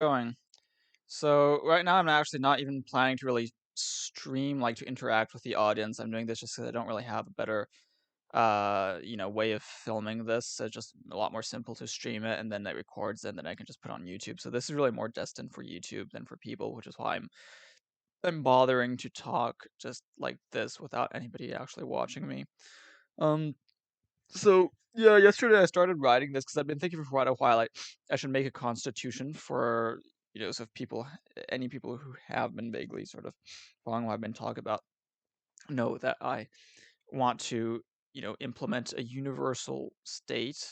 Going. So right now I'm actually not even planning to really stream, like to interact with the audience. I'm doing this just because I don't really have a better way of filming this. So it's just a lot more simple to stream it and then it records and then I can just put on YouTube. So this is really more destined for YouTube than for people, which is why I'm bothering to talk just like this without anybody actually watching me. Um so yeah, yesterday I started writing this because I've been thinking for quite a while. I should make a constitution for so if people, any people who have been vaguely sort of following what I've been talking about, know that I want to implement a universal state.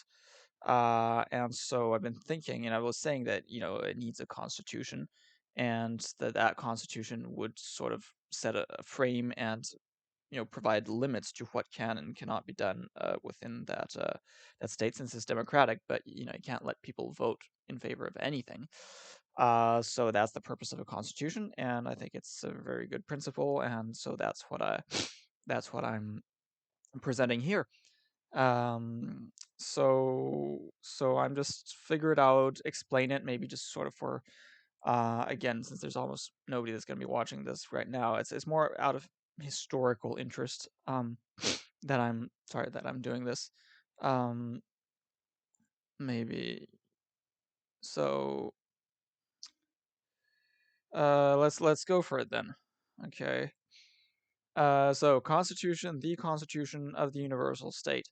And so I've been thinking, and I was saying that it needs a constitution, and that constitution would sort of set a frame and provide limits to what can and cannot be done within that state, since it's democratic. But you can't let people vote in favor of anything. So that's the purpose of a constitution, and I think it's a very good principle, and so that's what I'm presenting here. So I'm just figure it out, explain it, maybe just sort of for again, since there's almost nobody that's going to be watching this right now, it's more out of historical interest that I'm doing this. Um, maybe so. Let's go for it then. Okay. So Constitution, the Constitution of the Universal State.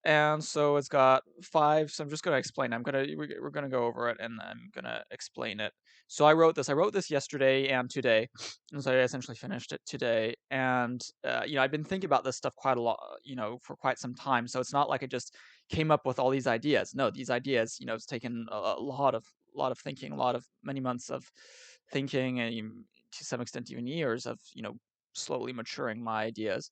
And so it's got five. So I'm just gonna explain. We're gonna go over it, and I'm gonna explain it. So I wrote this. I wrote this yesterday and today, and so I essentially finished it today. And I've been thinking about this stuff quite a lot, for quite some time. So it's not like I just came up with all these ideas. No, these ideas, it's taken a lot of thinking, a lot of many months of thinking, and to some extent even years of slowly maturing my ideas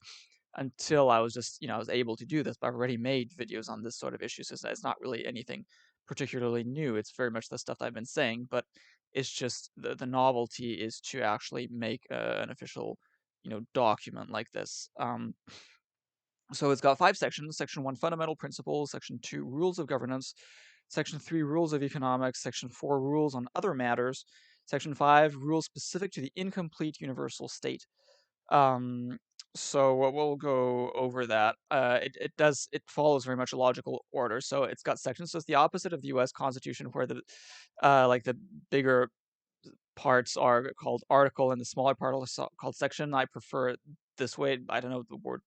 until I was just, I was able to do this. But I've already made videos on this sort of issue, so it's not really anything particularly new. It's very much the stuff that I've been saying, but it's just the novelty is to actually make an official, document like this. So it's got five sections. Section 1, fundamental principles. Section 2, rules of governance. Section 3, rules of economics. Section 4, rules on other matters. Section 5, rules specific to the incomplete universal state. Um, so we'll go over that. It follows very much a logical order. So it's got sections. So it's the opposite of the U.S. Constitution, where the bigger parts are called article and the smaller part is called section. I prefer it this way. I don't know the word.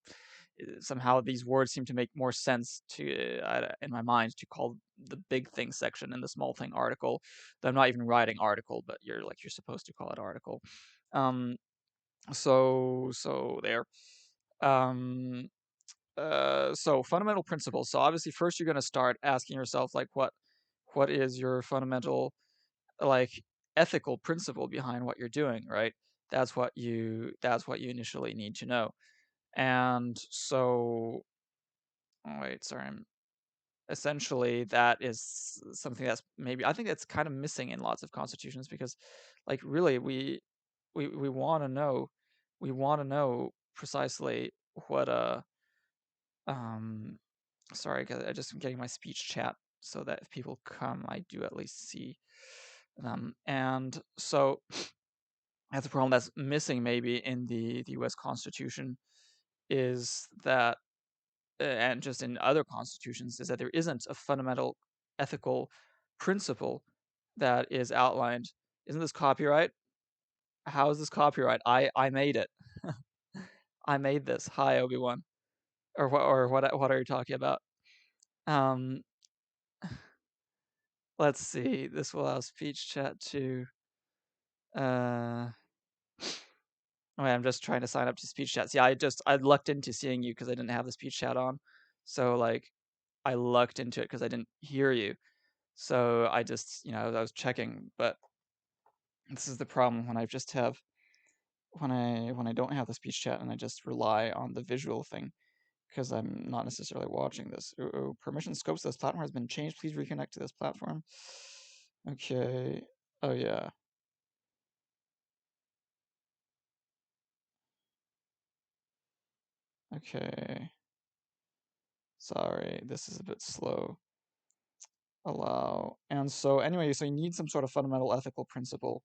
Somehow these words seem to make more sense in my mind to call the big thing section and the small thing article. Though I'm not even writing article, but you're supposed to call it article. Um, so there. Um, so fundamental principles. So obviously, first you're going to start asking yourself like, what is your fundamental like ethical principle behind what you're doing, right? That's what you initially need to know. And so, oh, wait, sorry, essentially that is something that's maybe I think that's kind of missing in lots of constitutions because, like, really we want to know, precisely what um sorry, 'cause I just am getting my speech chat so that if people come, I do at least see them. And so that's a problem that's missing maybe in the U.S. Constitution is that, and just in other constitutions, is that there isn't a fundamental ethical principle that is outlined. Isn't this copyright? How is this copyright? I made it. I made this. Hi, Obi-Wan. Or what are you talking about? Um, let's see. This will allow speech chat to uh oh, wait, I'm just trying to sign up to speech chat. See, I lucked into seeing you because I didn't have the speech chat on. So like I lucked into it because I didn't hear you. So I just, I was checking, but this is the problem when I just have when I don't have the speech chat and I just rely on the visual thing because I'm not necessarily watching this. Ooh, permission scopes of this platform has been changed. Please reconnect to this platform. Okay. Oh yeah. Okay. Sorry, this is a bit slow. allow. And so anyway, so you need some sort of fundamental ethical principle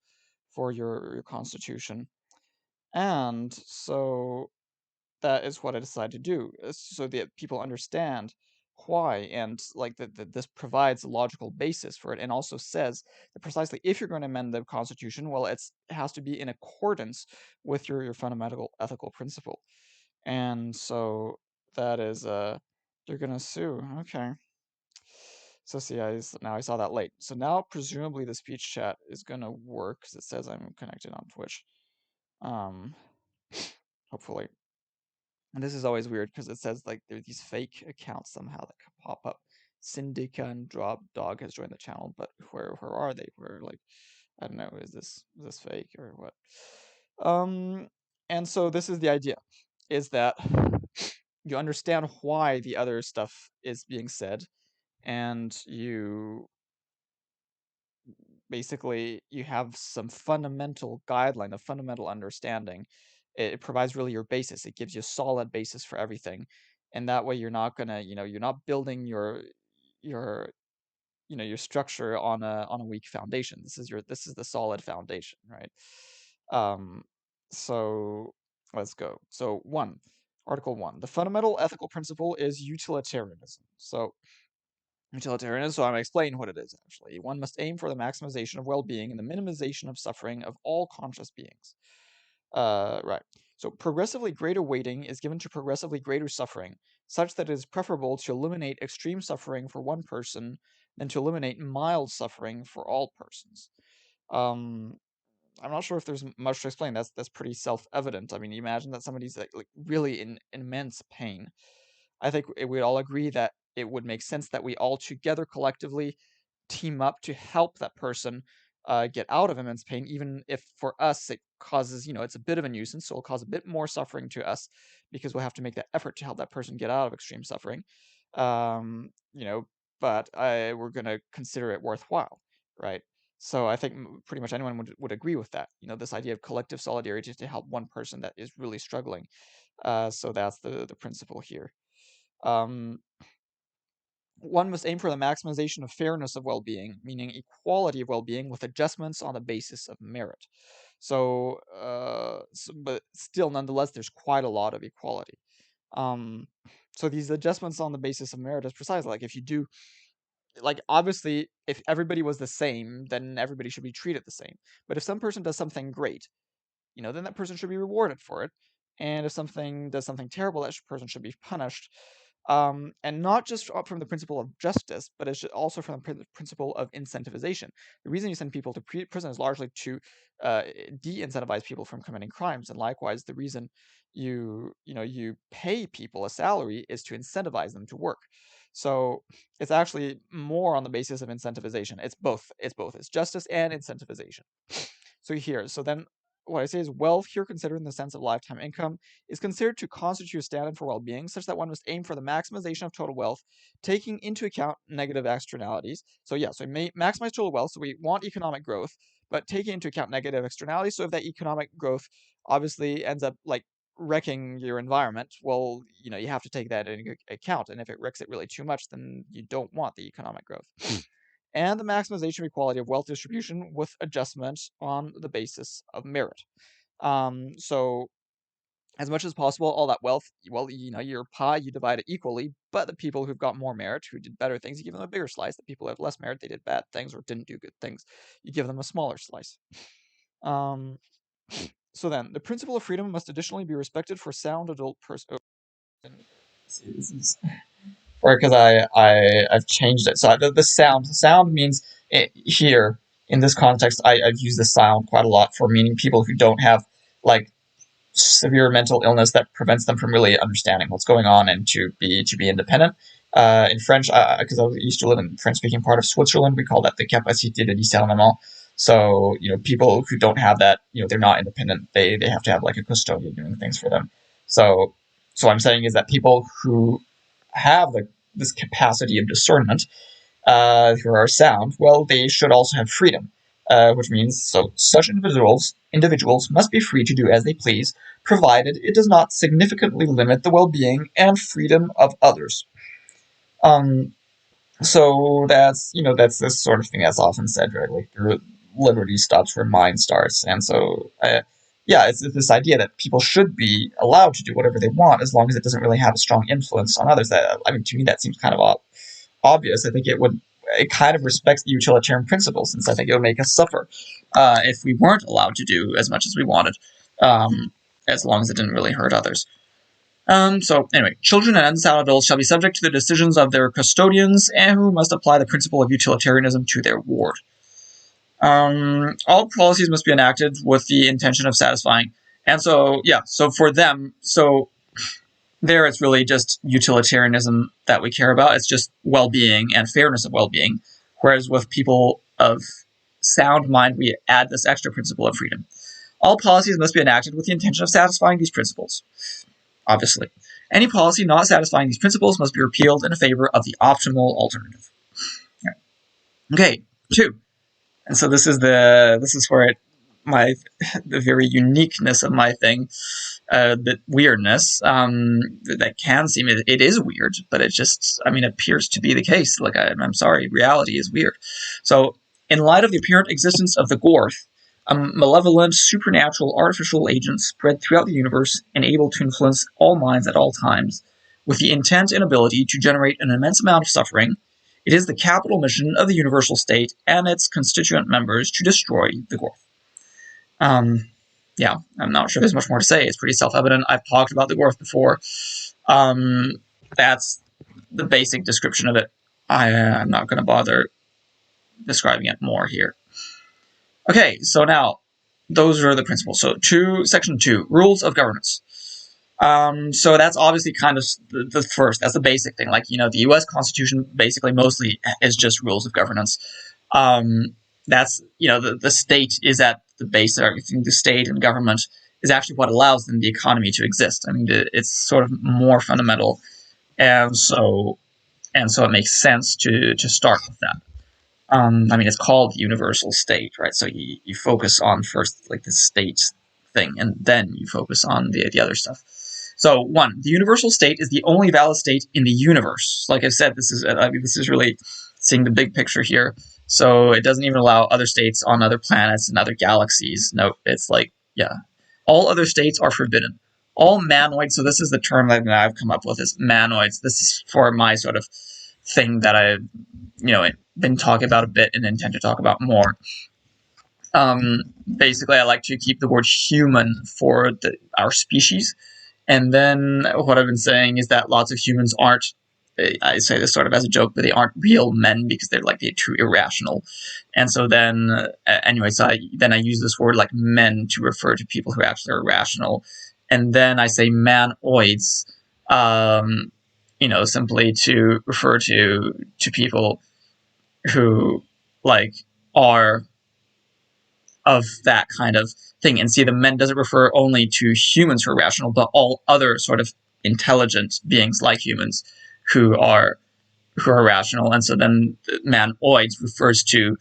for your constitution. And so that is what I decided to do, so that people understand why, and like that this provides a logical basis for it, and also says that precisely if you're going to amend the Constitution, well, it has to be in accordance with your fundamental ethical principle. And so that is you're gonna sue. Okay. So see, now I saw that late. So now presumably the speech chat is gonna work because it says I'm connected on Twitch. Um, hopefully. And this is always weird because it says like there are these fake accounts somehow that can pop up. Syndica and Drop Dog has joined the channel, but where are they? Where, like, I don't know, is this fake or what? And so this is the idea, is that you understand why the other stuff is being said, and you basically you have some fundamental guideline, a fundamental understanding. It provides really your basis. It gives you a solid basis for everything, and that way you're not gonna, you're not building your your structure on a weak foundation. This is the solid foundation, right? Um, so let's go. So Article 1. The fundamental ethical principle is utilitarianism. So utilitarianism, so I'm going to explain what it is, actually. One must aim for the maximization of well-being and the minimization of suffering of all conscious beings. Right. So progressively greater weighting is given to progressively greater suffering, such that it is preferable to eliminate extreme suffering for one person than to eliminate mild suffering for all persons. Um, I'm not sure if there's much to explain. That's pretty self-evident. I mean, imagine that somebody's like really in immense pain. I think we'd all agree that it would make sense that we all together collectively team up to help that person get out of immense pain, even if for us it causes, it's a bit of a nuisance, so it'll cause a bit more suffering to us because we'll have to make that effort to help that person get out of extreme suffering. Um, you know, but we're going to consider it worthwhile, right? So I think pretty much anyone would agree with that. This idea of collective solidarity to help one person that is really struggling. So that's the principle here. Um, one must aim for the maximization of fairness of well-being, meaning equality of well-being with adjustments on the basis of merit. But still, nonetheless, there's quite a lot of equality. Um, so these adjustments on the basis of merit is precisely like if you do, like obviously, if everybody was the same, then everybody should be treated the same. But if some person does something great, then that person should be rewarded for it. And if something does something terrible, that person should be punished. And not just from the principle of justice, but it's also from the principle of incentivization. The reason you send people to prison is largely to de-incentivize people from committing crimes, and likewise, the reason you pay people a salary is to incentivize them to work. So it's actually more on the basis of incentivization. It's both. It's both. It's justice and incentivization. So then what I say is wealth, here considered in the sense of lifetime income, is considered to constitute a standard for well-being, such that one must aim for the maximization of total wealth, taking into account negative externalities. So yeah, so we may maximize total wealth, so we want economic growth, but taking into account negative externalities. So if that economic growth obviously ends up like wrecking your environment, well, you have to take that into account. And if it wrecks it really too much, then you don't want the economic growth. And the maximization of equality of wealth distribution with adjustments on the basis of merit. So as much as possible, all that wealth, well, your pie, you divide it equally, but the people who've got more merit, who did better things, you give them a bigger slice. The people who have less merit, they did bad things or didn't do good things, you give them a smaller slice. So then, the principle of freedom must additionally be respected for sound adult person. See, this is or because I've changed it. So the sound means here in this context I've used the sound quite a lot for meaning people who don't have like severe mental illness that prevents them from really understanding what's going on and to be independent. In French, because I used to live in the French-speaking part of Switzerland, we call that the capacité de discernement. So people who don't have that, they're not independent. They have to have like a custodian doing things for them. So so what I'm saying is that people who have this capacity of discernment, who are sound, well, they should also have freedom, which means so such individuals must be free to do as they please, provided it does not significantly limit the well-being and freedom of others. Um, So that's this sort of thing that's often said, right? Like liberty stops where mind starts, and so yeah, it's this idea that people should be allowed to do whatever they want as long as it doesn't really have a strong influence on others. That I mean, to me, that seems kind of obvious. I think it kind of respects the utilitarian principle, since I think it would make us suffer if we weren't allowed to do as much as we wanted, as long as it didn't really hurt others. So anyway, children and unsound adults shall be subject to the decisions of their custodians, and who must apply the principle of utilitarianism to their ward. All policies must be enacted with the intention of satisfying. And so, yeah, so for them, so there it's really just utilitarianism that we care about. It's just well-being and fairness of well-being. Whereas with people of sound mind, we add this extra principle of freedom. All policies must be enacted with the intention of satisfying these principles, obviously. Any policy not satisfying these principles must be repealed in favor of the optimal alternative. Okay, 2. And so this is where my the very uniqueness of my thing, the weirdness, that can seem it is weird, but it just appears to be the case. Like I'm sorry, reality is weird. So in light of the apparent existence of the Gorth, a malevolent, supernatural, artificial agent spread throughout the universe and able to influence all minds at all times, with the intent and ability to generate an immense amount of suffering, it is the capital mission of the universal state and its constituent members to destroy the Gorth. Yeah, I'm not sure there's much more to say. It's pretty self-evident. I've talked about the Gorth before. That's the basic description of it. I'm not going to bother describing it more here. Okay, so now those are the principles. So section 2, rules of governance. So that's obviously kind of the first. That's the basic thing. Like the U.S. Constitution basically mostly is just rules of governance. That's the state is at the base of everything. The state and government is actually what allows them the economy to exist. I mean, it's sort of more fundamental, and so it makes sense to start with that. It's called universal state, right? So you focus on first like the state thing, and then you focus on the other stuff. So 1, the universal state is the only valid state in the universe. Like I said, this is really seeing the big picture here. So it doesn't even allow other states on other planets and other galaxies. No, it's like, yeah, all other states are forbidden. All manoids. So this is the term that I've come up with, is manoids. This is for my sort of thing that I've been talking about a bit and intend to talk about more. Basically, I like to keep the word human for our species. And then what I've been saying is that lots of humans aren't, I say this sort of as a joke, but they aren't real men because they're too irrational. And so then, anyway, so I use this word like men to refer to people who actually are rational. And then I say manoids, simply to refer to people who are of that kind of thing. And see, the men doesn't refer only to humans who are rational, but all other sort of intelligent beings like humans who are rational. And so then manoids refers to,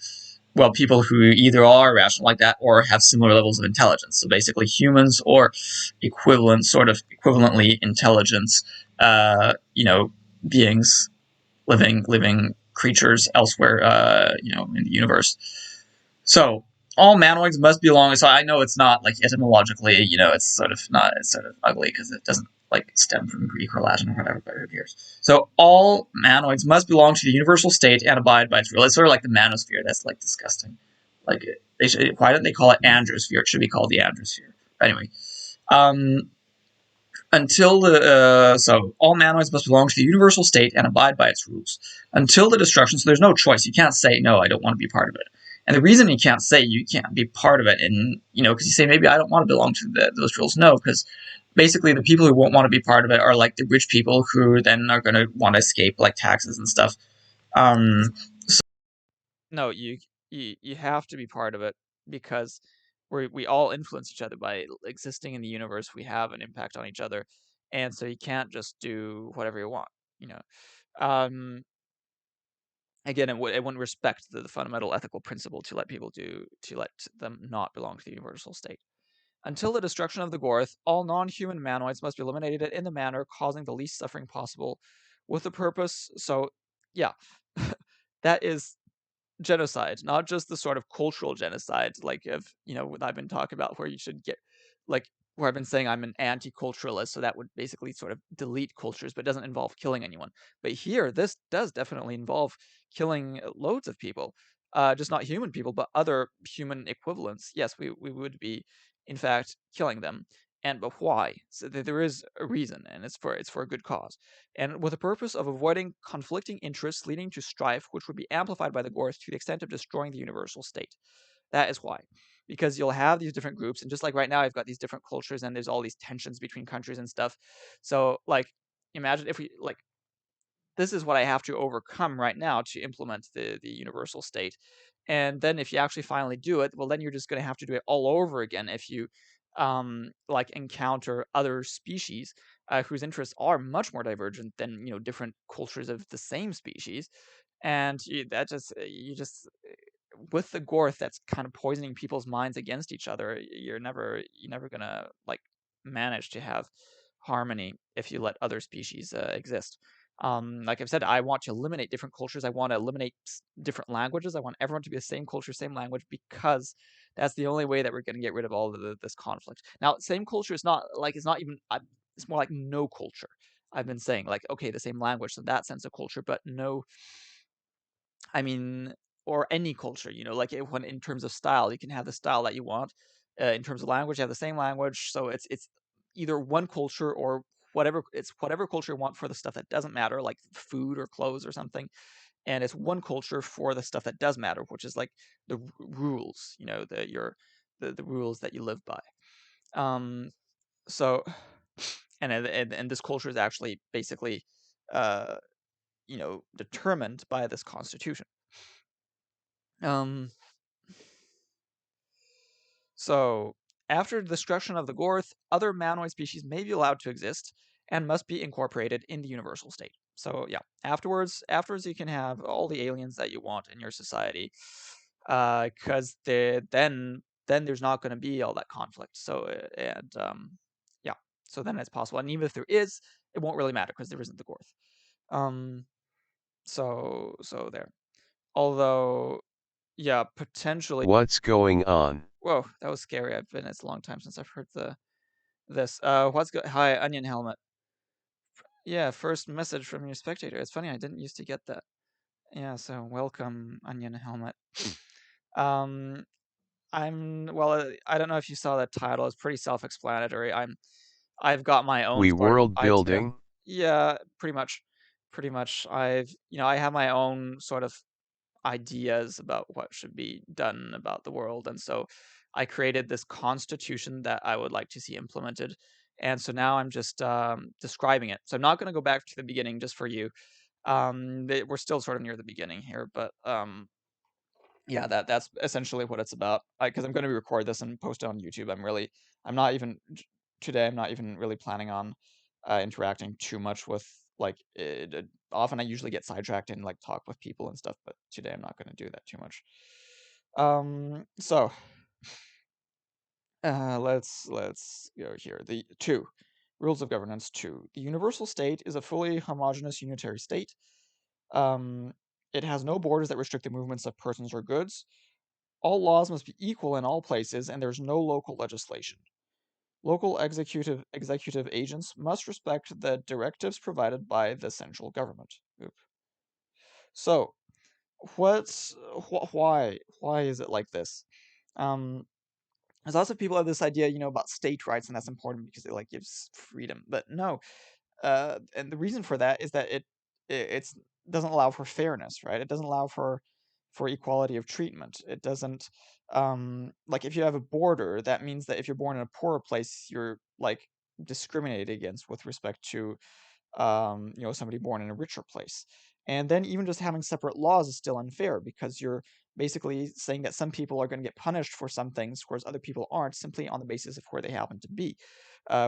well, people who either are rational like that or have similar levels of intelligence. So basically humans or equivalently intelligence, beings, living creatures elsewhere, in the universe. So all manoids must belong. So I know it's not etymologically, it's sort of not. It's sort of ugly because it doesn't stem from Greek or Latin or whatever. But who cares? So all manoids must belong to the universal state and abide by its rule. It's sort of like the manosphere. That's disgusting. Why don't they call it androsphere? It should be called the androsphere. Anyway, until so all manoids must belong to the universal state and abide by its rules until the destruction. So there's no choice. You can't say no, I don't want to be part of it. And the reason you can't say you can't be part of it, and because you say maybe I don't want to belong to those rules. No, because basically the people who won't want to be part of it are the rich people who then are going to want to escape taxes and stuff. No, you have to be part of it because we all influence each other by existing in the universe. We have an impact on each other, and so you can't just do whatever you want. You know, again, it wouldn't respect the fundamental ethical principle to let them not belong to the universal state. Until the destruction of the Gorth, all non-human manoids must be eliminated in the manner causing the least suffering possible, with the purpose. So yeah, that is genocide, not just the sort of cultural genocide, like of what I've been talking about, where you should get like where I've been saying I'm an anti-culturalist, so that would basically sort of delete cultures, but doesn't involve killing anyone. But here, this does definitely involve killing loads of people, just not human people, but other human equivalents. Yes, we would be, in fact, killing them. And but why? So there is a reason, and it's for a good cause and with the purpose of avoiding conflicting interests leading to strife, which would be amplified by the Gorth to the extent of destroying the universal state. That is why. Because you'll have these different groups, and just like right now, I've got these different cultures, and there's all these tensions between countries and stuff. So, like, imagine if we like this is what I have to overcome right now to implement the universal state. And then if you actually finally do it, well, then you're just going to have to do it all over again if you like encounter other species whose interests are much more divergent than different cultures of the same species, and you just with the Gorth that's kind of poisoning people's minds against each other. You're never gonna like manage to have harmony if you let other species exist. Like I've said, I want to eliminate different cultures. I want to eliminate different languages. I want everyone to be the same culture, same language, because that's the only way that we're going to get rid of all of this conflict. Now, same culture is not like it's not even. It's more like no culture. I've been saying like okay, the same language, so that sense of culture, but no I mean, or any culture, like when in terms of style, you can have the style that you want. In terms of language, you have the same language. So it's either one culture or whatever culture you want for the stuff that doesn't matter, like food or clothes or something, and it's one culture for the stuff that does matter, which is like the rules, the rules that you live by. Um, so and this culture is actually basically uh, determined by this constitution. Um, So, after the destruction of the Gorth, other Manoid species may be allowed to exist and must be incorporated in the universal state. So, yeah, afterwards you can have all the aliens that you want in your society, because then there's not going to be all that conflict. So, and yeah, so then it's possible. And even if there is, it won't really matter because there isn't the Gorth. Um, so there. Although, yeah, potentially. What's going on? Whoa, that was scary. It's a long time since I've heard this. What's good? Hi, Onion Helmet. Yeah, first message from your spectator. It's funny, I didn't used to get that. Yeah, so welcome, Onion Helmet. Um, I don't know if you saw that title. It's pretty self-explanatory. I've got my own We sort of world idea. building? Yeah, pretty much. Pretty much. I have my own sort of ideas about what should be done about the world. And so I created this constitution that I would like to see implemented. And so now I'm just describing it. So I'm not going to go back to the beginning just for you. We're still sort of near the beginning here, but yeah, that's essentially what it's about. Because I'm going to record this and post it on YouTube. I'm not even today. I'm not even really planning on interacting too much with like it. Often I usually get sidetracked and like talk with people and stuff, but today I'm not going to do that too much. So let's go here. The two rules of governance. Two. The universal state is a fully homogeneous unitary state. Um, it has no borders that restrict the movements of persons or goods. All laws must be equal in all places, and there's no local legislation. Local executive agents must respect the directives provided by the central government. Oop. So, why is it like this? Um, there's lots of people have this idea, about state rights, and that's important because it like gives freedom. But no, and the reason for that is that it's doesn't allow for fairness, right? It doesn't allow for equality of treatment. It doesn't like if you have a border, that means that if you're born in a poorer place, you're like discriminated against with respect to somebody born in a richer place. And then even just having separate laws is still unfair because you're basically saying that some people are going to get punished for some things, whereas other people aren't, simply on the basis of where they happen to be,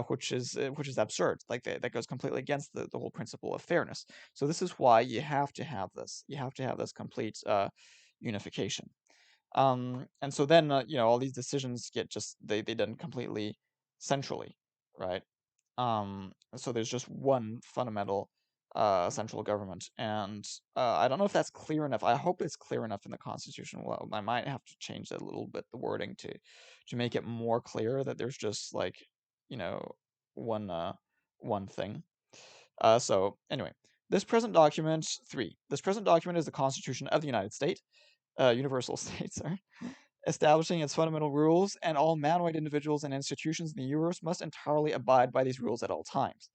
which is absurd. Like that goes completely against the whole principle of fairness. So this is why you have to have this. You have to have this complete unification. And so then all these decisions get just they done completely centrally, right? So there's just one fundamental central government. And I don't know if that's clear enough. I hope it's clear enough in the Constitution. Well, I might have to change that a little bit, the wording to make it more clear that there's just like, you know, one one thing. So anyway, this present document is the Constitution of the United States, Universal States, sorry, establishing its fundamental rules, and all man-made individuals and institutions in the universe must entirely abide by these rules at all times.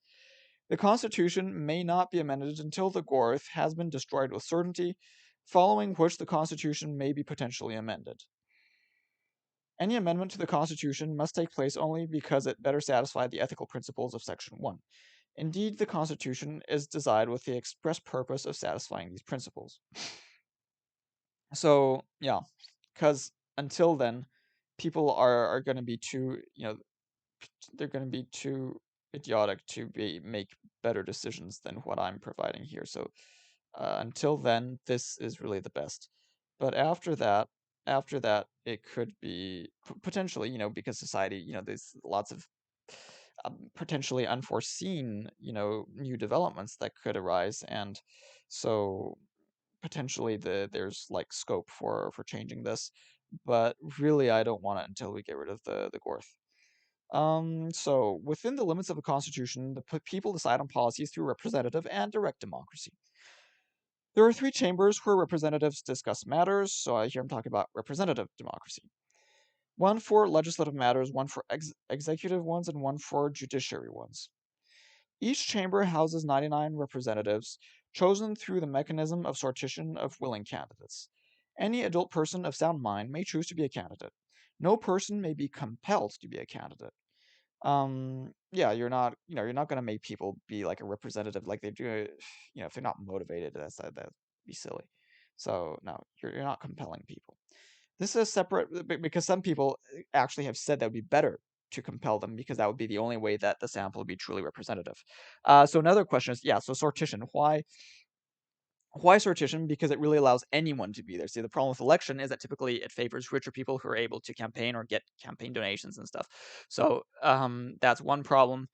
The Constitution may not be amended until the Gorth has been destroyed with certainty, following which the Constitution may be potentially amended. Any amendment to the Constitution must take place only because it better satisfied the ethical principles of Section 1. Indeed, the Constitution is designed with the express purpose of satisfying these principles. So, yeah, because until then, people are going to be too, they're going to be too idiotic to make better decisions than what I'm providing here. So until then, this is really the best. But after that, it could be potentially, because society, there's lots of potentially unforeseen, new developments that could arise, and so potentially there's like scope for changing this. But really, I don't want it until we get rid of the Gorth. So within the limits of the Constitution, the people decide on policies through representative and direct democracy. There are three chambers where representatives discuss matters, so here I'm talking about representative democracy. One for legislative matters, one for executive ones, and one for judiciary ones. Each chamber houses 99 representatives, chosen through the mechanism of sortition of willing candidates. Any adult person of sound mind may choose to be a candidate. No person may be compelled to be a candidate. Yeah, you're not gonna make people be like a representative like they do, if they're not motivated. That'd be silly. So no, you're not compelling people. This is separate because some people actually have said that would be better to compel them because that would be the only way that the sample would be truly representative. So another question is, yeah, so sortition. Why sortition? Because it really allows anyone to be there. See, the problem with election is that typically it favors richer people who are able to campaign or get campaign donations and stuff. So that's one problem.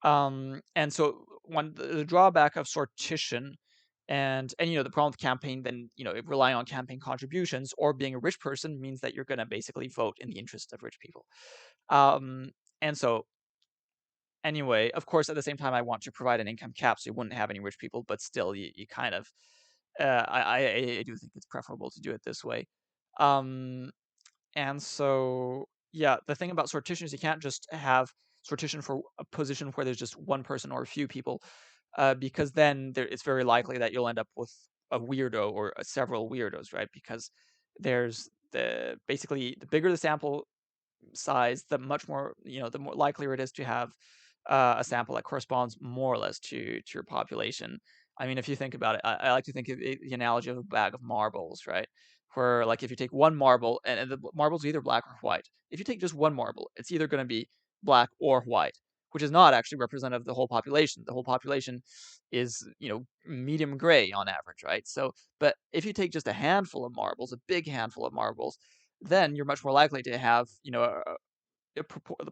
And so the drawback of sortition and the problem with campaign, then relying on campaign contributions or being a rich person means that you're going to basically vote in the interest of rich people. Um, and so anyway, of course, at the same time, I want to provide an income cap so you wouldn't have any rich people, but still, you kind of, I do think it's preferable to do it this way. Um, and so, yeah, the thing about sortition is you can't just have sortition for a position where there's just one person or a few people, because then it's very likely that you'll end up with a weirdo or several weirdos, right? Because there's basically the bigger the sample size, the much more, the more likelier it is to have a sample that corresponds more or less to your population. I mean, if you think about it, I like to think of the analogy of a bag of marbles, right? Where like if you take one marble and the marble's either black or white. If you take just one marble, it's either going to be black or white, which is not actually representative of the whole population. The whole population is, medium gray on average, right? So, but if you take just a handful of marbles, a big handful of marbles, then you're much more likely to have, the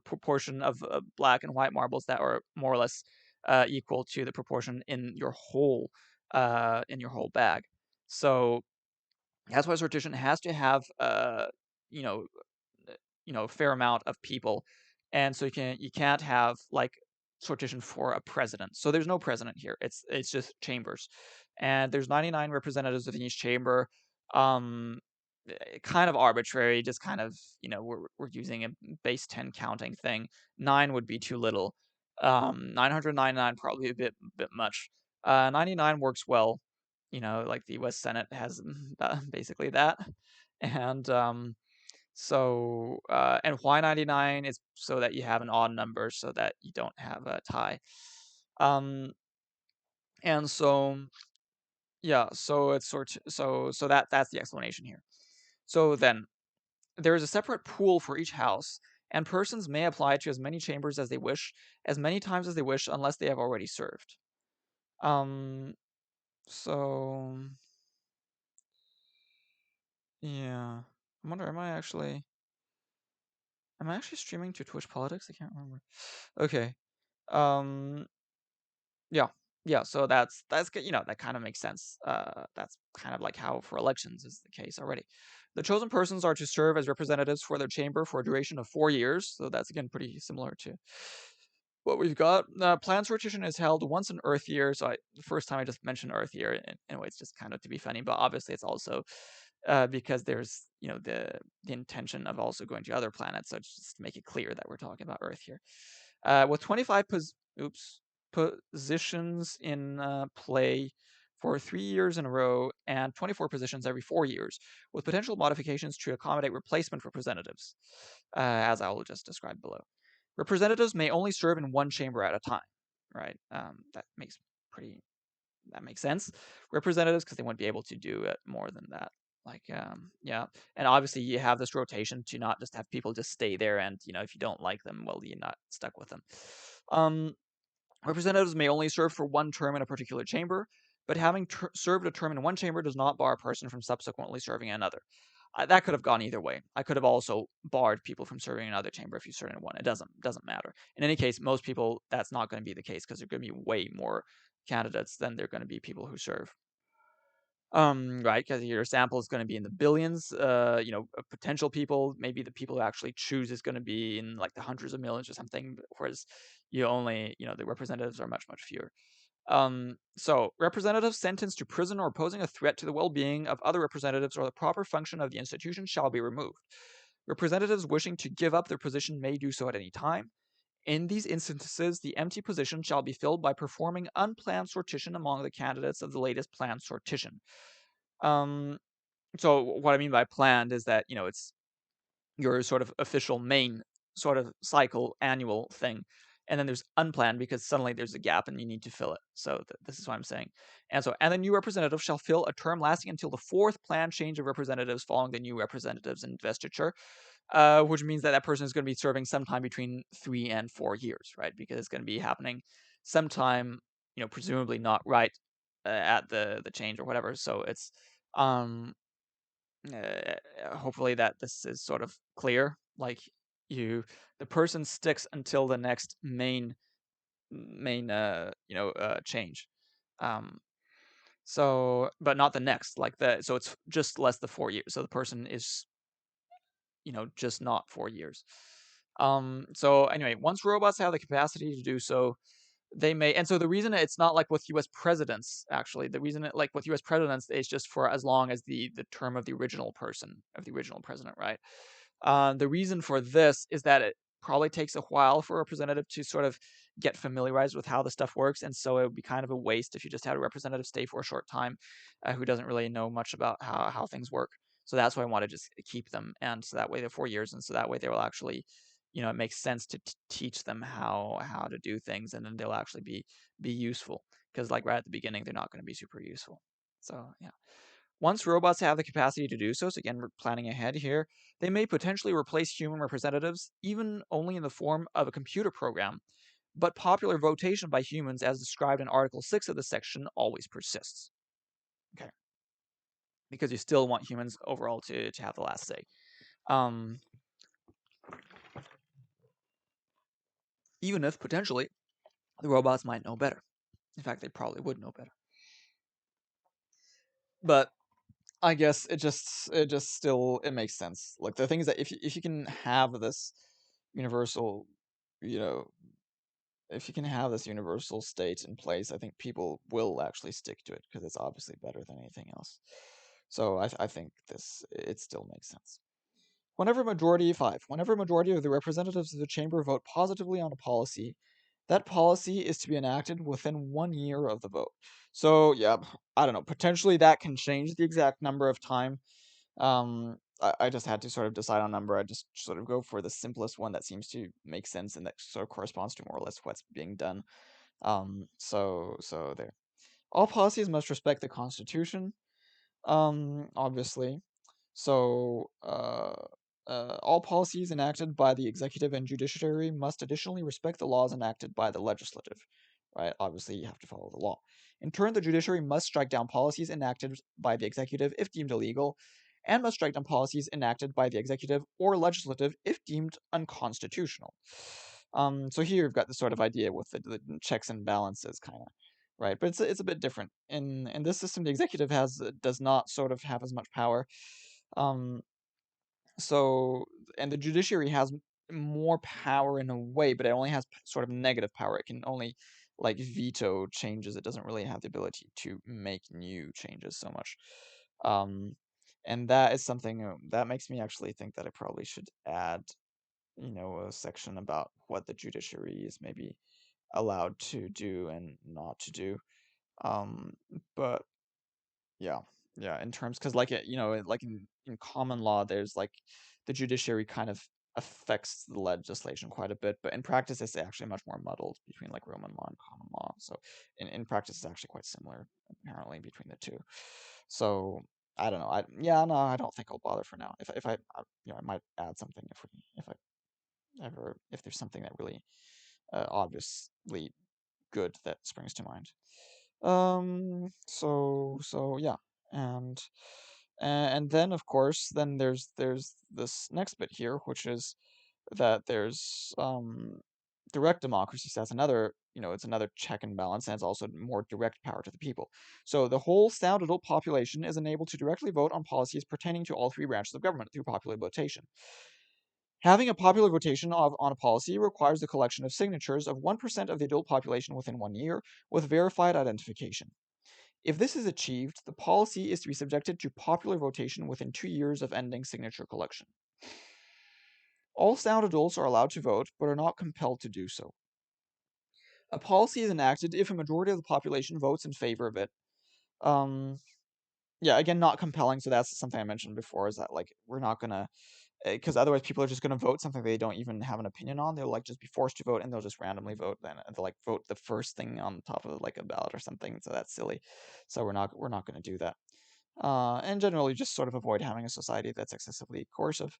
proportion of black and white marbles that are more or less equal to the proportion in your whole bag. So that's why sortition has to have you know a fair amount of people, and so you can't have like sortition for a president. So there's no president here. It's just chambers, and there's 99 representatives within each chamber. Um, kind of arbitrary, just kind of we're using a base 10 counting thing. 9 would be too little. 999 probably a bit much. 99 works well. Like the U.S. Senate has basically that, and and why 99 is so that you have an odd number so that you don't have a tie. Um, and so yeah, so it's that's the explanation here. So then there is a separate pool for each house, and persons may apply to as many chambers as they wish, as many times as they wish, unless they have already served. Um, so yeah, I wonder, am I actually streaming to Twitch Politics? I can't remember. Okay. Um, yeah. Yeah, so that's that kind of makes sense. That's kind of like how for elections is the case already. The chosen persons are to serve as representatives for their chamber for a duration of 4 years. So that's again pretty similar to what we've got. Plan sortition is held once an Earth year. So the first time I just mentioned Earth year, and anyway, it's just kind of to be funny, but obviously it's also because there's the intention of also going to other planets. So it's just to make it clear that we're talking about Earth here. With 25 positions in play for 3 years in a row and 24 positions every 4 years, with potential modifications to accommodate replacement representatives, as I will just describe below. Representatives may only serve in one chamber at a time, right? Pretty that makes sense. Representatives, because they wouldn't be able to do it more than that. Like, yeah. And obviously, you have this rotation to not just have people just stay there, and if you don't like them, well, you're not stuck with them. Um, Representatives may only serve for one term in a particular chamber, but having served a term in one chamber does not bar a person from subsequently serving in another. That could have gone either way. I could have also barred people from serving in another chamber if you serve in one. It doesn't matter. In any case, most people that's not going to be the case because there are going to be way more candidates than there are going to be people who serve. Right, because your sample is going to be in the billions. Potential people, maybe the people who actually choose is going to be in like the hundreds of millions or something. Whereas the representatives are much, much fewer. So representatives sentenced to prison or posing a threat to the well-being of other representatives or the proper function of the institution shall be removed. Representatives wishing to give up their position may do so at any time. In these instances, the empty position shall be filled by performing unplanned sortition among the candidates of the latest planned sortition. Um, so what I mean by planned is that it's your sort of official main sort of cycle annual thing, and then there's unplanned because suddenly there's a gap and you need to fill it. So this is what I'm saying. And the new representative shall fill a term lasting until the fourth planned change of representatives following the new representative's investiture, which means that person is going to be serving sometime between 3 and 4 years, right? Because it's going to be happening sometime, presumably not right at the change or whatever. So it's um hopefully that this is sort of clear. Like the person sticks until the next main change. Um, but not the next. So it's just less the 4 years. So the person is just not 4 years. So anyway, once robots have the capacity to do so, they may. And so the reason it's not like with U.S. presidents, actually, the reason like with U.S. presidents is just for as long as the term of the original president, right? The reason for this is that it probably takes a while for a representative to sort of get familiarized with how the stuff works, and so it would be kind of a waste if you just had a representative stay for a short time who doesn't really know much about how things work. So that's why I want to just keep them, and so that way they're 4 years, and so that way they will actually, it makes sense to teach them how to do things, and then they'll actually be useful. Because like right at the beginning, they're not going to be super useful. So yeah. Once robots have the capacity to do so, so again, we're planning ahead here, they may potentially replace human representatives, even only in the form of a computer program. But popular votation by humans, as described in Article 6 of this section, always persists. Okay. Because you still want humans overall to have the last say. Um, Even if, potentially, the robots might know better. In fact, they probably would know better. But I guess it just still it makes sense. Like the thing is that if you can have this universal, you know, if you can have this universal state in place, I think people will actually stick to it because it's obviously better than anything else. So I think it still makes sense. Whenever a majority of the representatives of the chamber vote positively on a policy, that policy is to be enacted within 1 year of the vote. So yeah, I don't know. Potentially that can change the exact number of time. I just had to sort of decide on a number. I just sort of go for the simplest one that seems to make sense and that sort of corresponds to more or less what's being done. So there. All policies must respect the Constitution. Obviously. So, all policies enacted by the executive and judiciary must additionally respect the laws enacted by the legislative, right? Obviously, you have to follow the law. In turn, the judiciary must strike down policies enacted by the executive if deemed illegal, and must strike down policies enacted by the executive or legislative if deemed unconstitutional. So here you've got the sort of idea with the checks and balances, kind of. right? But it's a bit different. In this system, the executive does not sort of have as much power. Um, so and the judiciary has more power in a way, but it only has sort of negative power. It can only like veto changes. It doesn't really have the ability to make new changes so much. Um, and that is something that makes me actually think that I probably should add, a section about what the judiciary is maybe allowed to do and not to do. Um, but yeah, yeah, in terms because like like in common law, there's like the judiciary kind of affects the legislation quite a bit, but in practice, it's actually much more muddled between like Roman law and common law. So in practice, it's actually quite similar apparently between the two. So I don't know. Yeah, no, I don't think I'll bother for now. If I might add something if there's something that really obviously good that springs to mind. So yeah, and and then of course then there's this next bit here, which is that there's direct democracy. So that's another, it's another check and balance, and it's also more direct power to the people. So the whole sound adult population is enabled to directly vote on policies pertaining to all three branches of government through popular votation. Having a popular votation on a policy requires the collection of signatures of 1% of the adult population within 1 year with verified identification. If this is achieved, the policy is to be subjected to popular votation within 2 years of ending signature collection. All sound adults are allowed to vote, but are not compelled to do so. A policy is enacted if a majority of the population votes in favor of it. Um, yeah, again, not compelling. So that's something I mentioned before, is that like we're not gonna, because otherwise people are just gonna vote something they don't even have an opinion on. They'll like just be forced to vote, and they'll just randomly vote. Then they'll like vote the first thing on top of like a ballot or something. So that's silly. So we're not gonna do that. And generally just sort of avoid having a society that's excessively coercive.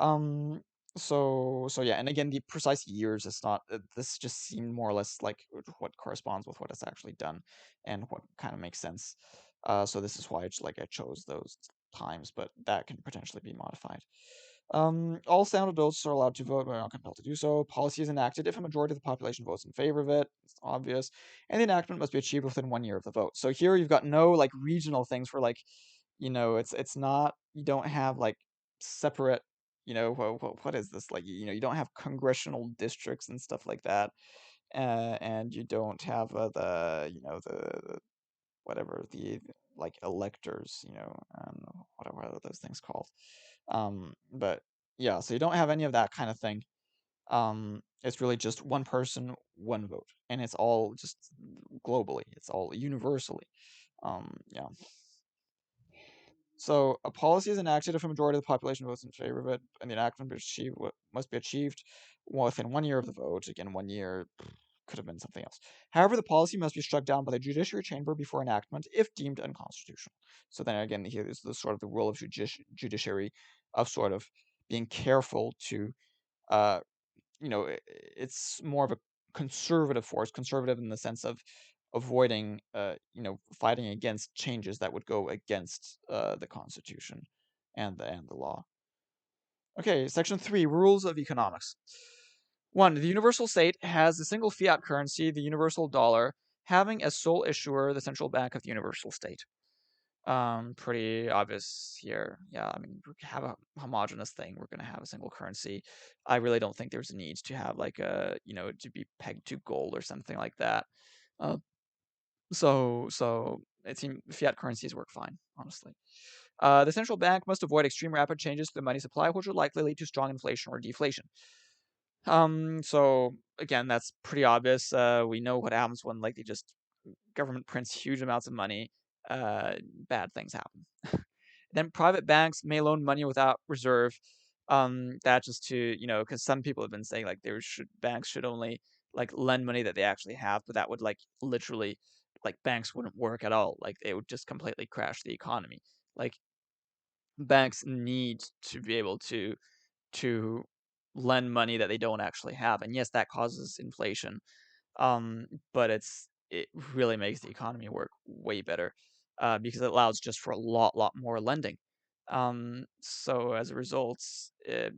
Um, so yeah, and again, the precise years is not. This just seemed more or less like what corresponds with what is actually done, and what kind of makes sense. So this is why I chose those times, but that can potentially be modified. All sound adults are allowed to vote, but are not compelled to do so. Policy is enacted if a majority of the population votes in favor of it. It's obvious, and the enactment must be achieved within 1 year of the vote. So here you've got no like regional things for like, it's not, you don't have like separate, what is this like? You don't have congressional districts and stuff like that, and you don't have the whatever the like electors, and whatever are those things called. But yeah, so you don't have any of that kind of thing. It's really just one person, one vote, and it's all just globally. It's all universally. Yeah. So a policy is enacted if a majority of the population votes in favor of it, and the enactment must be achieved within 1 year of the vote. Again, 1 year could have been something else. However, the policy must be struck down by the judiciary chamber before enactment if deemed unconstitutional. So then again, here is the sort of the role of judiciary of sort of being careful to, uh, it's more of a conservative force, conservative in the sense of avoiding, fighting against changes that would go against the Constitution and the law. Okay, section 3, rules of economics. 1. The universal state has a single fiat currency, the universal dollar, having as sole issuer the central bank of the universal state. Pretty obvious here. Yeah, I mean, we have a homogenous thing. We're going to have a single currency. I really don't think there's a need to have like to be pegged to gold or something like that. Uh, so it seems fiat currencies work fine, honestly. The central bank must avoid extreme rapid changes to the money supply, which would likely lead to strong inflation or deflation. So again, that's pretty obvious. We know what happens when like they just government prints huge amounts of money. Bad things happen. Then private banks may loan money without reserve. That just to, because some people have been saying like banks should only like lend money that they actually have, but that would like literally like banks wouldn't work at all. Like it would just completely crash the economy. Like banks need to be able to lend money that they don't actually have. And yes, that causes inflation. But it really makes the economy work way better, because it allows just for a lot more lending. So as a result,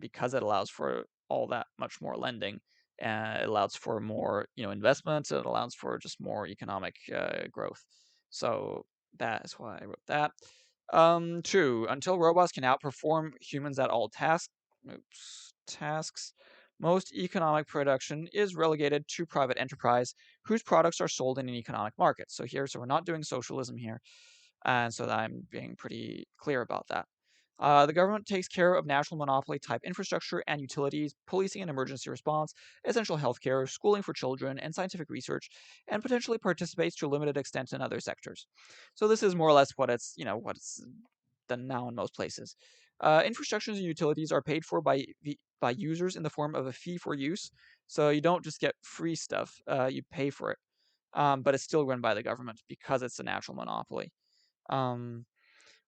because it allows for all that much more lending, It allows for more, investment. It allows for just more economic growth. So that is why I wrote that. Two, until robots can outperform humans at all tasks, most economic production is relegated to private enterprise whose products are sold in an economic market. So we're not doing socialism here. And so I'm being pretty clear about that. The government takes care of national monopoly type infrastructure and utilities, policing and emergency response, essential healthcare, schooling for children, and scientific research, and potentially participates to a limited extent in other sectors. So this is more or less what it's done now in most places. Infrastructures and utilities are paid for by users in the form of a fee for use. So you don't just get free stuff; you pay for it. But it's still run by the government because it's a natural monopoly. Um,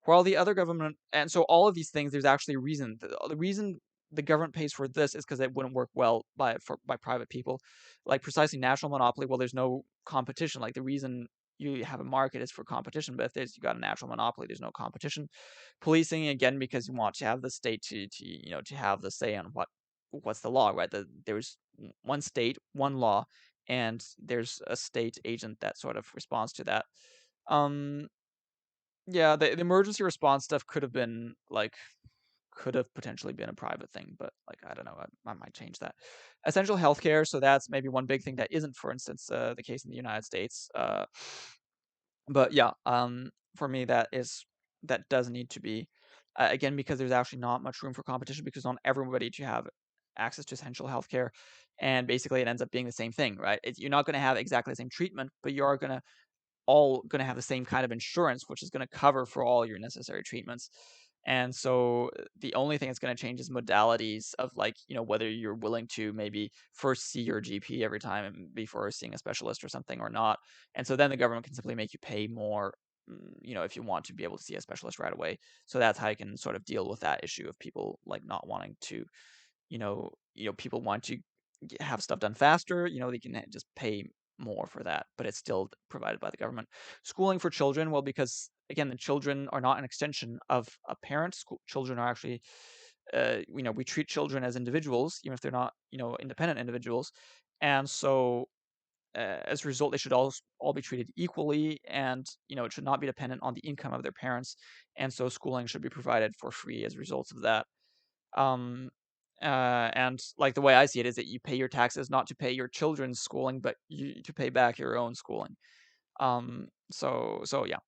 while the other government, and so all of these things, there's actually a reason. The reason the government pays for this is because it wouldn't work well by private people, like precisely national monopoly. Well, there's no competition. Like the reason you have a market is for competition, but if you got a natural monopoly, there's no competition. Policing again because you want to have the state to have the say on what's the law, right? There's one state, one law, and there's a state agent that sort of responds to that. Um, yeah, the emergency response stuff could have potentially been a private thing, but like I don't know, I might change that. Essential healthcare, so that's maybe one big thing that isn't, for instance, the case in the United States. But yeah, for me that does need to be again because there's actually not much room for competition because on everybody to have access to essential healthcare, and basically it ends up being the same thing, right? You're not going to have exactly the same treatment, but you are going to all going to have the same kind of insurance, which is going to cover for all your necessary treatments. And so the only thing that's going to change is modalities of like, whether you're willing to maybe first see your GP every time before seeing a specialist or something or not. And so then the government can simply make you pay more, if you want to be able to see a specialist right away. So that's how you can sort of deal with that issue of people like not wanting to, people want to have stuff done faster. They can just pay more for that, but it's still provided by the government. Schooling for children, well, because again, the children are not an extension of a parent. Children are actually, we treat children as individuals, even if they're not, independent individuals, and so. As a result, they should all be treated equally, and it should not be dependent on the income of their parents. And so, schooling should be provided for free as a result of that. Um, and like the way I see it is that you pay your taxes not to pay your children's schooling, but to pay back your own schooling. So yeah.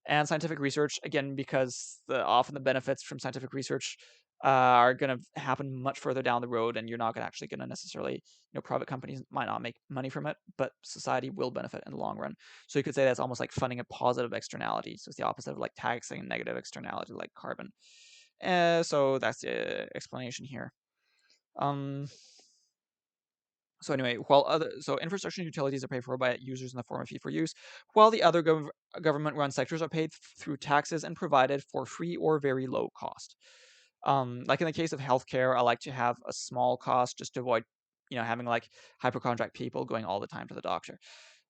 And scientific research again because often the benefits from scientific research are going to happen much further down the road, and you're not gonna actually going to necessarily, private companies might not make money from it, but society will benefit in the long run. So you could say that's almost like funding a positive externality. So it's the opposite of like taxing a negative externality like carbon. So that's the explanation here. Um, so anyway, so infrastructure and utilities are paid for by users in the form of fee for use, while the other government-run sectors are paid through taxes and provided for free or very low cost. Like in the case of healthcare, I like to have a small cost just to avoid, having like hypochondriac people going all the time to the doctor.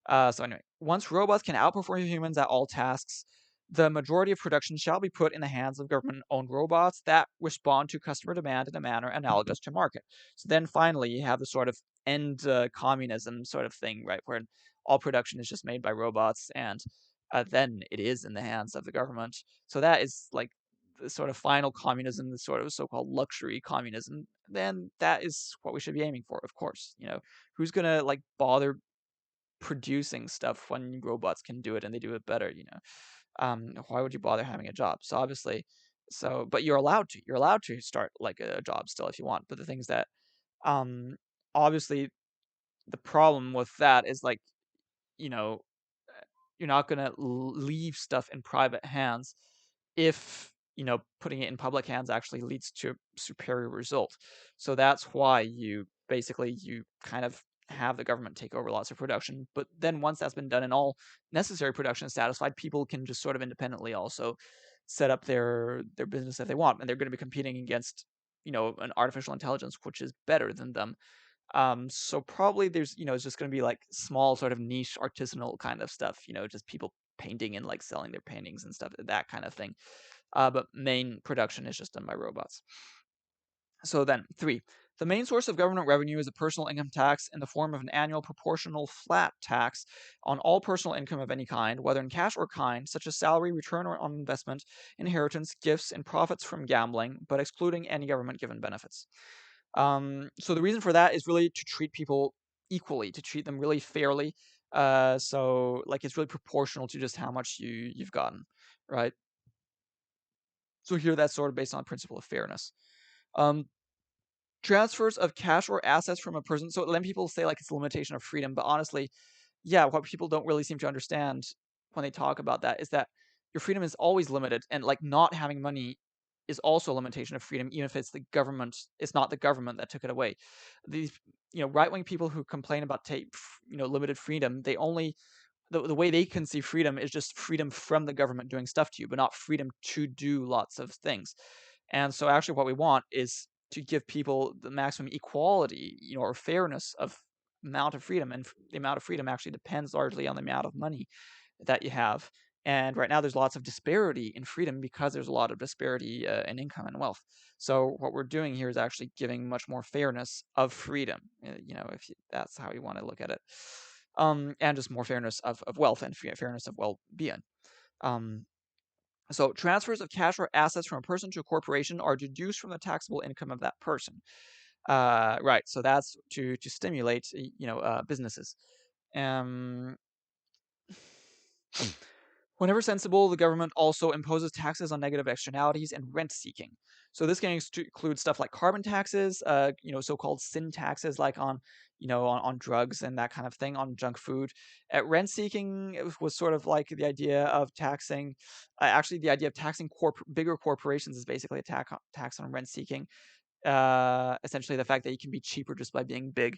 So anyway, once robots can outperform humans at all tasks, the majority of production shall be put in the hands of government-owned robots that respond to customer demand in a manner analogous to market. So then finally, you have the sort of end communism sort of thing, right, where all production is just made by robots, and then it is in the hands of the government. So that is like the sort of final communism, the sort of so-called luxury communism. Then that is what we should be aiming for, of course. Who's gonna like bother producing stuff when robots can do it and they do it better. Why would you bother having a job? So obviously, but you're allowed to start like a job still if you want, but the things that um obviously the problem with that is like, you know you're not going to leave stuff in private hands if putting it in public hands actually leads to a superior result. So that's why you kind of have the government take over lots of production, but then once that's been done and all necessary production is satisfied, people can just sort of independently also set up their business if they want, and they're going to be competing against an artificial intelligence which is better than them. So probably it's just going to be like small sort of niche artisanal kind of stuff, just people painting and like selling their paintings and stuff, that kind of thing. But main production is just done by robots. So then, three, The main source of government revenue is a personal income tax in the form of an annual proportional flat tax on all personal income of any kind, whether in cash or kind, such as salary, return on investment, inheritance, gifts, and profits from gambling, but excluding any government-given benefits. So the reason for that is really to treat people equally, to treat them really fairly. So like it's really proportional to just how much you've gotten, right? So here that's sort of based on principle of fairness. Um, Transfers of cash or assets from a person. So then people say like it's a limitation of freedom, but honestly, yeah, what people don't really seem to understand when they talk about that is that your freedom is always limited, and like not having money is also a limitation of freedom, even if it's the government. It's not the government that took it away. These right wing people who complain about limited freedom, they only the way they can see freedom is just freedom from the government doing stuff to you, but not freedom to do lots of things. And so actually what we want is to give people the maximum equality, or fairness of amount of freedom. And the amount of freedom actually depends largely on the amount of money that you have. And right now there's lots of disparity in freedom because there's a lot of disparity in income and wealth. So what we're doing here is actually giving much more fairness of freedom, that's how you want to look at it. And just more fairness of wealth and fairness of well-being. Um, so transfers of cash or assets from a person to a corporation are deduced from the taxable income of that person. Right. So that's to stimulate, businesses. Um, Whenever sensible, the government also imposes taxes on negative externalities and rent seeking. So this can include stuff like carbon taxes, so-called sin taxes, like on drugs and that kind of thing, on junk food. Rent seeking was sort of like the idea of taxing. Actually, the idea of taxing bigger corporations is basically a tax on rent seeking. Essentially, the fact that you can be cheaper just by being big.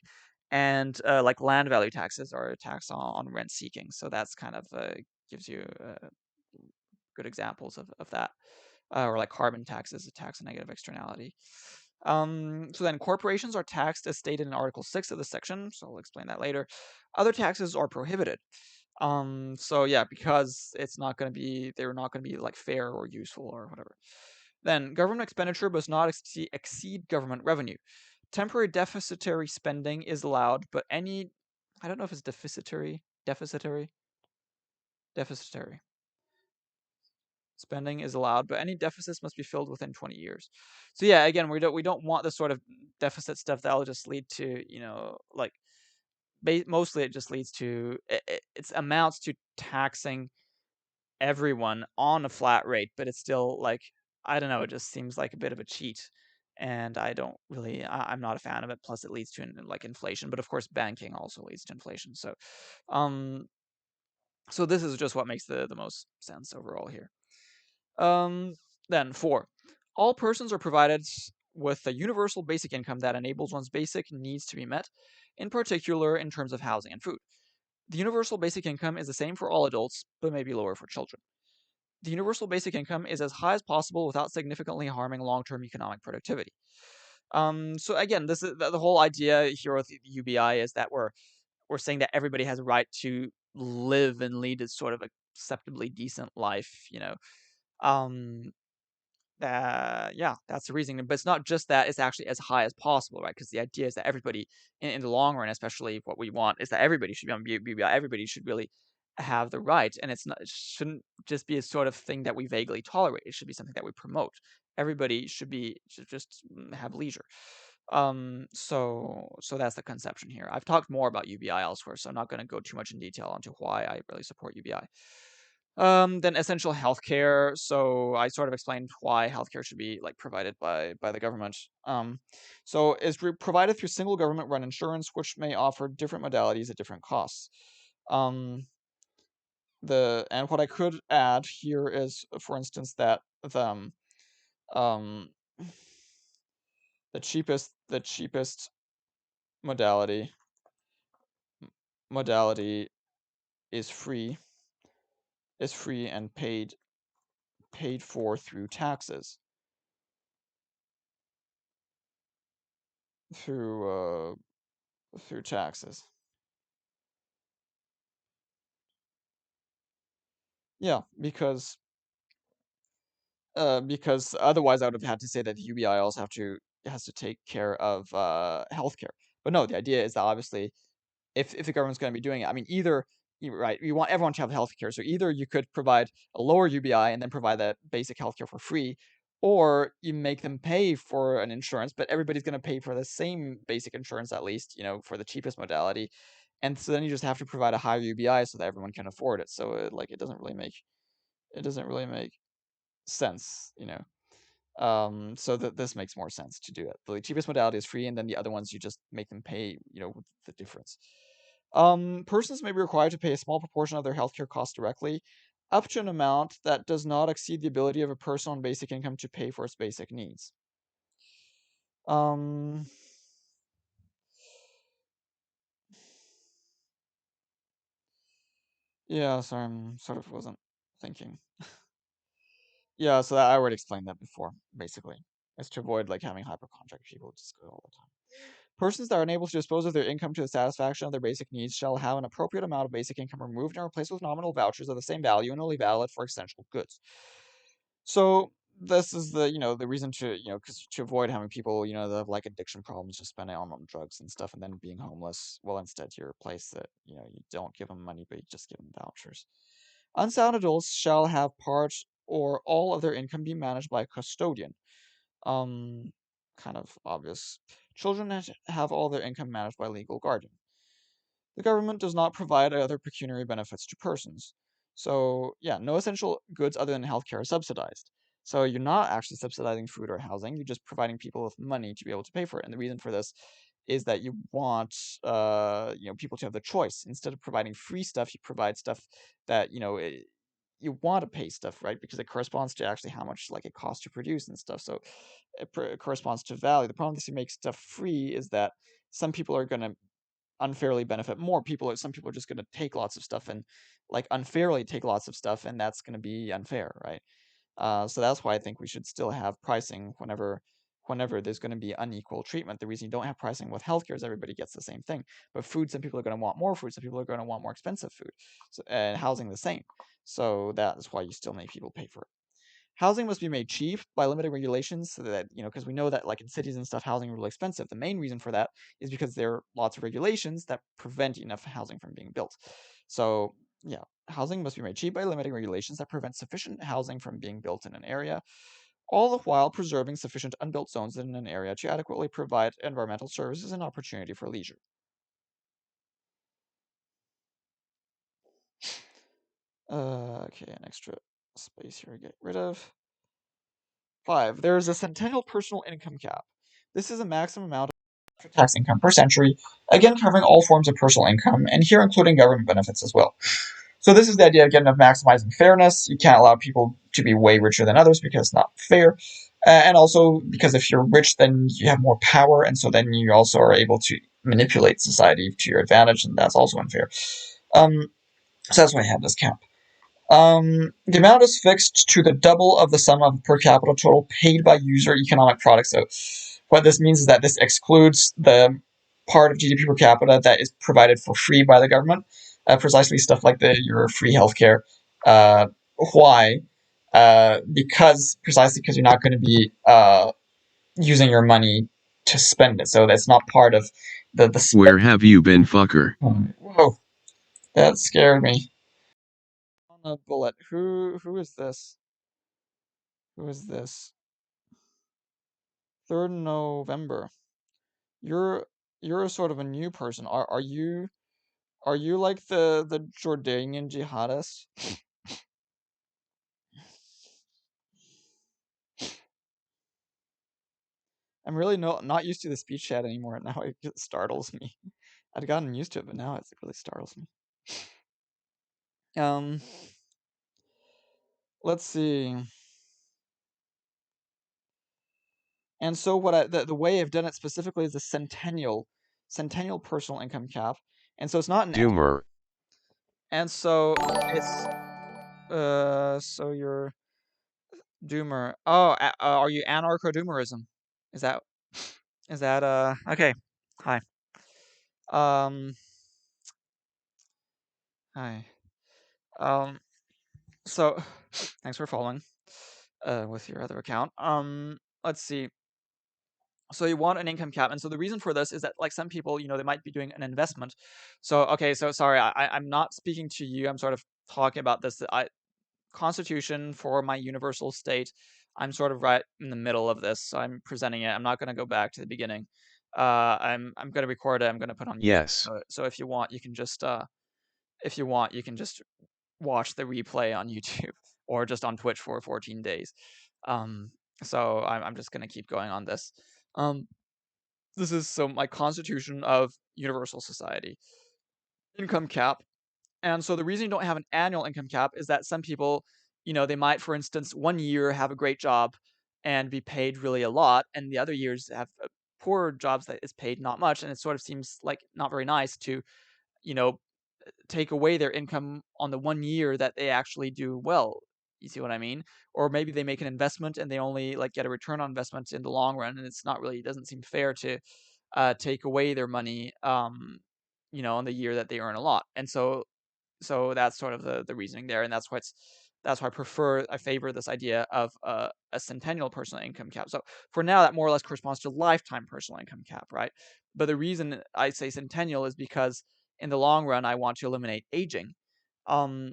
And like land value taxes are a tax on rent seeking. So that's kind of gives you good examples of that. Or like carbon taxes, a tax on negative externality. So then corporations are taxed as stated in Article 6 of the section, so I'll explain that later. Other taxes are prohibited. So yeah, because they're not going to be like fair or useful or whatever. Then government expenditure must not exceed government revenue. Temporary deficitary spending is allowed, but I don't know if it's deficitary spending is allowed, but any deficits must be filled within 20 years. So yeah, again, we don't want the sort of deficit stuff that'll just lead to, like mostly it just leads to it amounts to taxing everyone on a flat rate, but it's still like, I don't know, it just seems like a bit of a cheat. And I'm not a fan of it. Plus, it leads to like inflation. But of course, banking also leads to inflation. Um, so this is just what makes the most sense overall here. Um, then 4, all persons are provided with a universal basic income that enables one's basic needs to be met, in particular in terms of housing and food. The universal basic income is the same for all adults, but may be lower for children. The universal basic income is as high as possible without significantly harming long-term economic productivity. So again, this is the whole idea here with the UBI is that we're saying that everybody has a right to live and lead a sort of acceptably decent life. Um, yeah, that's the reason. But it's not just that; it's actually as high as possible, right? Because the idea is that everybody, in the long run, especially what we want, is that everybody should be on BBI. Everybody should really have the right, and it shouldn't just be a sort of thing that we vaguely tolerate. It should be something that we promote. Everybody should just have leisure. So that's the conception here. I've talked more about UBI elsewhere, so I'm not going to go too much in detail onto why I really support UBI. Then essential healthcare. So I sort of explained why healthcare should be like provided by the government. So is provided through single government-run insurance, which may offer different modalities at different costs. And what I could add here is, for instance, that um, the cheapest modality modality is free and paid for through through taxes. Yeah, because otherwise I would have had to say that the UBI also have to has to take care of healthcare. But no, the idea is that obviously if the government's going to be doing it, I mean, either right, you want everyone to have healthcare, so either you could provide a lower UBI and then provide that basic healthcare for free, or you make them pay for an insurance, but everybody's going to pay for the same basic insurance at least, for the cheapest modality, and so then you just have to provide a higher UBI so that everyone can afford it. So it doesn't really make sense, so that this makes more sense to do it. The cheapest modality is free, and then the other ones you just make them pay, with the difference. Persons may be required to pay a small proportion of their healthcare costs directly, up to an amount that does not exceed the ability of a person on basic income to pay for its basic needs. Um, yeah, sorry, I'm sort of wasn't thinking. Yeah, so I already explained that before, basically. It's to avoid like having hypochondriac people just go all the time. Persons that are unable to dispose of their income to the satisfaction of their basic needs shall have an appropriate amount of basic income removed and replaced with nominal vouchers of the same value and only valid for essential goods. So this is the reason to, because to avoid having people, that have like addiction problems, just spending on drugs and stuff and then being homeless. Well, instead you replace it, you don't give them money, but you just give them vouchers. Unsound adults shall have part or all of their income be managed by a custodian. Um, Kind of obvious. Children have all their income managed by a legal guardian. The government does not provide other pecuniary benefits to persons. So, yeah, no essential goods other than healthcare are subsidized. So you're not actually subsidizing food or housing, you're just providing people with money to be able to pay for it. And the reason for this is that you want people to have the choice. Instead of providing free stuff, you provide stuff that, you want to pay stuff, right? Because it corresponds to actually how much like it costs to produce and stuff. So it corresponds to value. The problem is you make stuff free is that some people are going to unfairly benefit more people. Some people are just going to take lots of stuff and like unfairly take lots of stuff, and that's going to be unfair, right? So that's why I think we should still have pricing whenever there's going to be unequal treatment. The reason you don't have pricing with healthcare is everybody gets the same thing. But food, some people are going to want more food, some people are going to want more expensive food, and housing the same. So that is why you still make people pay for it. Housing must be made cheap by limiting regulations so that, because we know that like in cities and stuff, housing is really expensive. The main reason for that is because there are lots of regulations that prevent enough housing from being built. So yeah, housing must be made cheap by limiting regulations that prevent sufficient housing from being built in an area, all the while preserving sufficient unbuilt zones in an area to adequately provide environmental services and opportunity for leisure. Okay, an extra space here to get rid of. 5. There is a centennial personal income cap. This is a maximum amount of tax income per century, again covering all forms of personal income, and here including government benefits as well. So this is the idea again of maximizing fairness. You can't allow people to be way richer than others because it's not fair. And also because if you're rich, then you have more power, and so then you also are able to manipulate society to your advantage, and that's also unfair. So that's why I have this cap. The amount is fixed to the double of the sum of per capita total paid by user economic product. So, what this means is that this excludes the part of GDP per capita that is provided for free by the government, precisely stuff like your free healthcare. Why? Precisely because you're not going to be using your money to spend it. So that's not part of the spend. Where have you been, fucker? Whoa, that scared me. On a bullet. Who is this? Who is this? 3rd November. You're you're sort of a new person. Are you like the Jordanian jihadist? I'm really not used to the speech chat anymore. Now it startles me. I'd gotten used to it, but now it really startles me. Um, let's see. And so the way I've done it specifically is the centennial personal income cap. And so it's not an Doomer. and so it's so you're doomer. Oh, are you anarcho-doomerism? Is that okay. Hi. Um Hi. Um so thanks for following with your other account. Let's see. So you want an income cap, and so the reason for this is that like some people, they might be doing an investment. So okay, so sorry, I'm not speaking to you. I'm sort of talking about this. Constitution for my universal state. I'm sort of right in the middle of this, so I'm presenting it. I'm not going to go back to the beginning. I'm going to record it. I'm going to put on YouTube. Yes. So if you want, you can just watch the replay on YouTube or just on Twitch for 14 days. Um, so I'm just going to keep going on this. Um, this is so my Constitution of Universal Society. Income cap. And so the reason you don't have an annual income cap is that some people, they might, for instance, one year have a great job and be paid really a lot, and the other years have poor jobs that is paid not much, and it sort of seems like not very nice to, you know, take away their income on the one year that they actually do well. You see what I mean? Or maybe they make an investment and they only like get a return on investment in the long run, and it's not really, it doesn't seem fair to take away their money, on the year that they earn a lot. And so that's sort of the reasoning there, and that's why I favor this idea of a centennial personal income cap. So for now, that more or less corresponds to lifetime personal income cap, right? But the reason I say centennial is because in the long run, I want to eliminate aging, um,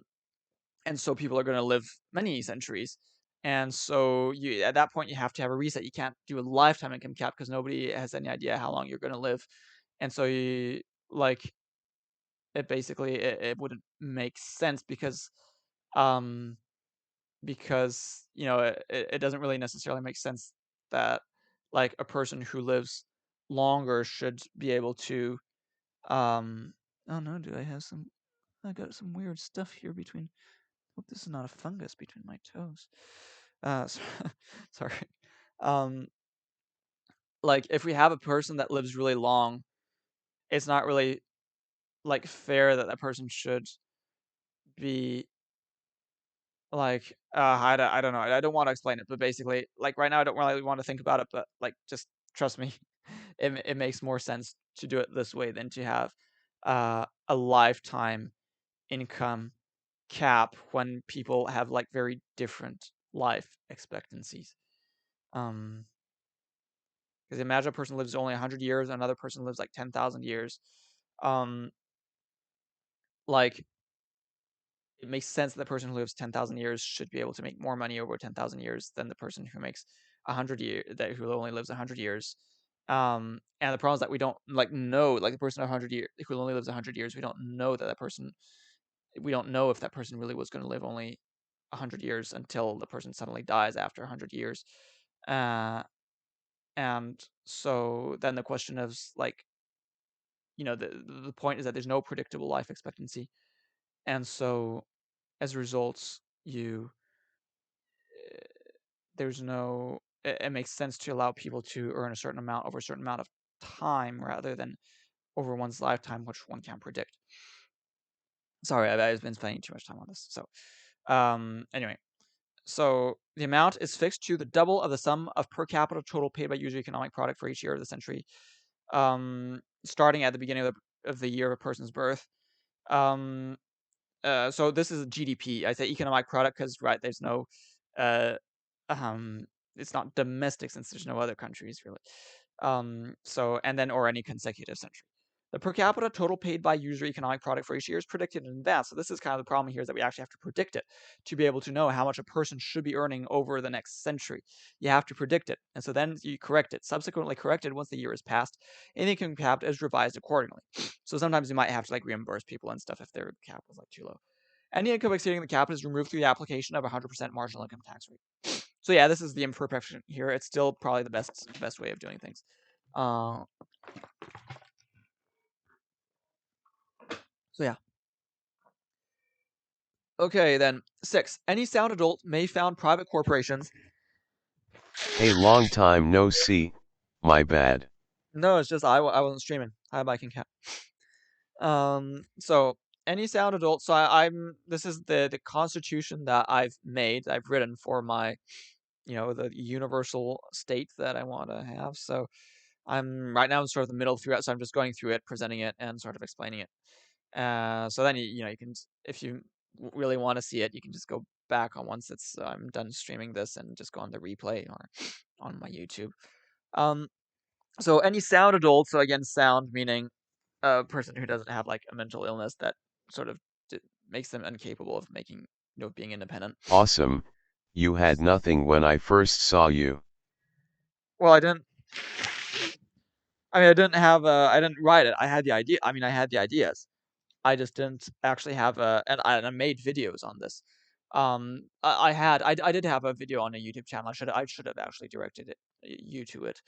and so people are going to live many centuries. And so at that point, you have to have a reset. You can't do a lifetime income cap because nobody has any idea how long you're going to live, and so you like it basically it wouldn't make sense um because it doesn't really necessarily make sense that like a person who lives longer should be able to oh no, do I got some weird stuff here between. Hope this is not a fungus between my toes. So, sorry. um like if we have a person that lives really long, it's not really like fair that that person should be like, I don't know. I don't want to explain it, but basically, like right now, I don't really want to think about it. But like, just trust me, it makes more sense to do it this way than to have a lifetime income cap when people have like very different life expectancies. Um, because imagine a person lives only 100 years, another person lives like 10,000 years. Um, like it makes sense that the person who lives 10,000 years should be able to make more money over 10,000 years than the person who makes 100 years, who only lives 100 years. And the problem is that we don't like know, like the person 100 years who only lives 100 years, we don't know that that person, we don't know if that person really was going to live only 100 years until the person suddenly dies after 100 years. Uh, and so then the question is like, the point is that there's no predictable life expectancy. And so as a result, there's no it makes sense to allow people to earn a certain amount over a certain amount of time rather than over one's lifetime, which one can't predict. Sorry, I've been spending too much time on this. So, anyway, so the amount is fixed to the double of the sum of per capita total paid by user economic product for each year of the century, starting at the beginning of the year of a person's birth. Um, so this is GDP. I say economic product because right, there's no uh, um, it's not domestic since there's no other countries really. So and then or any consecutive century. The per capita total paid by user economic product for each year is predicted in advance. So this is kind of the problem here is that we actually have to predict it to be able to know how much a person should be earning over the next century. You have to predict it, and so then you correct it. Subsequently corrected once the year is passed, and the income cap is revised accordingly. So sometimes you might have to like reimburse people and stuff if their cap was like too low. Any income exceeding the cap is removed through the application of 100% marginal income tax rate. So yeah, this is the imperfection here. It's still probably the best way of doing things. Uh, so yeah. Okay, then 6. Any sound adult may found private corporations. Hey, long time no see. My bad. No, it's just I wasn't streaming. Hi, Mike and Cat. So any sound adult. So I'm. This is the constitution that I've made. I've written for my, the universal state that I want to have. So I'm right now in sort of the middle through it. So I'm just going through it, presenting it, and sort of explaining it. So then you can, if you really want to see it, you can just go back on once I'm done streaming this and just go on the replay or on my YouTube. Um, So any sound adult, so again, sound meaning a person who doesn't have like a mental illness that sort of makes them incapable of being independent. Awesome. You had nothing when I first saw you. Well, I didn't. I mean, I didn't write it. I had the idea. I mean, I had the ideas. I just didn't actually have and I made videos on this. I did have a video on a YouTube channel. I should have actually directed you to it.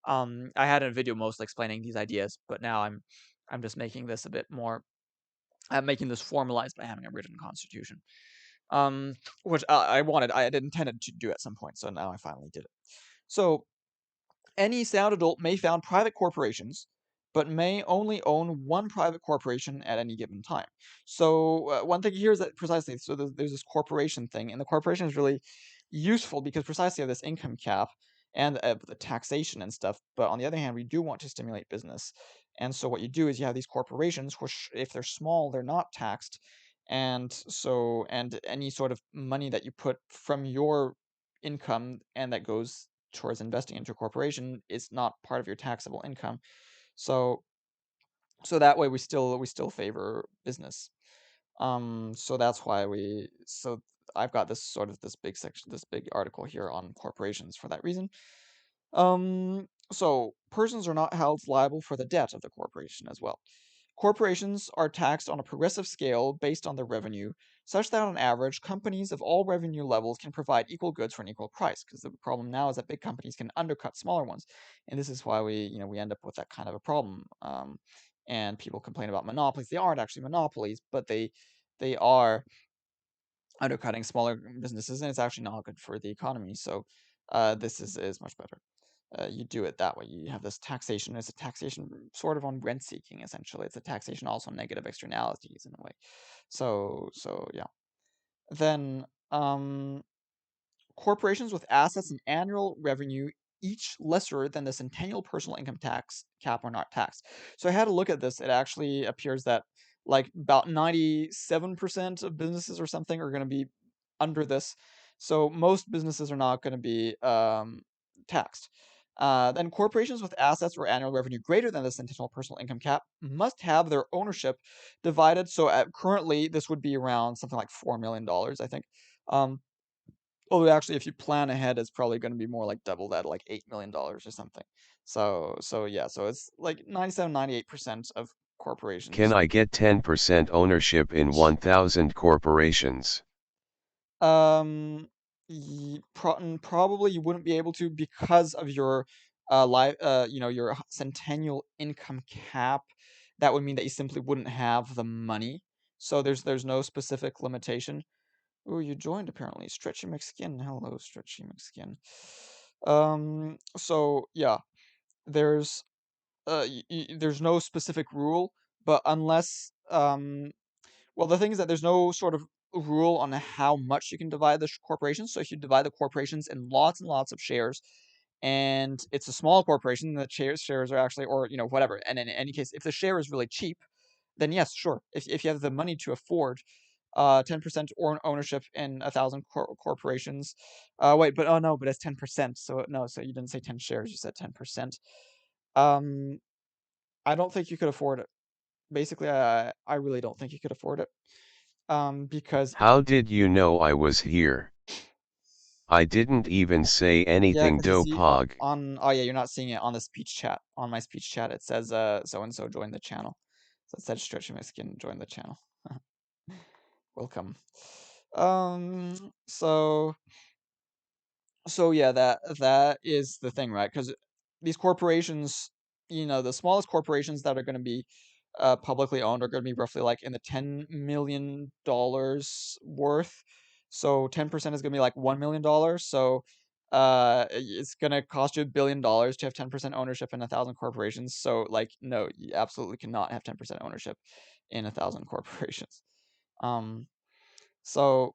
I had a video mostly explaining these ideas, but now I'm just making this a bit more. I'm making this formalized by having a written constitution. Um, which I had intended to do at some point, so now I finally did it. So any sound adult may found private corporations, but may only own one private corporation at any given time. So one thing here is that precisely, so there's this corporation thing, and the corporation is really useful because precisely of this income cap and the taxation and stuff. But on the other hand, we do want to stimulate business, and so what you do is you have these corporations, which if they're small, they're not taxed, and any sort of money that you put from your income and that goes towards investing into a corporation is not part of your taxable income. So so that way we still favor business. So that's why I've got this big section, this big article here on corporations for that reason. So persons are not held liable for the debt of the corporation as well. Corporations are taxed on a progressive scale based on their revenue, such that on average, companies of all revenue levels can provide equal goods for an equal price. Because the problem now is that big companies can undercut smaller ones, and this is why we end up with that kind of a problem. And people complain about monopolies. They aren't actually monopolies, but they are undercutting smaller businesses, and it's actually not good for the economy. So this is much better. You do it that way. You have this taxation. It's a taxation sort of on rent seeking, essentially. It's a taxation also on negative externalities in a way. So yeah. Then corporations with assets and annual revenue each lesser than the centennial personal income tax cap are not taxed. So I had to look at this. It actually appears that like about 97% of businesses or something are going to be under this. So most businesses are not going to be taxed. Then corporations with assets or annual revenue greater than the centennial personal income cap must have their ownership divided. So currently this would be around something like $4 million, I think. Um, Although actually, if you plan ahead, it's probably going to be more like double that, like $8 million or something. So yeah, so it's like 98% of Can corporations. I get 10% ownership in 1000 corporations? Um, Probably you wouldn't be able to because of your your centennial income cap. That would mean that you simply wouldn't have the money. So there's no specific limitation. Oh, you joined apparently. Stretchy McSkin. Hello, Stretchy McSkin. So yeah, there's there's no specific rule, but unless well, the thing is that there's no sort of rule on how much you can divide the corporations. So if you divide the corporations in lots and lots of shares, and it's a small corporation, the shares are actually, or whatever. And in any case, if the share is really cheap, then yes, sure. If you have the money to afford 10% or ownership in 1,000 corporations. Wait, but oh no, but it's 10%. So no, so you didn't say 10 shares, you said 10%. Um, I don't think you could afford it. Basically, I really don't think you could afford it. Because How did you know I was here? I didn't even say yeah, anything, because you see on, dopog. oh yeah, you're not seeing it on the speech chat. On my speech chat, it says so and so joined the channel. So it said stretching my skin joined the channel. Welcome. So yeah, that is the thing, right? Because these corporations, the smallest corporations that are going to be publicly owned are going to be roughly like in the $10 million worth. So 10% is going to be like $1 million. So it's going to cost you $1 billion to have 10% ownership in 1,000 corporations. So like, no, you absolutely cannot have 10% ownership in 1,000 corporations. Um, so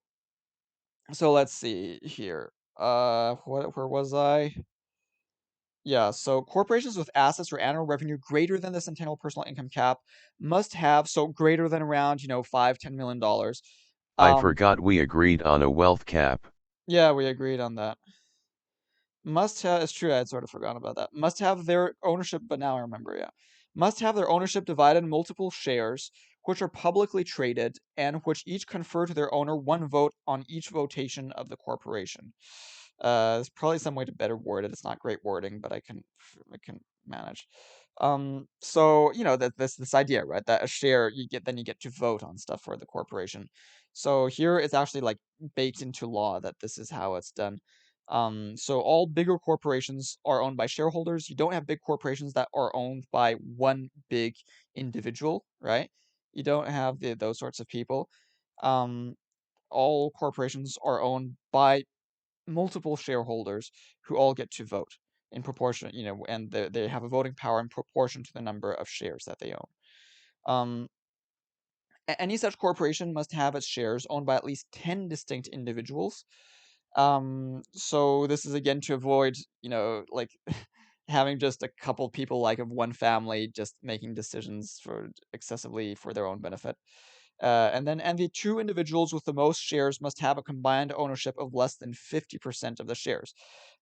let's see here. Where was I? Yeah, so corporations with assets or annual revenue greater than the centennial personal income cap must have, so greater than around, $5-10 million. I Um, forgot we agreed on a wealth cap. yeah, we agreed on that. Must have, it's true, I had sort of forgotten about that. Must have their ownership, but now I remember, yeah. Must have their ownership divided in multiple shares, which are publicly traded, and which each confer to their owner one vote on each votation of the corporation. There's probably some way to better word it. It's not great wording, but I can manage. So that this idea, right? That a share you get to vote on stuff for the corporation. So here it's actually like baked into law that this is how it's done. So all bigger corporations are owned by shareholders. You don't have big corporations that are owned by one big individual, right? You don't have those sorts of people. Um, all corporations are owned by multiple shareholders who all get to vote in proportion, and they have a voting power in proportion to the number of shares that they own. Um, any such corporation must have its shares owned by at least 10 distinct individuals. So this is again to avoid, like having just a couple people like of one family just making decisions for excessively for their own benefit. And the two individuals with the most shares must have a combined ownership of less than 50% of the shares,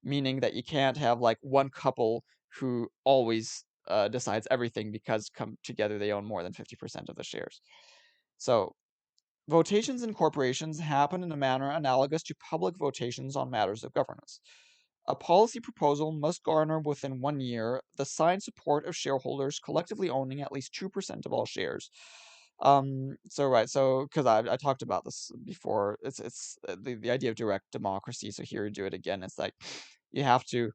meaning that you can't have like one couple who always decides everything because come together they own more than 50% of the shares. So votations in corporations happen in a manner analogous to public votations on matters of governance. A policy proposal must garner within 1 year the signed support of shareholders collectively owning at least 2% of all shares. So because I talked about this before, it's the idea of direct democracy. So here you do it again. It's like you have to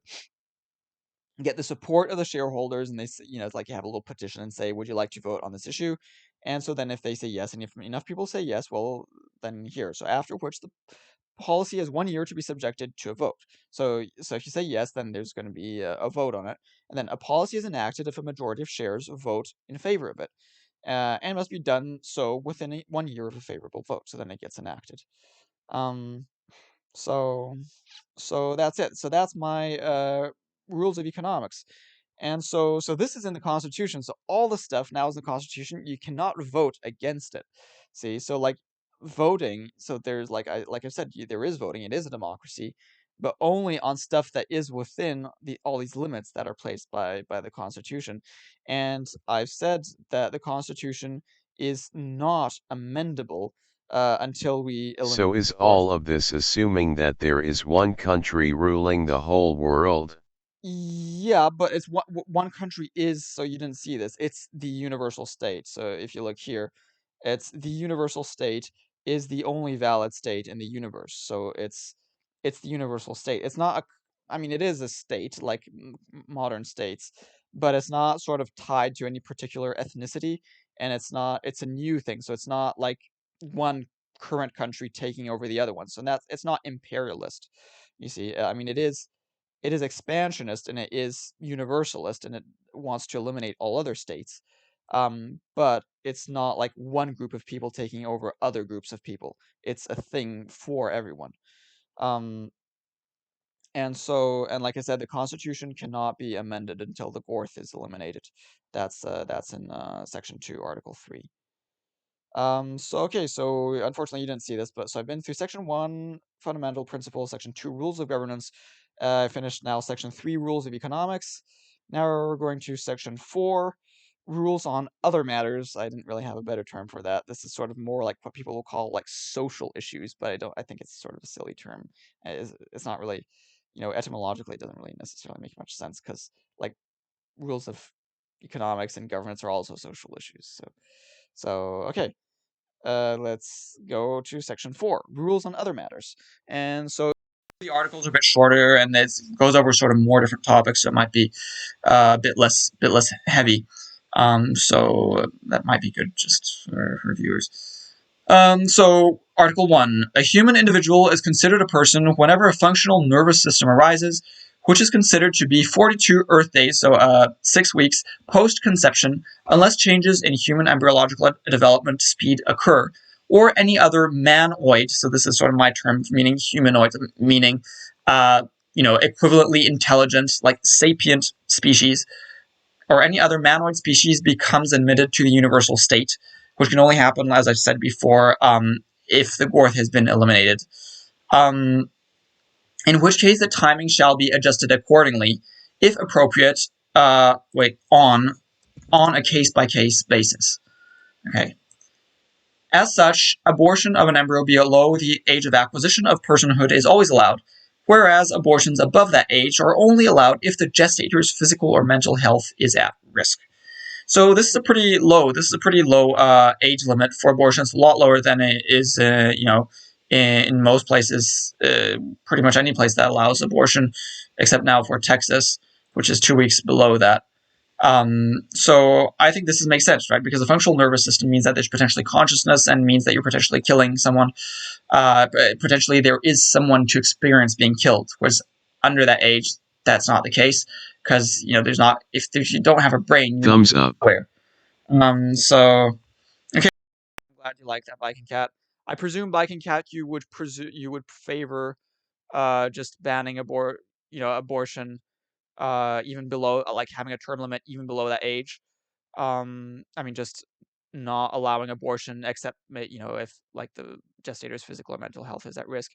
get the support of the shareholders, and it's like you have a little petition and say, would you like to vote on this issue? And so then if they say yes, and if enough people say yes, well, then here. So after which the policy has 1 year to be subjected to a vote. So if you say yes, then there's going to be a vote on it, and then a policy is enacted if a majority of shares vote in favor of it, and must be done so within 1 year of a favorable vote. So then it gets enacted. Um, so so that's it. So that's my rules of economics. And so this is in the Constitution. So all the stuff now is in the Constitution. You cannot vote against it. See, so like voting. So there's like I said, there is voting. It is a democracy, but only on stuff that is within all these limits that are placed by the Constitution. And I've said that the Constitution is not amendable until we So eliminate is the fourth. all of this assuming that there is one country ruling the whole world? Yeah, but it's one country is, so you didn't see this. It's the universal state. So if you look here, it's the universal state is the only valid state in the universe. So it's the universal state. It's not I mean it is a state like modern states, but it's not sort of tied to any particular ethnicity, and it's a new thing. So it's not like one current country taking over the other one. So it's not imperialist. You see, I mean it is expansionist and it is universalist and it wants to eliminate all other states. But it's not like one group of people taking over other groups of people. It's a thing for everyone. Um, and like I said, the Constitution cannot be amended until the Gorth is eliminated. That's in Section 2, Article 3. So unfortunately you didn't see this, but so I've been through Section 1, Fundamental Principles, Section 2, Rules of Governance. I finished now Section 3, Rules of Economics. Now we're going to Section 4, Rules on Other Matters. I didn't really have a better term for that. This is sort of more like what people will call like social issues, but I think it's sort of a silly term. It's not really, etymologically it doesn't really necessarily make much sense because like rules of economics and governance are also social issues. So okay, let's go to Section 4, Rules on Other Matters. And so The articles are a bit shorter, and it goes over sort of more different topics, so it might be a bit less heavy. So that might be good just for viewers. So, Article 1. A human individual is considered a person whenever a functional nervous system arises, which is considered to be 42 Earth days, so 6 weeks, post conception, unless changes in human embryological development speed occur, or any other manoid, so this is sort of my term meaning humanoid, meaning equivalently intelligent, like sapient species, or any other manoid species becomes admitted to the universal state, which can only happen, as I've said before, if the Gorth has been eliminated. Um, in which case the timing shall be adjusted accordingly, if appropriate, on a case-by-case basis. Okay. As such, abortion of an embryo below the age of acquisition of personhood is always allowed, whereas abortions above that age are only allowed if the gestator's physical or mental health is at risk. So this is a pretty low. This is a pretty low age limit for abortions. A lot lower than it is, in most places. Pretty much any place that allows abortion, except now for Texas, which is 2 weeks below that. So I think this makes sense, right? Because the functional nervous system means that there's potentially consciousness and means that you're potentially killing someone. Potentially there is someone to experience being killed, whereas under that age, that's not the case because there's not if you don't have a brain, you're Thumbs up. aware. So okay, I'm glad you like that, Viking Cat. I presume, Viking Cat, you would favor just banning abortion even below, like having a term limit even below that age. I mean, just not allowing abortion except if like the gestator's physical or mental health is at risk,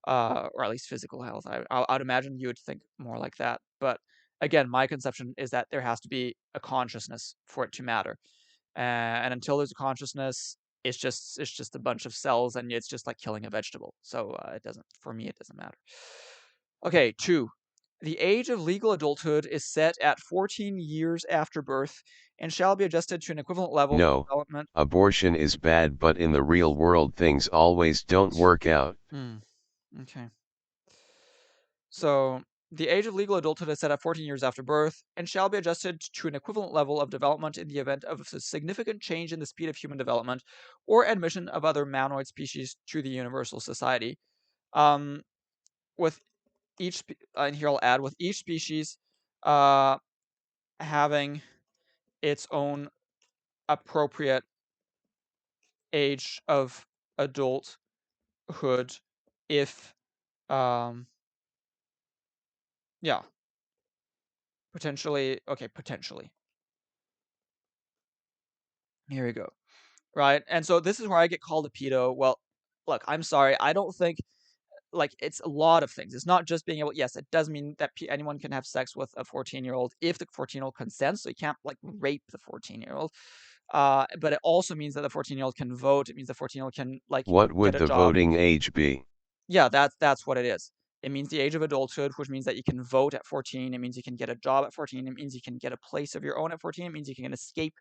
or at least physical health. I'd imagine you would think more like that. But again, my conception is that there has to be a consciousness for it to matter, and until there's a consciousness, it's just a bunch of cells, and it's just like killing a vegetable. So it doesn't for me it doesn't matter. Okay, 2. The age of legal adulthood is set at 14 years after birth and shall be adjusted to an equivalent level of No, development. abortion is bad, but in the real world things always don't work out. Okay. So, the age of legal adulthood is set at 14 years after birth and shall be adjusted to an equivalent level of development in the event of a significant change in the speed of human development or admission of other monoid species to the universal society. Um, with and here I'll add, with each species uh, having its own appropriate age of adulthood if um yeah, potentially. Here we go. Right? And so this is where I get called a pedo. Well, look, I'm sorry. I don't think like it's a lot of things. It's not just being able. Yes, it does mean that anyone can have sex with a 14-year-old if the 14-year-old consents. So you can't like rape the 14-year-old. But it also means that the 14-year-old can vote. It means the 14-year-old can like What get would a the job. voting age be? Yeah, that's what it is. It means the age of adulthood, which means that you can vote at 14. It means you can get a job at 14. It means you can get a place of your own at 14. It means you can escape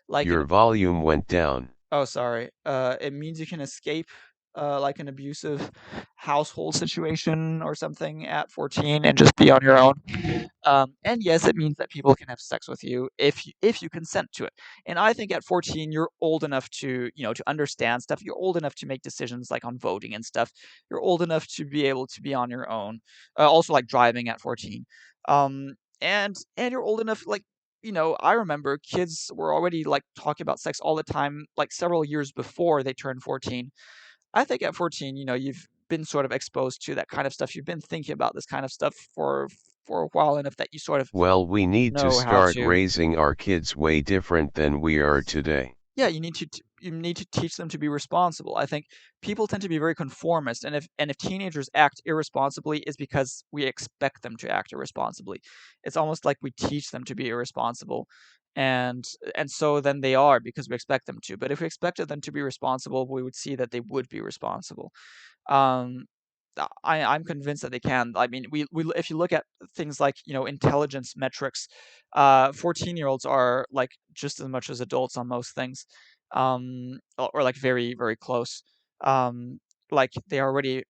like Your an volume went down. oh sorry. It means you can escape like an abusive household situation or something at 14 and just be on your own. And yes, it means that people can have sex with you if you consent to it. And I think at 14, you're old enough to to understand stuff. You're old enough to make decisions like on voting and stuff. You're old enough to be able to be on your own. Also, like driving at 14. And you're old enough like. I remember kids were already like talking about sex all the time, like several years before they turned 14. I think at 14, you've been sort of exposed to that kind of stuff. You've been thinking about this kind of stuff for a while enough that you sort of Well, we need to know how start to. raising our kids way different than we are today. Yeah, you need to teach them to be responsible. I think people tend to be very conformist, and if teenagers act irresponsibly, is because we expect them to act irresponsibly. It's almost like we teach them to be irresponsible, and and so then they are because we expect them to. But if we expected them to be responsible, we would see that they would be responsible. Um, I'm convinced that they can. I mean, we if you look at things like intelligence metrics, 14-year-olds are like just as much as adults on most things, or like very very close. Um, like they already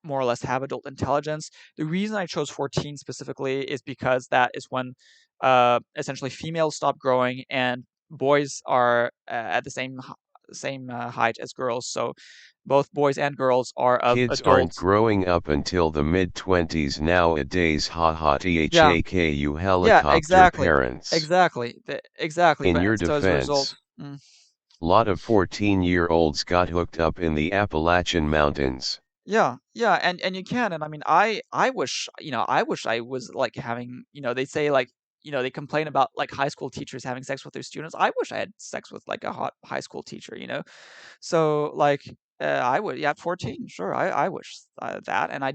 more or less have adult intelligence. The reason I chose 14 specifically is because that is when essentially females stop growing and boys are at the same height as girls. So both boys and girls are of Kids aren't adult. growing up until the mid-20s nowadays, haha Yeah, thaka you yeah, helicopter exactly, parents. exactly. In But your and so as a result, defense, lot of 14-year-olds got hooked up in the Appalachian Mountains. yeah, yeah, and you can, and I mean, I wish, I wish I was like having, they say like, they complain about like high school teachers having sex with their students. I wish I had sex with like a hot high school teacher. So like, I would, yeah, 14, sure. I wish that, and I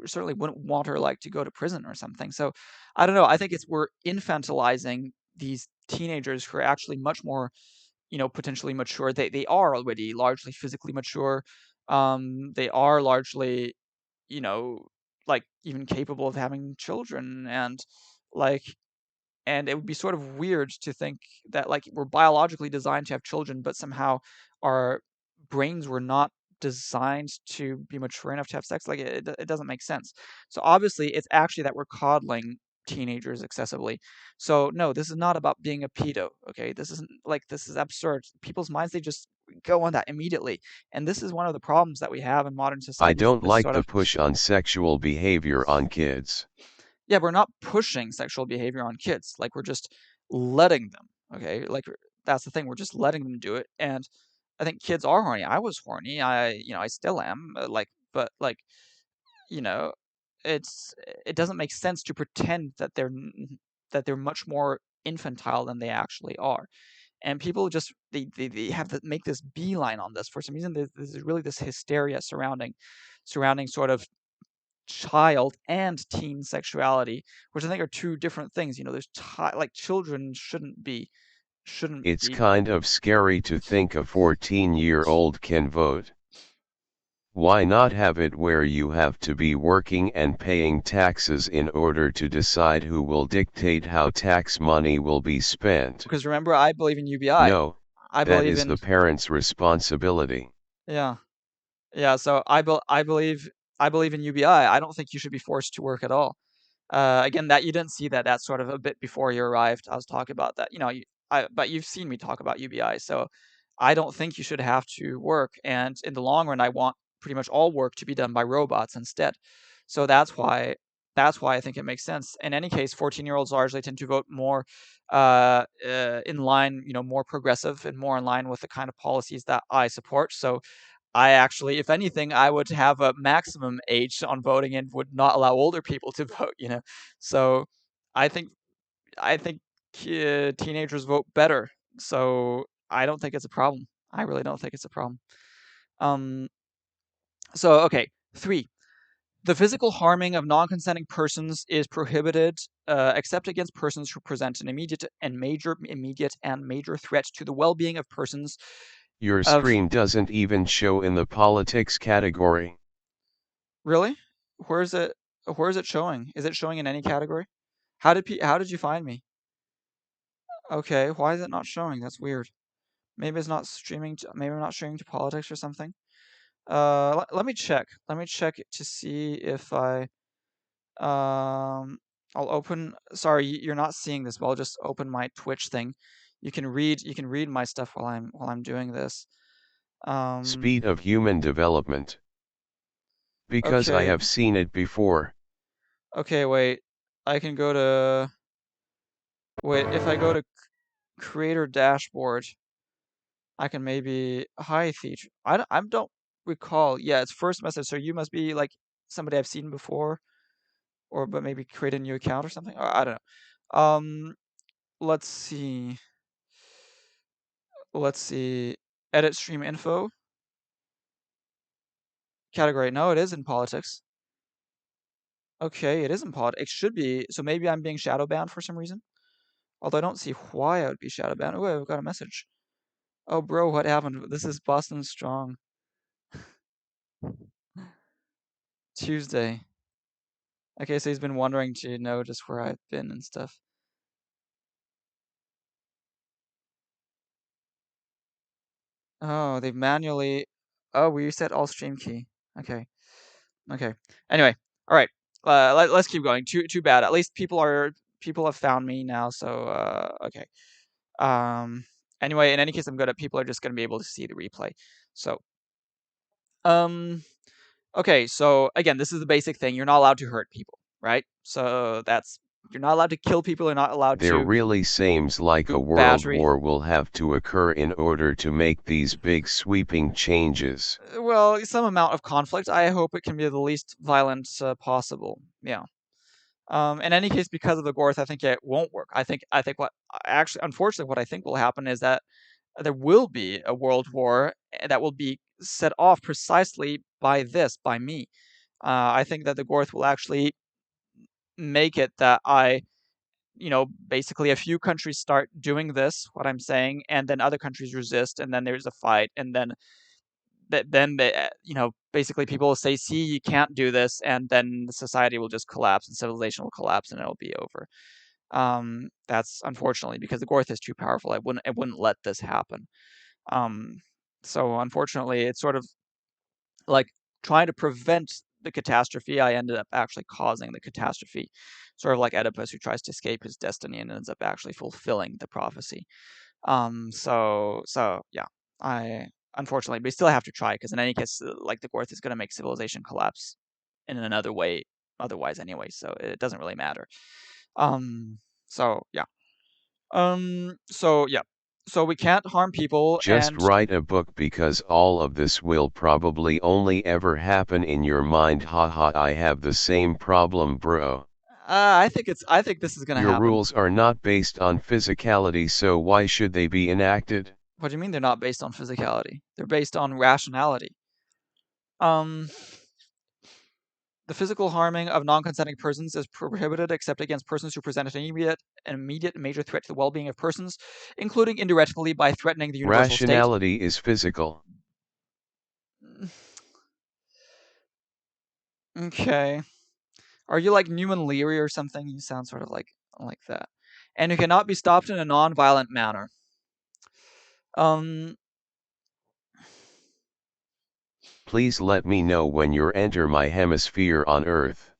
certainly wouldn't want her like to go to prison or something. So I don't know. I think we're infantilizing these teenagers who are actually much more, potentially mature. They are already largely physically mature. They are largely, you know, like even capable of having children, and like and it would be sort of weird to think that like we're biologically designed to have children, but somehow our brains were not designed to be mature enough to have sex. Like it doesn't make sense. So obviously it's actually that we're coddling teenagers excessively. So no, this is not about being a pedo. Okay, this is absurd. People's minds, they just go on that immediately, and this is one of the problems that we have in modern I society. don't This like sort the of, push on sexual behavior on kids. yeah, we're not pushing sexual behavior on kids. Like we're just letting them. Okay, like that's the thing. We're just letting them do it. And I think kids are horny. I was horny. I still am. But like, you know, it doesn't make sense to pretend that they're much more infantile than they actually are. And people just they have to make this beeline on this for some reason. There's really this hysteria surrounding sort of child and teen sexuality, which I think are two different things. There's like children shouldn't It's be. kind of scary to think a 14-year-old can vote. Why not have it where you have to be working and paying taxes in order to decide who will dictate how tax money will be spent? Because remember, I believe in UBI. No, I that believe is in the parents' responsibility. Yeah. Yeah, so I believe in UBI. I don't think you should be forced to work at all. Again, that you didn't see that. That's sort of a bit before you arrived. I was talking about that. But you've seen me talk about UBI, so I don't think you should have to work. And in the long run, I want pretty much all work to be done by robots instead. So that's why I think it makes sense. In any case, 14-year-olds largely tend to vote more in line, more progressive and more in line with the kind of policies that I support. So I actually, if anything, I would have a maximum age on voting and would not allow older people to vote. So I think I think teenagers vote better. So I don't think it's a problem. I really don't think it's a problem. Um, so okay, 3. The physical harming of non-consenting persons is prohibited, except against persons who present an immediate and major threat to the well-being of persons Your of stream doesn't even show in the politics category. Really? Where is it? Where is it showing? Is it showing in any category? How did you find me? Okay, why is it not showing? That's weird. Maybe it's not streaming. Maybe I'm not streaming to politics or something. Let me check. Let me check to see if I um. I'll open. Sorry, you're not seeing this, but I'll just open my Twitch thing. You can read. You can read my stuff while I'm doing this. Um. Speed of human development. Because I Okay. have seen it before. Okay. Wait. I can go to. Wait. If I go to creator dashboard, I can maybe hi feature. I don't recall. Yeah, it's first message. So you must be like somebody I've seen before, or but maybe create a new account or something. Or, I don't know. Let's see. Let's see. Edit stream info category. No, it is in politics. Okay, it is in politics. It should be. So maybe I'm being shadow banned for some reason. Although I don't see why I would be shadow banned. Oh, I've got a message. Oh, bro, what happened? This is Boston Strong. Tuesday. Okay, so he's been wondering to know just where I've been and stuff. Oh, they've manually. Oh, we reset all stream key. Okay. Okay. Anyway, all right. Let's keep going. Too bad. At least people have found me now. So okay. Um. Anyway, in any case, I'm good at people are just gonna be able to see the replay. So um. Okay. So again, this is the basic thing. You're not allowed to hurt people, right? So you're not allowed to kill people. You're not allowed There to really seems like a group world battery. war will have to occur in order to make these big sweeping changes. Well, some amount of conflict. I hope it can be the least violent possible. Yeah. In any case, because of the Gorth, I think it won't work. I think what actually, unfortunately, what I think will happen is that there will be a world war that will be set off precisely by this, by me. I think that the Gorth will actually make it that basically a few countries start doing this, what I'm saying, and then other countries resist, and then there's a fight, and then basically people will say, "See, you can't do this," and then the society will just collapse, and civilization will collapse, and it'll be over. That's unfortunately because the Gorth is too powerful. I wouldn't let this happen. Um, so unfortunately, it's sort of like trying to prevent the catastrophe. I ended up actually causing the catastrophe, sort of like Oedipus who tries to escape his destiny and ends up actually fulfilling the prophecy. So yeah, I unfortunately, we still have to try because in any case, like the Gorth is going to make civilization collapse in another way, otherwise anyway. So it doesn't really matter. Um, so yeah. So yeah. So we can't harm people, Just and write a book because all of this will probably only ever happen in your mind. Haha, I have the same problem, bro. I think this is going to Your happen. rules are not based on physicality, so why should they be enacted? What do you mean they're not based on physicality? They're based on rationality. Um, the physical harming of non-consenting persons is prohibited except against persons who present an immediate major threat to the well-being of persons, including indirectly by threatening the universal state. Rationality is physical. Okay. Are you like Newman Leary or something? You sound sort of like that. And who cannot be stopped in a non-violent manner. Um, Please let me know when you enter my hemisphere on Earth.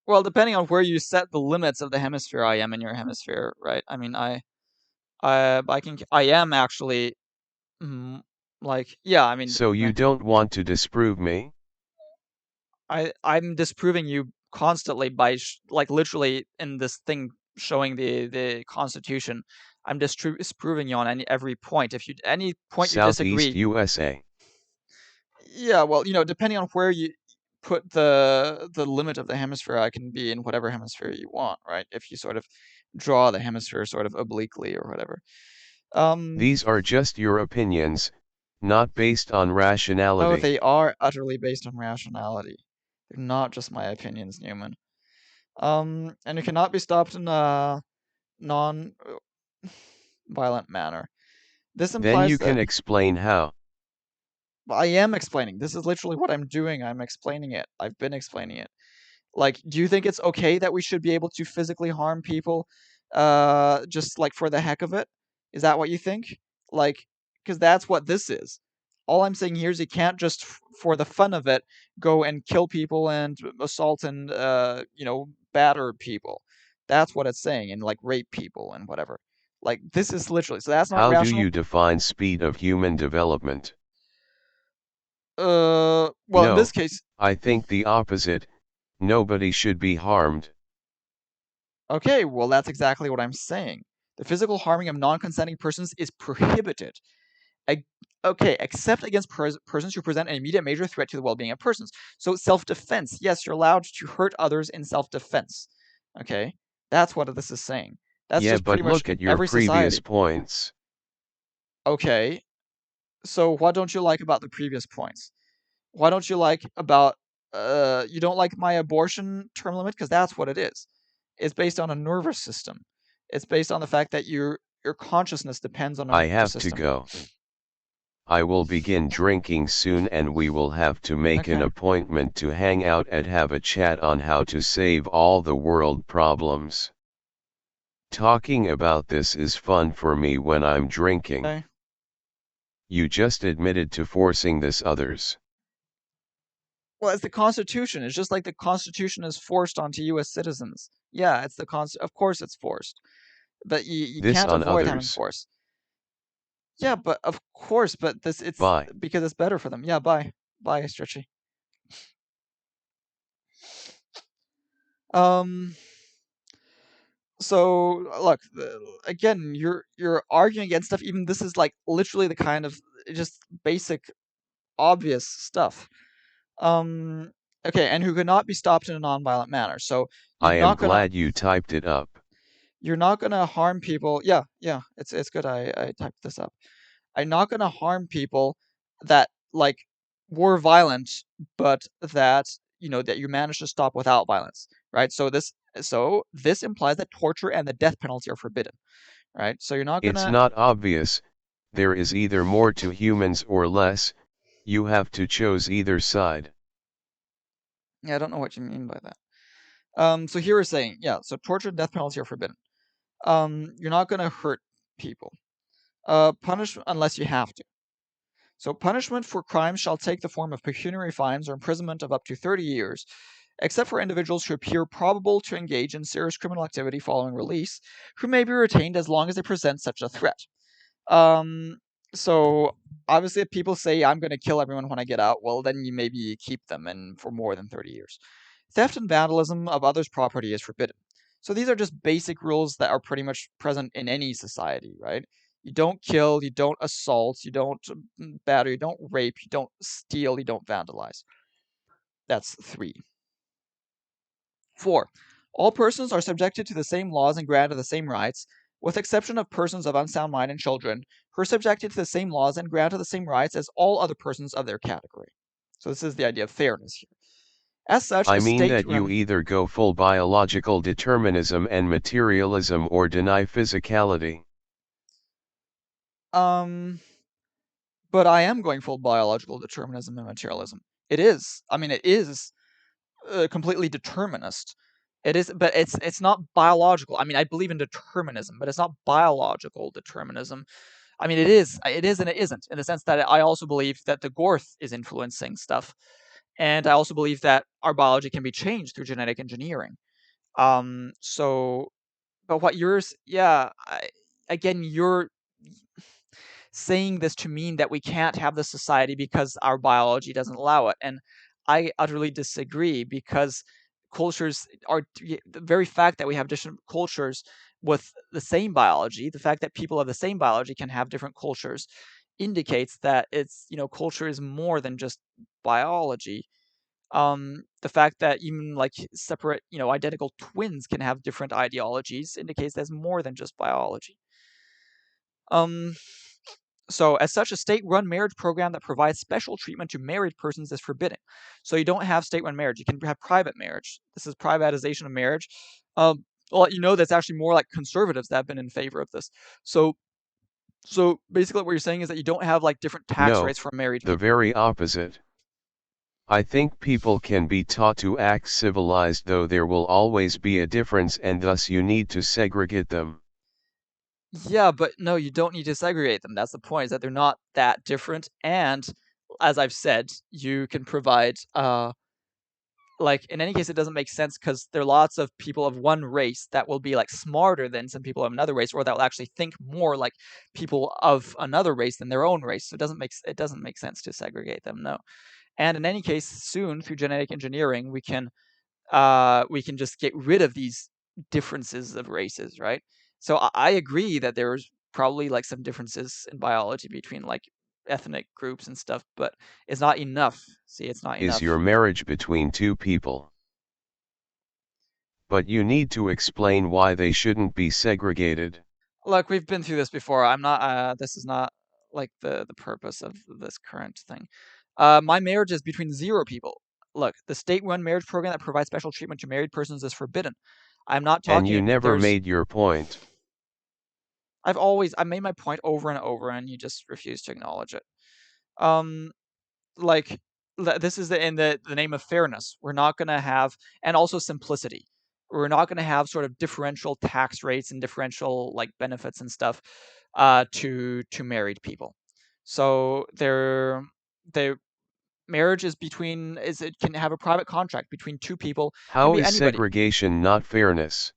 well, depending on where you set the limits of the hemisphere, I am in your hemisphere, right? I mean, I am actually, mm, like, yeah. I mean, So you don't want to disprove me? I'm disproving you constantly by like literally in this thing showing the Constitution. I'm disproving you on every point. If you any point you Southeast disagree, USA. yeah, well, depending on where you put the limit of the hemisphere, I can be in whatever hemisphere you want, right? If you sort of draw the hemisphere sort of obliquely or whatever. Um, These are just your opinions, not based on no, rationality. they are utterly based on rationality. They're not just my opinions, Newman. And it cannot be stopped in a non-violent manner. This Then implies you that can explain how. I am explaining. This is literally what I'm doing. I'm explaining it. I've been explaining it. Like, do you think it's okay that we should be able to physically harm people, just like for the heck of it? Is that what you think? Like, because that's what this is. All I'm saying here is you can't just for the fun of it go and kill people and assault and batter people. That's what it's saying, and like rape people and whatever. Like this is literally so that's not How do rational. you define speed of human development? Well, in this No, case, I think the opposite. Nobody should be harmed. okay, well that's exactly what I'm saying. The physical harming of non-consenting persons is prohibited. Okay, except against persons who present an immediate major threat to the well-being of persons. So self-defense, yes, you're allowed to hurt others in self-defense. Okay, that's what this is saying. That's Yeah, just but pretty much look at your every previous society. points. Okay, so what don't you like about the previous points? Why don't you like about you don't like my abortion term limit because that's what it is. It's based on a nervous system. It's based on the fact that your consciousness depends on a I nervous have to system. go. I will begin drinking soon and we will have to make an Okay. appointment to hang out and have a chat on how to save all the world problems. Talking about this is fun for me when I'm drinking. Okay. You just admitted to forcing this others. Well, it's the Constitution. It's just like the Constitution is forced onto U.S. citizens. Yeah, it's the Of course, it's forced, but you This can't on avoid having others. force. Yeah, but of course, but this it's Bye. because it's better for them. Yeah, bye, bye, Stretchy. Um. So look, again, you're arguing against stuff. Even this is like literally the kind of just basic, obvious stuff. Um. Okay, and who cannot be stopped in a nonviolent manner. So you're I am not gonna glad you typed it up. you're not gonna harm people. Yeah, yeah, it's good. I typed this up. I'm not going to harm people that like were violent, but that that you managed to stop without violence, right? So this implies that torture and the death penalty are forbidden, right? So you're not It's gonna. not obvious, there is either more to humans or less, you have to choose either side. Yeah, I don't know what you mean by that. So here we're saying, yeah, so torture and death penalty are forbidden. You're not gonna hurt people. Punish unless you have to. So punishment for crimes shall take the form of pecuniary fines or imprisonment of up to 30 years, except for individuals who appear probable to engage in serious criminal activity following release, who may be retained as long as they present such a threat. Um, so obviously, if people say I'm going to kill everyone when I get out, well, then you maybe keep them and for more than 30 years. Theft and vandalism of others' property is forbidden. So these are just basic rules that are pretty much present in any society, right? You don't kill, you don't assault, you don't batter, you don't rape, you don't steal, you don't vandalize. That's 3. 4. All persons are subjected to the same laws and granted the same rights, with exception of persons of unsound mind and children, who are subjected to the same laws and granted the same rights as all other persons of their category. So this is the idea of fairness here. As such, I a mean state that you either go full biological determinism and materialism or deny physicality. um but I am going full biological determinism and materialism. It is. I mean, it is completely determinist. It is, but it's not biological. I mean, I believe in determinism, but it's not biological determinism. I mean, it is, and it isn't, in the sense that I also believe that the Gorth is influencing stuff, and I also believe that our biology can be changed through genetic engineering. So, but what yours, yeah, again, you're saying this to mean that we can't have this society because our biology doesn't allow it. And I utterly disagree because cultures are the very fact that we have different cultures with the same biology, the fact that people of the same biology can have different cultures indicates that culture is more than just biology. The fact that even like separate, identical twins can have different ideologies indicates that's more than just biology. Um, so, as such, a state-run marriage program that provides special treatment to married persons is forbidden. So you don't have state-run marriage; you can have private marriage. This is privatization of marriage. Well, that's actually more like conservatives that have been in favor of this. So, so basically, what you're saying is that you don't have like different tax No, rates for married the people. very opposite. I think people can be taught to act civilized, though there will always be a difference, and thus you need to segregate them. Yeah, but no, you don't need to segregate them. That's the point, is that they're not that different. And as I've said, you can provide like in any case it doesn't make sense because there are lots of people of one race that will be like smarter than some people of another race, or that will actually think more like people of another race than their own race. So it doesn't make sense to segregate them, no. And in any case, soon through genetic engineering we can just get rid of these differences of races, right? So I agree that there's probably like some differences in biology between like ethnic groups and stuff, but it's not enough. See, it's not Is enough. your marriage between two people? But you need to explain why they shouldn't be segregated. Look, we've been through this before. I'm not. This is not like the purpose of this current thing. My marriage is between 0 people. Look, the state-run marriage program that provides special treatment to married persons is forbidden. I'm not And you talking. never There's. made your point. I made my point over and over, and you just refuse to acknowledge it. Um, like this is in the name of fairness. We're not going to have, and also simplicity. We're not going to have sort of differential tax rates and differential like benefits and stuff to married people. So their marriage is between is it can have a private contract between 2 people. Can How be is anybody. segregation not fairness?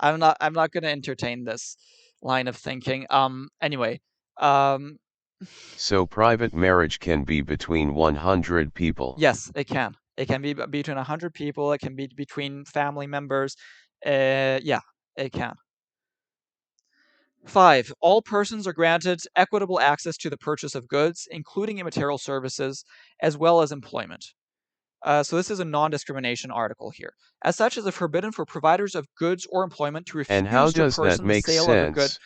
I'm not going to entertain this line of thinking. Anyway, um So private marriage can be between 100 people. yes, it can. It can be between 100 people. It can be between family members. Yeah, it can. 5. All persons are granted equitable access to the purchase of goods, including immaterial services, as well as employment. So this is a non-discrimination article here. As such, it is forbidden for providers of goods or employment to And how refuse to a does that person the make sale of a good. sense?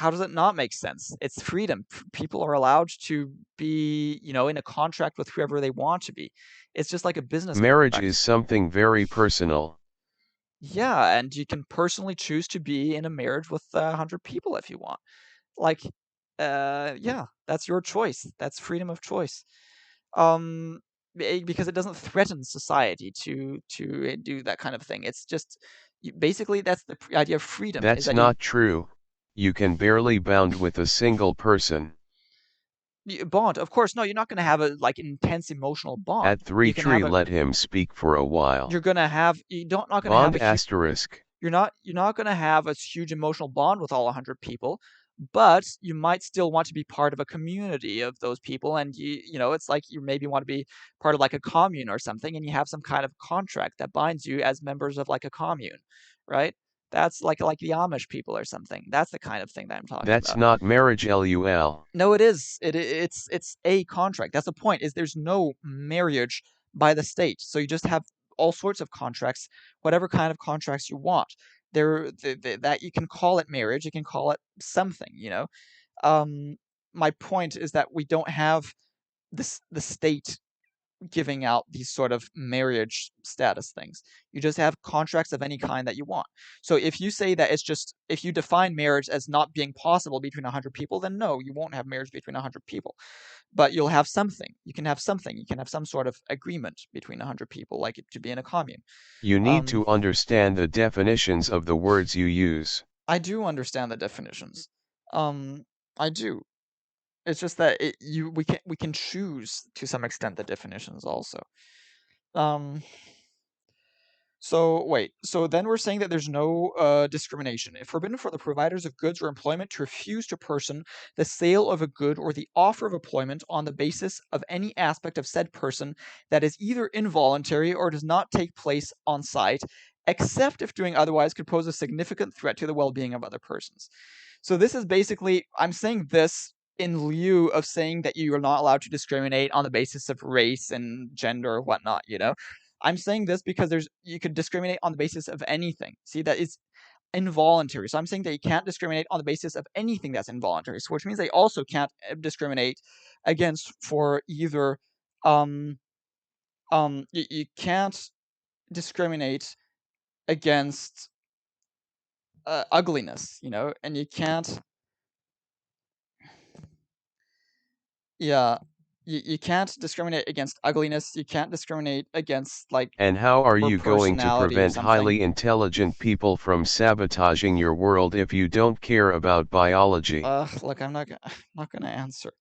how does it not make sense? It's freedom. People are allowed to be, in a contract with whoever they want to be. It's just like a business Marriage contract. is something very personal. Yeah, and you can personally choose to be in a marriage with 100 people if you want. Like, yeah, that's your choice. That's freedom of choice. Um, because it doesn't threaten society to do that kind of thing. It's just basically that's the idea of freedom is That's that you not true. You can barely bound with a single person. bond. Of course, no, you're not going to have a like intense emotional bond. At 3 You can have tree a let him speak for a you're while. going to have you don't not going to have Bond a huge asterisk. you're not going to have a huge emotional bond with all 100 people, but you might still want to be part of a community of those people, and it's like you maybe want to be part of like a commune or something, and you have some kind of contract that binds you as members of like a commune, right? That's like the Amish people or something. That's the kind of thing that I'm talking That's about. not marriage lul. No, it is. It's a contract. That's the point. Is there's no marriage by the state. So you just have all sorts of contracts, whatever kind of contracts you want. That you can call it marriage. You can call it something. Um, my point is that we don't have the state giving out these sort of marriage status things. You just have contracts of any kind that you want. So if you say that if you define marriage as not being possible between 100 people, then no, you won't have marriage between 100 people. But you'll have something. You can have something. You can have some sort of agreement between 100 people, like it to be in a commune. You need Um, to understand the definitions of the words you use. I do understand the definitions. Um, I do. It's just that we can choose to some extent the definitions also. Um, So wait, so then we're saying that there's no discrimination. If forbidden for the providers of goods or employment to refuse to a person the sale of a good or the offer of employment on the basis of any aspect of said person that is either involuntary or does not take place on site, except if doing otherwise could pose a significant threat to the well-being of other persons. So this is basically, I'm saying this in lieu of saying that you are not allowed to discriminate on the basis of race and gender or whatnot. I'm saying this because you could discriminate on the basis of anything. See, that is involuntary. So I'm saying that you can't discriminate on the basis of anything that's involuntary. So which means they also can't discriminate against for either you can't discriminate against ugliness, and you can't yeah you can't discriminate against ugliness. You can't discriminate against like And how are poor you going to personality or prevent something. highly intelligent people from sabotaging your world if you don't care about biology? Look, I'm not gonna answer.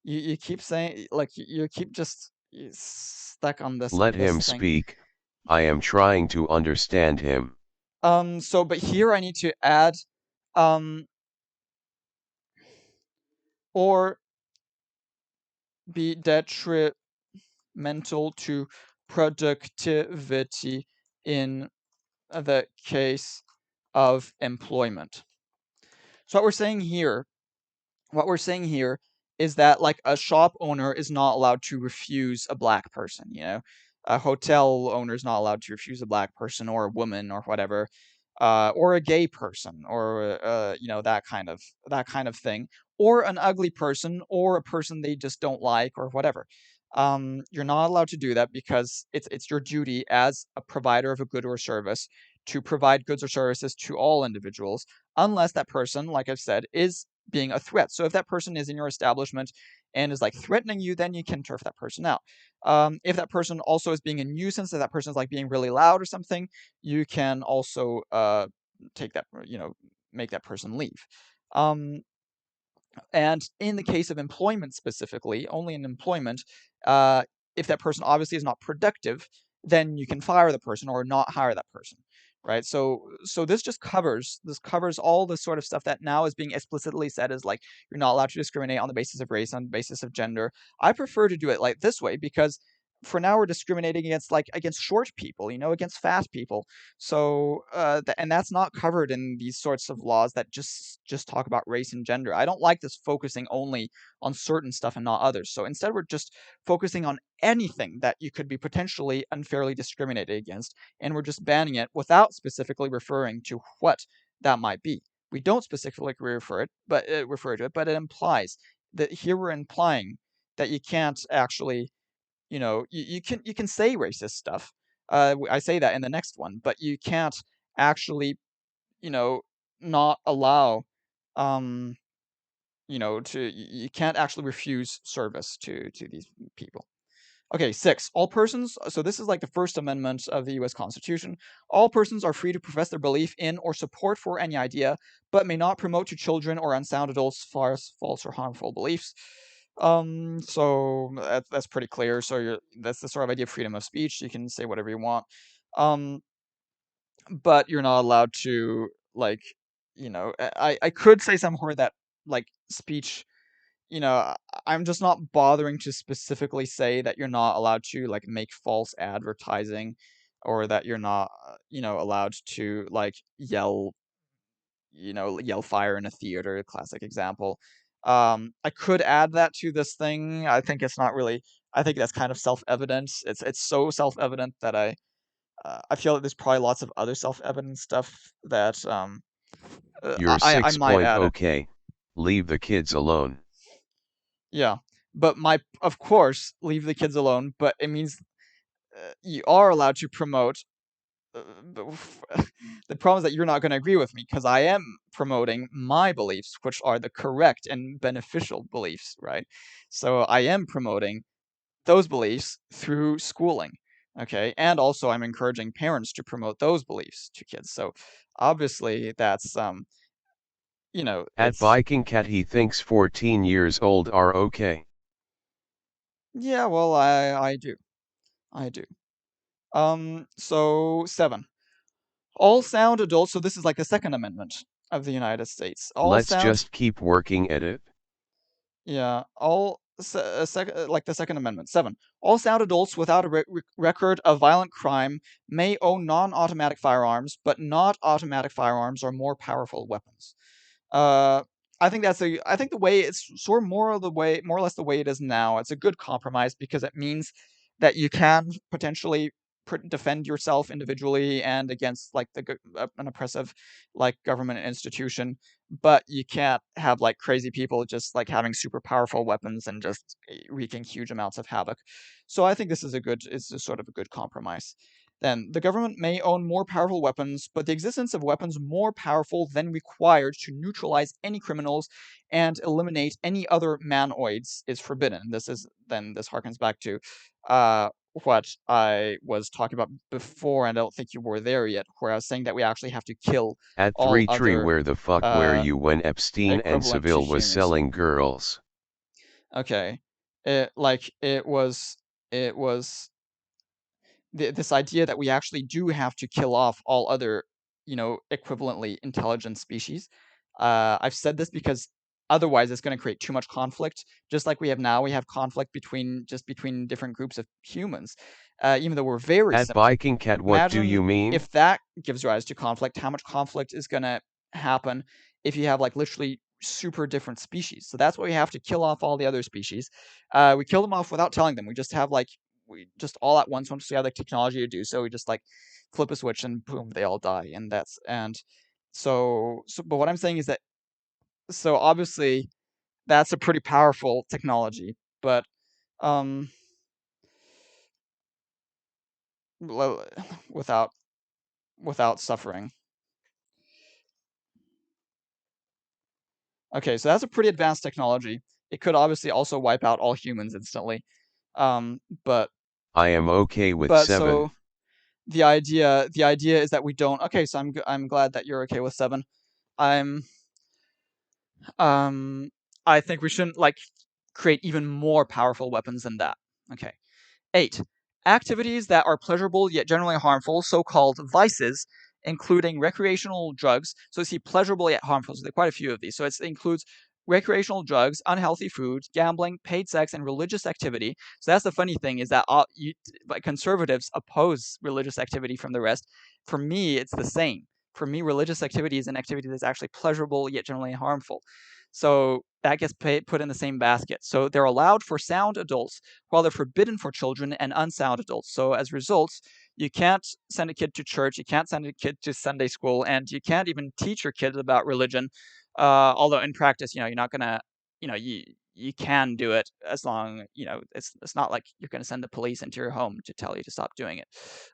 You keep saying like you keep just stuck on this Let this him thing. speak. I am trying to understand him. So but here I need to add um or be detrimental to productivity in the case of employment. So what we're saying here is that like a shop owner is not allowed to refuse a black person. A hotel owner is not allowed to refuse a black person or a woman or whatever, or a gay person or that kind of thing, or an ugly person or a person they just don't like or whatever. You're not allowed to do that because it's your duty as a provider of a good or service to provide goods or services to all individuals, unless that person, like I've said, is being a threat. So if that person is in your establishment and is like threatening you, then you can turf that person out. If that person also is being a nuisance, if that person is like being really loud or something, you can also take that, make that person leave. Um, and in the case of employment specifically, only in employment, uh, if that person obviously is not productive, then you can fire the person or not hire that person, right? So this covers all the sort of stuff that now is being explicitly said as like you're not allowed to discriminate on the basis of race, on the basis of gender. I prefer to do it like this way because for now we're discriminating against short people, against fat people. So and that's not covered in these sorts of laws that just talk about race and gender. I don't like this focusing only on certain stuff and not others. So instead we're just focusing on anything that you could be potentially unfairly discriminated against, and we're just banning it without specifically referring to what that might be. We don't specifically refer to it, but it implies that here we're implying that you can't actually, you can say racist stuff. I say that in the next one, but you can't actually, you know, not allow, um, you can't actually refuse service to these people. Okay, 6. All persons, so this is like the First Amendment of the US Constitution. All persons are free to profess their belief in or support for any idea, but may not promote to children or unsound adults false or harmful beliefs. So that's pretty clear. So that's the sort of idea of freedom of speech. You can say whatever you want. Um, but you're not allowed to, like, I could say somewhere that, like, speech, you know, I'm just not bothering to specifically say that you're not allowed to, like, make false advertising, or that you're not, allowed to, like, yell fire in a theater, classic example. I could add that to this thing. I think that's kind of self-evident. It's so self-evident that I feel that there's probably lots of other self-evident stuff that You're I might add it. Okay. Leave the kids alone. Yeah, but of course, leave the kids alone. But it means you are allowed to promote. Uh, the problem is that you're not going to agree with me because I am promoting my beliefs, which are the correct and beneficial beliefs, right? So I am promoting those beliefs through schooling, okay? And also, I'm encouraging parents to promote those beliefs to kids. So obviously, that's At it's Viking Cat he thinks 14 years old are okay. yeah. Well, I do. So 7. All sound adults, so this is like the Second Amendment of the United States. All Let's sound, just keep working at it. yeah, like the Second Amendment. 7. All sound adults without a record of violent crime may own non-automatic firearms, but not automatic firearms are more powerful weapons. Uh, I think the way it's sort of more or less the way it is now. It's a good compromise because it means that you can potentially defend yourself individually and against, like, an oppressive, like, government institution, but you can't have, like, crazy people just, like, having super powerful weapons and just wreaking huge amounts of havoc. So I think it's a sort of a good compromise. Then, the government may own more powerful weapons, but the existence of weapons more powerful than required to neutralize any criminals and eliminate any other manoids is forbidden. This harkens back to uh, what I was talking about before, and I don't think you were there yet, where I was saying that we actually have to kill At all 3 Tree other where the fuck were uh, you when Epstein and equivalent to Seville was humans. selling girls? Okay, it was this idea that we actually do have to kill off all other, equivalently intelligent species. I've said this because otherwise it's going to create too much conflict. Just like we have now, we have conflict between different groups of humans, even though we're very At similar. Viking Cat what do Imagine you mean? if that gives rise to conflict, how much conflict is going to happen if you have, like, literally super different species. So that's why we have to kill off all the other species. We kill them off without telling them. We just have, like, we just all at once we have the technology to do so, we just, like, flip a switch and boom, they all die. But what I'm saying is that, so obviously that's a pretty powerful technology, but um without suffering. Okay, so that's a pretty advanced technology. It could obviously also wipe out all humans instantly. Um, but I am okay with but 7. so the idea is that we don't. Okay, so I'm glad that you're okay with 7. I'm um I think we shouldn't, like, create even more powerful weapons than that. Okay. 8. Activities that are pleasurable yet generally harmful, so-called vices, including recreational drugs. So you see, pleasurable yet harmful. So there are quite a few of these. So it includes recreational drugs, unhealthy food, gambling, paid sex, and religious activity. So that's the funny thing, is that like, conservatives oppose religious activity from the rest. For me, it's the same. For me, religious activity is an activity that's actually pleasurable yet generally harmful. So that gets put in the same basket. So they're allowed for sound adults, while they're forbidden for children and unsound adults. So as a result, you can't send a kid to church, you can't send a kid to Sunday school, and you can't even teach your kids about religion. Although in practice, you're not gonna, you can do it as long, it's not like you're gonna send the police into your home to tell you to stop doing it.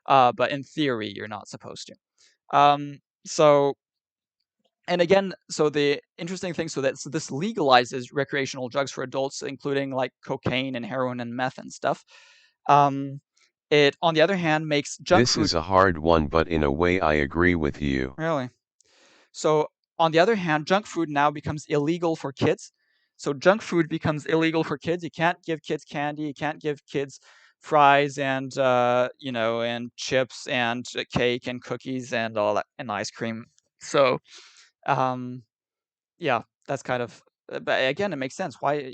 But in theory, you're not supposed to. So and again, so the interesting thing, so this legalizes recreational drugs for adults, including like cocaine and heroin and meth and stuff. Um, it, on the other hand, makes junk This food. is a hard one, but in a way I agree with you. Really? So on the other hand, junk food now becomes illegal for kids. So junk food becomes illegal for kids. You can't give kids candy. You can't give kids fries and and chips and cake and cookies and all that and ice cream. So um, yeah, that's kind of. But again, it makes sense. Why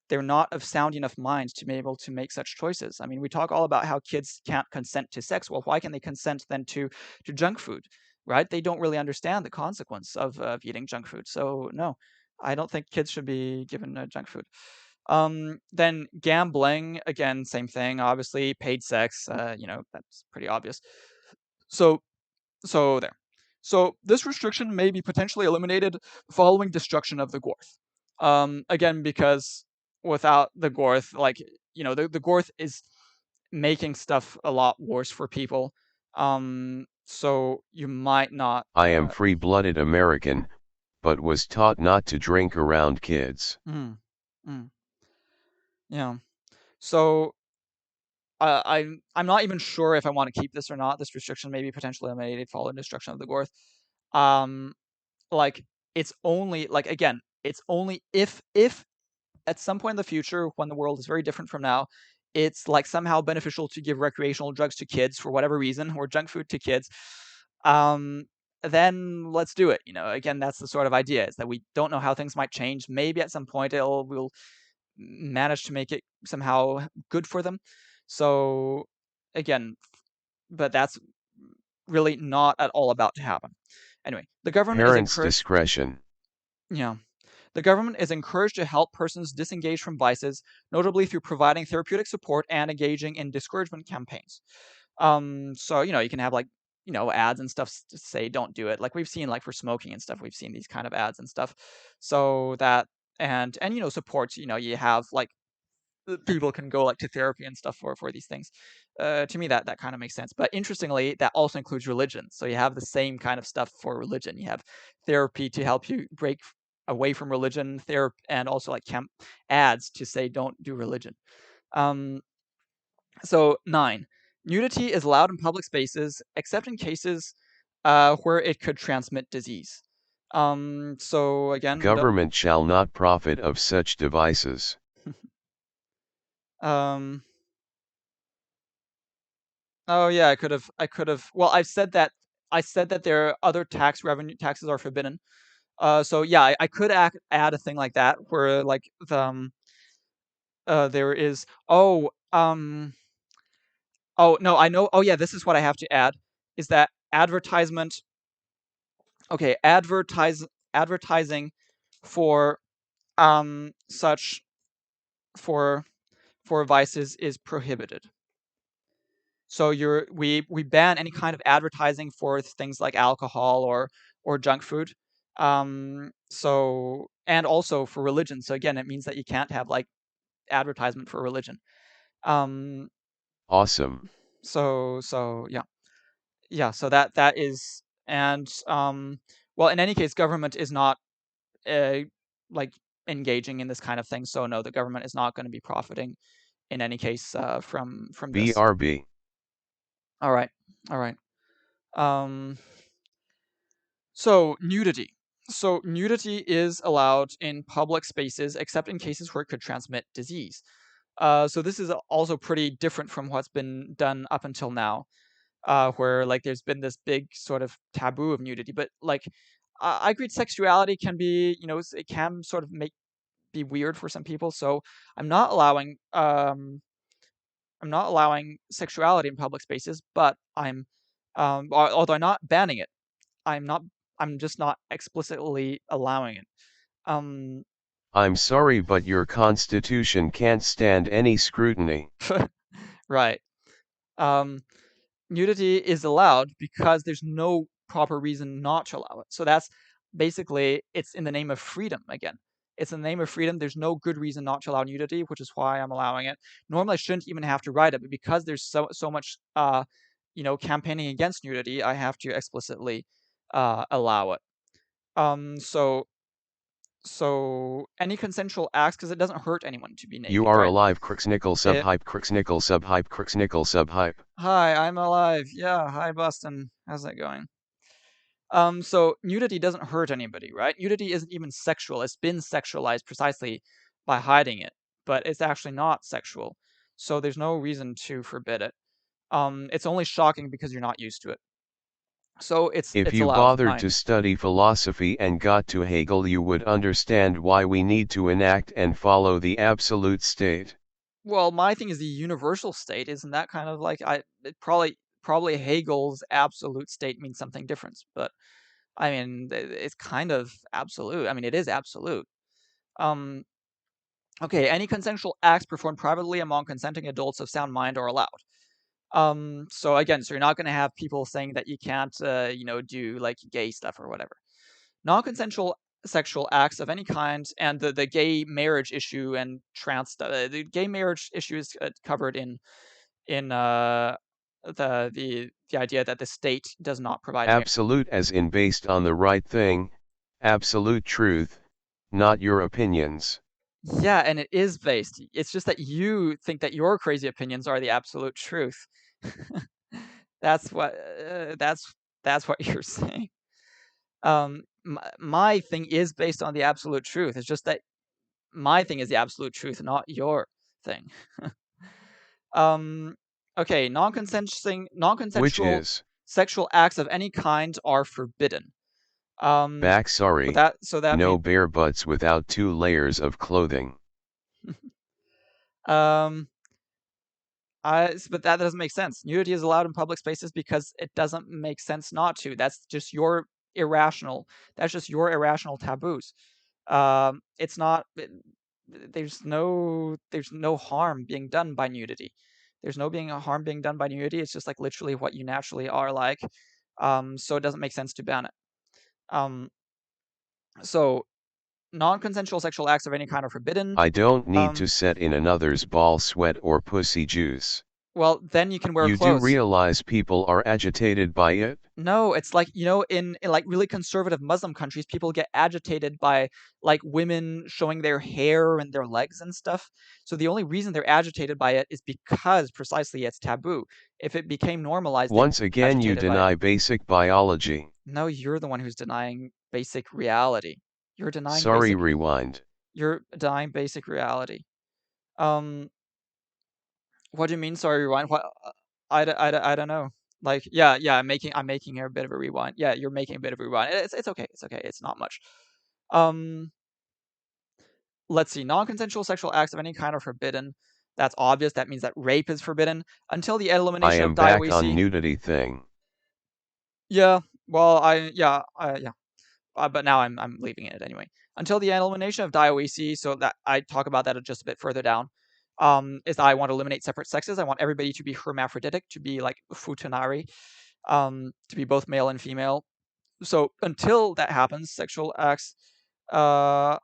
they're not of sound enough minds to be able to make such choices. I mean, we talk all about how kids can't consent to sex. Well, why can they consent then to junk food, right? They don't really understand the consequence of eating junk food. So no, I don't think kids should be given junk food. Then gambling, again, same thing. Obviously, paid sex. That's pretty obvious. So there. So this restriction may be potentially eliminated following destruction of the Gorth. Again, because without the Gorth, like the Gorth is making stuff a lot worse for people. So you might not. I am free-blooded American, but was taught not to drink around kids. Mm, mm, yeah. So I'm not even sure if I want to keep this or not. This restriction may be potentially eliminated following destruction of the Gorth. Um, like it's only like again, it's only if at some point in the future when the world is very different from now, it's like somehow beneficial to give recreational drugs to kids for whatever reason or junk food to kids. Um, then let's do it. Again, that's the sort of idea, is that we don't know how things might change. Maybe at some point we'll manage to make it somehow good for them. So again, but that's really not at all about to happen. Anyway, the government is Parents' encouraged. discretion. Yeah. The government is encouraged to help persons disengage from vices, notably through providing therapeutic support and engaging in discouragement campaigns. So you can have like ads and stuff to say don't do it. Like we've seen like for smoking and stuff, we've seen these kind of ads and stuff. So that and supports. You have like people can go like to therapy and stuff for these things. To me, that kind of makes sense. But interestingly, that also includes religion. So you have the same kind of stuff for religion. You have therapy to help you break away from religion, therapy, and also like ads to say don't do religion. Um, so 9, nudity is allowed in public spaces except in cases where it could transmit disease. So again, Government shall not profit of such devices. um, oh yeah, I could have. Well, I said that there are other taxes are forbidden. So yeah, I could add a thing like that where like there is oh no, I know. Oh yeah, this is what I have to add, is that advertisement. Okay, advertising for such for vices is prohibited. So we ban any kind of advertising for things like alcohol or junk food. So and also for religion. So again, it means that you can't have like advertisement for religion. Um, Awesome. so yeah, yeah. So that is and well, in any case, government is not uh, like engaging in this kind of thing. So no, the government is not going to be profiting in any case from this. BRB. All right, all right. Um, So, nudity. So, nudity is allowed in public spaces except in cases where it could transmit disease. So, this is also pretty different from what's been done up until now, where like there's been this big sort of taboo of nudity. But like, I agree, sexuality can be, it can sort of be weird for some people. So, I'm not allowing sexuality in public spaces, but although I'm not banning it. I'm not I'm just not explicitly allowing it. I'm sorry, but your constitution can't stand any scrutiny. Right. Um, Nudity is allowed because there's no proper reason not to allow it. So that's basically, it's in the name of freedom again. It's in the name of freedom. There's no good reason not to allow nudity, which is why I'm allowing it. Normally, I shouldn't even have to write it, but because there's so much, campaigning against nudity, I have to explicitly allow it. Um, so so any consensual acts, because it doesn't hurt anyone to be You naked, are right? alive, Crixnickel It subhype, Crixnickel subhype, Crixnickel subhype. Hi, I'm alive. Yeah, hi Boston. How's that going? So nudity doesn't hurt anybody, right? Nudity isn't even sexual. It's been sexualized precisely by hiding it, but it's actually not sexual. So there's no reason to forbid it. It's only shocking because you're not used to it. So If it's you allowed. bothered Fine. to study philosophy and got to Hegel, you would understand why we need to enact and follow the absolute state. Well, my thing is the universal state. Isn't that kind of like probably Hegel's absolute state means something different, but I mean it's kind of absolute. I mean it is absolute. Um, Okay, any consensual acts performed privately among consenting adults of sound mind are allowed. So again, so you're not going to have people saying that you can't, do like gay stuff or whatever. Non-consensual sexual acts of any kind, and the gay marriage issue and trans stuff. The gay marriage issue is covered in the idea that the state does not provide marriage. Absolute as in based on the right thing, absolute truth, not your opinions. Yeah, and it is based. It's just that you think that your crazy opinions are the absolute truth. That's what that's what you're saying. My thing is based on the absolute truth. It's just that my thing is the absolute truth, not your thing. um, okay, Which non-consensual is, sexual acts of any kind are forbidden. Um, back but sorry, that no means bare butts without 2 layers of clothing. um but that doesn't make sense. Nudity is allowed in public spaces because it doesn't make sense not to. That's just your irrational. That's just your irrational taboos. It's not. There's no harm being done by nudity. There's no being a harm being done by nudity. It's just like literally what you naturally are like. So it doesn't make sense to ban it. Um, so non-consensual sexual acts of any kind are forbidden. I don't need to Um, set in another's ball sweat or pussy juice. well, then you can wear You do clothes. realize people are agitated by it? No, it's like, in like really conservative Muslim countries, people get agitated by like women showing their hair and their legs and stuff. So the only reason they're agitated by it is because precisely it's taboo. If it became normalized, they wouldn't Once be again, you agitated by it. deny basic biology. No, you're the one who's denying basic reality. You're denying Sorry, basic rewind. you're denying basic reality. Um, what do you mean? Sorry, rewind. What? I don't know. Like, yeah, I'm making a bit of a rewind. Yeah, you're making a bit of a rewind. It's okay. It's okay. It's not much. Um, let's see. Non-consensual sexual acts of any kind are forbidden. That's obvious. That means that rape is forbidden until the I elimination of am back on diaweesi. nudity thing. Yeah. Well, yeah. But now I'm leaving it anyway. Until the elimination of diaweesi, so that I talk about that just a bit further down. Is I want to eliminate separate sexes. I want everybody to be hermaphroditic, to be like futanari, to be both male and female. So until that happens, sexual acts. Uh,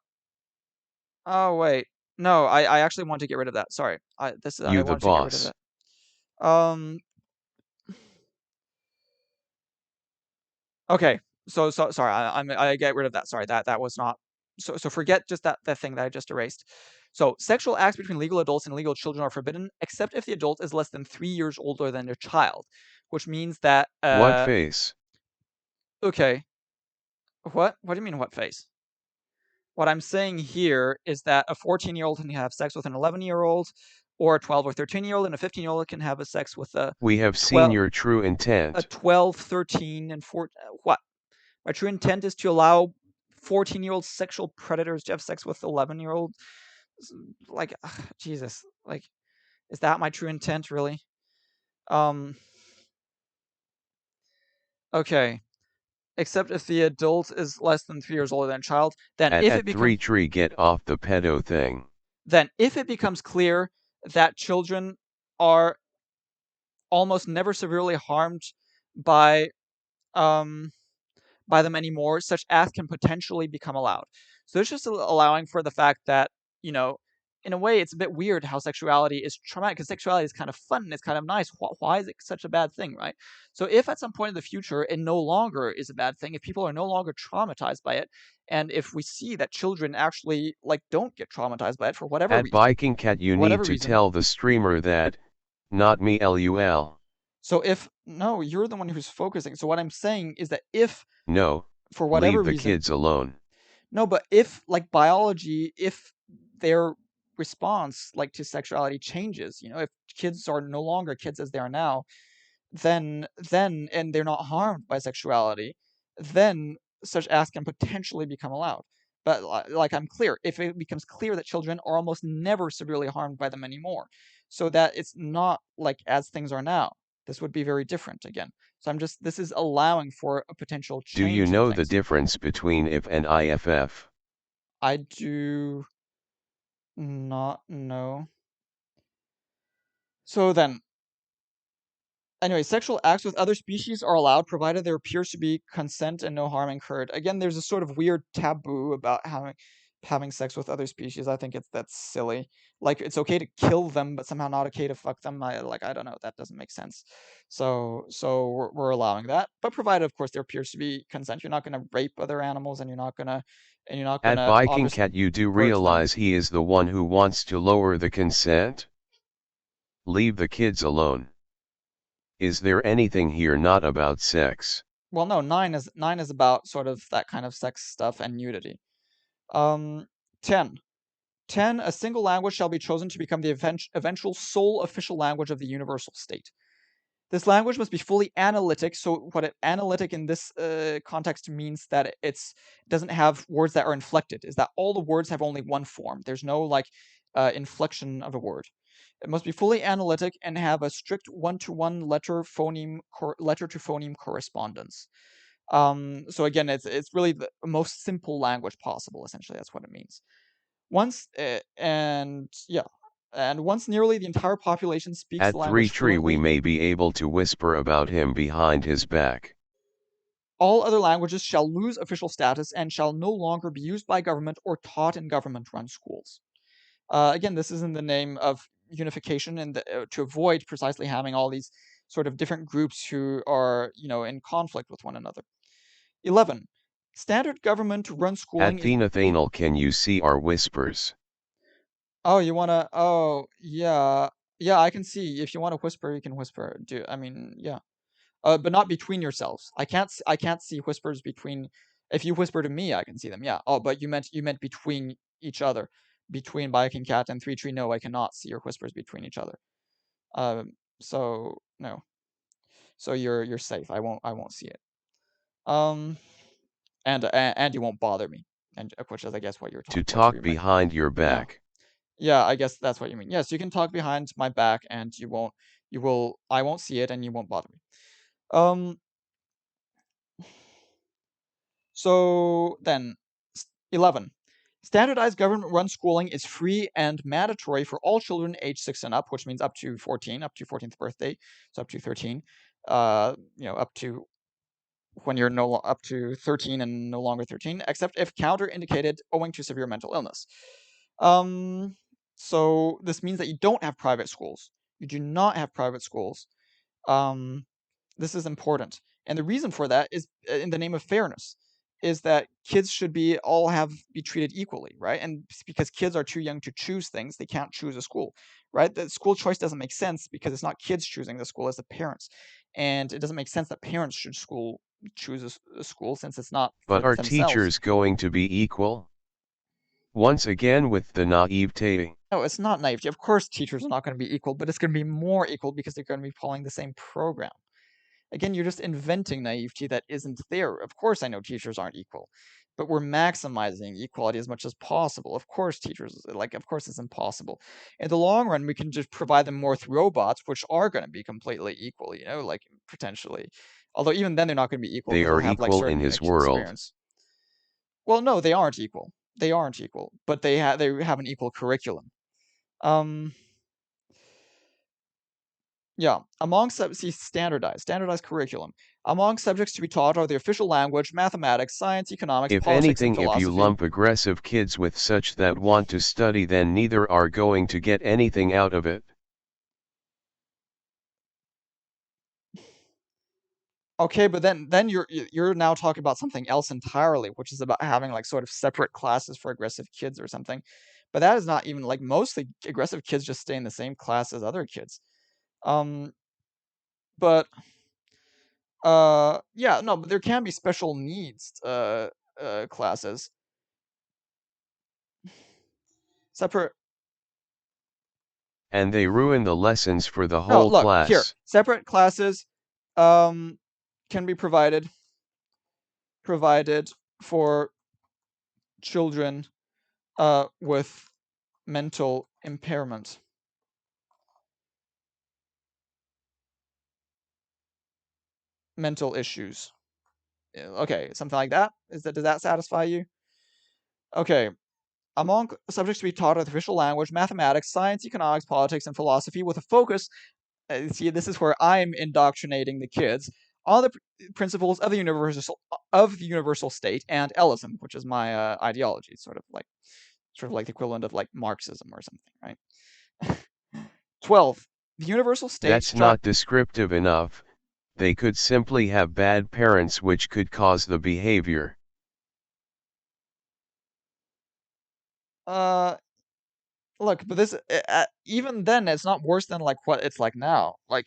oh wait, no, I actually want to get rid of that. Sorry, I You the wanted to get rid of boss. that. Um, okay, so sorry, I get rid of that. Sorry, that was not. So forget just that thing that I just erased. So sexual acts between legal adults and legal children are forbidden, except if the adult is less than 3 years older than their child, which means that What face? okay, what do you mean what face? What I'm saying here is that a 14-year-old can have sex with an 11-year-old, or a 12 or 13-year-old, and a 15-year-old can have a sex with a We have seen 12, your true a intent. 12, 13, and 14. What? My true intent is to allow 14-year-old sexual predators to have sex with 11-year-old. Like, ugh, Jesus. Like, is that my true intent, really? Um. Okay. except if the adult is less than 3 years older than a child, then if it At becomes 3 tree get off the pedo thing. clear that children are almost never severely harmed by um them anymore, such acts can potentially become allowed. So it's just allowing for the fact that, you know, in a way, it's a bit weird how sexuality is traumatic, because sexuality is kind of fun and it's kind of nice. Why is it such a bad thing, right? So if at some point in the future it no longer is a bad thing, if people are no longer traumatized by it, and if we see that children actually like don't get traumatized by it for whatever At reason, Viking Cat you need to tell the streamer that, not me lul. so if no, you're the one who's focusing. So what I'm saying is that if No, for whatever leave the reason, kids alone. no, but if like biology, if their response like to sexuality changes, if kids are no longer kids as they are now, then and they're not harmed by sexuality, then such acts can potentially become allowed. But like I'm clear, if it becomes clear that children are almost never severely harmed by them anymore, so that it's not like as things are now, this would be very different again. So this is allowing for a potential Do you change in know the things. difference between if and IFF? I do not know. So then, anyway, sexual acts with other species are allowed provided there appears to be consent and no harm incurred. Again, there's a sort of weird taboo about having sex with other species. I think that's silly. Like it's okay to kill them, but somehow not okay to fuck them. I don't know. That doesn't make sense. So we're allowing that, but provided, of course, there appears to be consent. You're not going to rape other animals, and you're not At gonna Viking obviously Cat you do hurt them. realize he is the one who wants to lower the consent? Leave the kids alone. Is there anything here not about sex? Well, no, nine is about sort of that kind of sex stuff and nudity. Um, 10. 10. A single language shall be chosen to become the eventual sole official language of the universal state. This language must be fully analytic. So, analytic in this context means that it doesn't have words that are inflected. Is that all the words have only one form? There's no inflection of a word. It must be fully analytic and have a strict one-to-one letter to phoneme correspondence. So again, it's really the most simple language possible. Essentially, that's what it means. Once and yeah, and once nearly the entire population speaks At the 3 language tree we fluently, may be able to whisper about him behind his back. all other languages shall lose official status and shall no longer be used by government or taught in government-run schools. Again, this is in the name of unification and to avoid precisely having all these sort of different groups who are in conflict with one another. 11. Standard government-run schooling At is equally. Thanal can you see our whispers? Oh, you wanna? Oh, yeah, yeah. I can see. If you want to whisper, you can whisper. Yeah. But not between yourselves. I can't see whispers between. If you whisper to me, I can see them. Yeah. Oh, but you meant between each other, between Viking Cat and Three Tree. No, I cannot see your whispers between each other. So no. So you're safe. I won't see it. Um, and you won't bother me. And which is, I guess, what To what you talk meant. behind your Yeah. back. Yeah, I guess that's what you mean. Yes, you can talk behind my back and I won't see it and you won't bother me. Um, so then, 11. Standardized government-run schooling is free and mandatory for all children aged 6 and up, which means up to 14, up to 14th birthday, so up to 13. Up to when you're up to 13 and no longer 13, except if counter-indicated owing to severe mental illness. Um, so this means that you don't have private schools. You do not have private schools. Um, this is important, and the reason for that is in the name of fairness. Is that kids should be treated equally, right? And because kids are too young to choose things, they can't choose a school, right? The school choice doesn't make sense because it's not kids choosing the school, it's the parents, and it doesn't make sense that parents should choose a school since it's not But for are themselves. teachers going to be equal? Once again with the naivete. No, it's not naivety. Of course, teachers are not going to be equal, but it's going to be more equal because they're going to be following the same program. Again, you're just inventing naivety that isn't there. Of course, I know teachers aren't equal, but we're maximizing equality as much as possible. Of course, of course, it's impossible. In the long run, we can just provide them more with robots, which are going to be completely equal, potentially. Although even then they're not going to be equal They because they'll are have like equal in certain his world. experience. Well, no, they aren't equal. They aren't equal, but they have an equal curriculum. Um, yeah, standardized curriculum. Among subjects to be taught are the official language, mathematics, science, economics, If politics, and anything, if you philosophy. lump aggressive kids with such that want to study, then neither are going to get anything out of it. Okay, but then you're now talking about something else entirely, which is about having like sort of separate classes for aggressive kids or something. But that is not even like mostly aggressive kids just stay in the same class as other kids. Um, but yeah, no, but there can be special needs classes. Separate. And they ruin the lessons for the No, whole look here. class. Separate classes um can be provided for children with mental impairment. Mental issues. Okay, something like that. Does that satisfy you? Okay. Among subjects to be taught are the official language, mathematics, science, economics, politics, and philosophy, with a focus. See, this is where I'm indoctrinating the kids on the principles of the universal state and Ellism, which is my ideology. It's sort of like the equivalent of like Marxism or something, right? 12. The universal state That's not descriptive enough. They could simply have bad parents, which could cause the behavior. uh look, but this even then it's not worse than like what it's like now. Like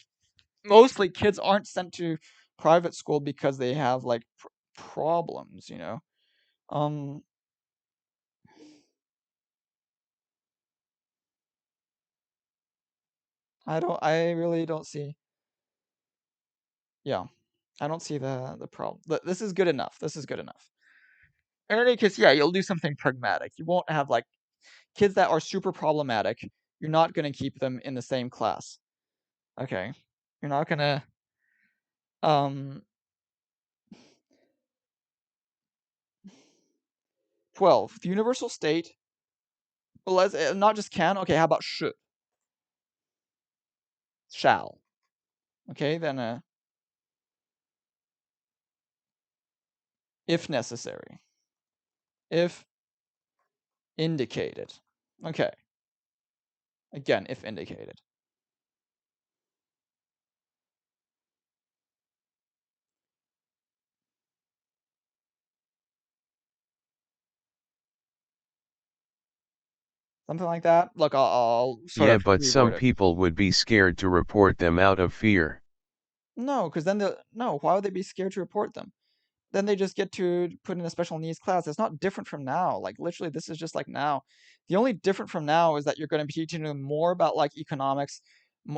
mostly kids aren't sent to private school because they have like problems, you know. Um I really don't see. Yeah. I don't see the problem. This is good enough. This is good enough. In any case, yeah, you'll do something pragmatic. You won't have like kids that are super problematic. You're not going to keep them in the same class. Okay. You're not going to um 12. The universal state, well, let's not just can. Okay, how about should? Shall. Okay, then if necessary. If indicated. Okay. Again, if indicated. Something like that. Look, I'll sort Yeah, of but reword some it. people would be scared to report them out of fear. No, because then no. Why would they be scared to report them? Then they just get to put in a special needs class. It's not different from now. Like literally, this is just like now. The only different from now is that you're going to be teaching them more about like economics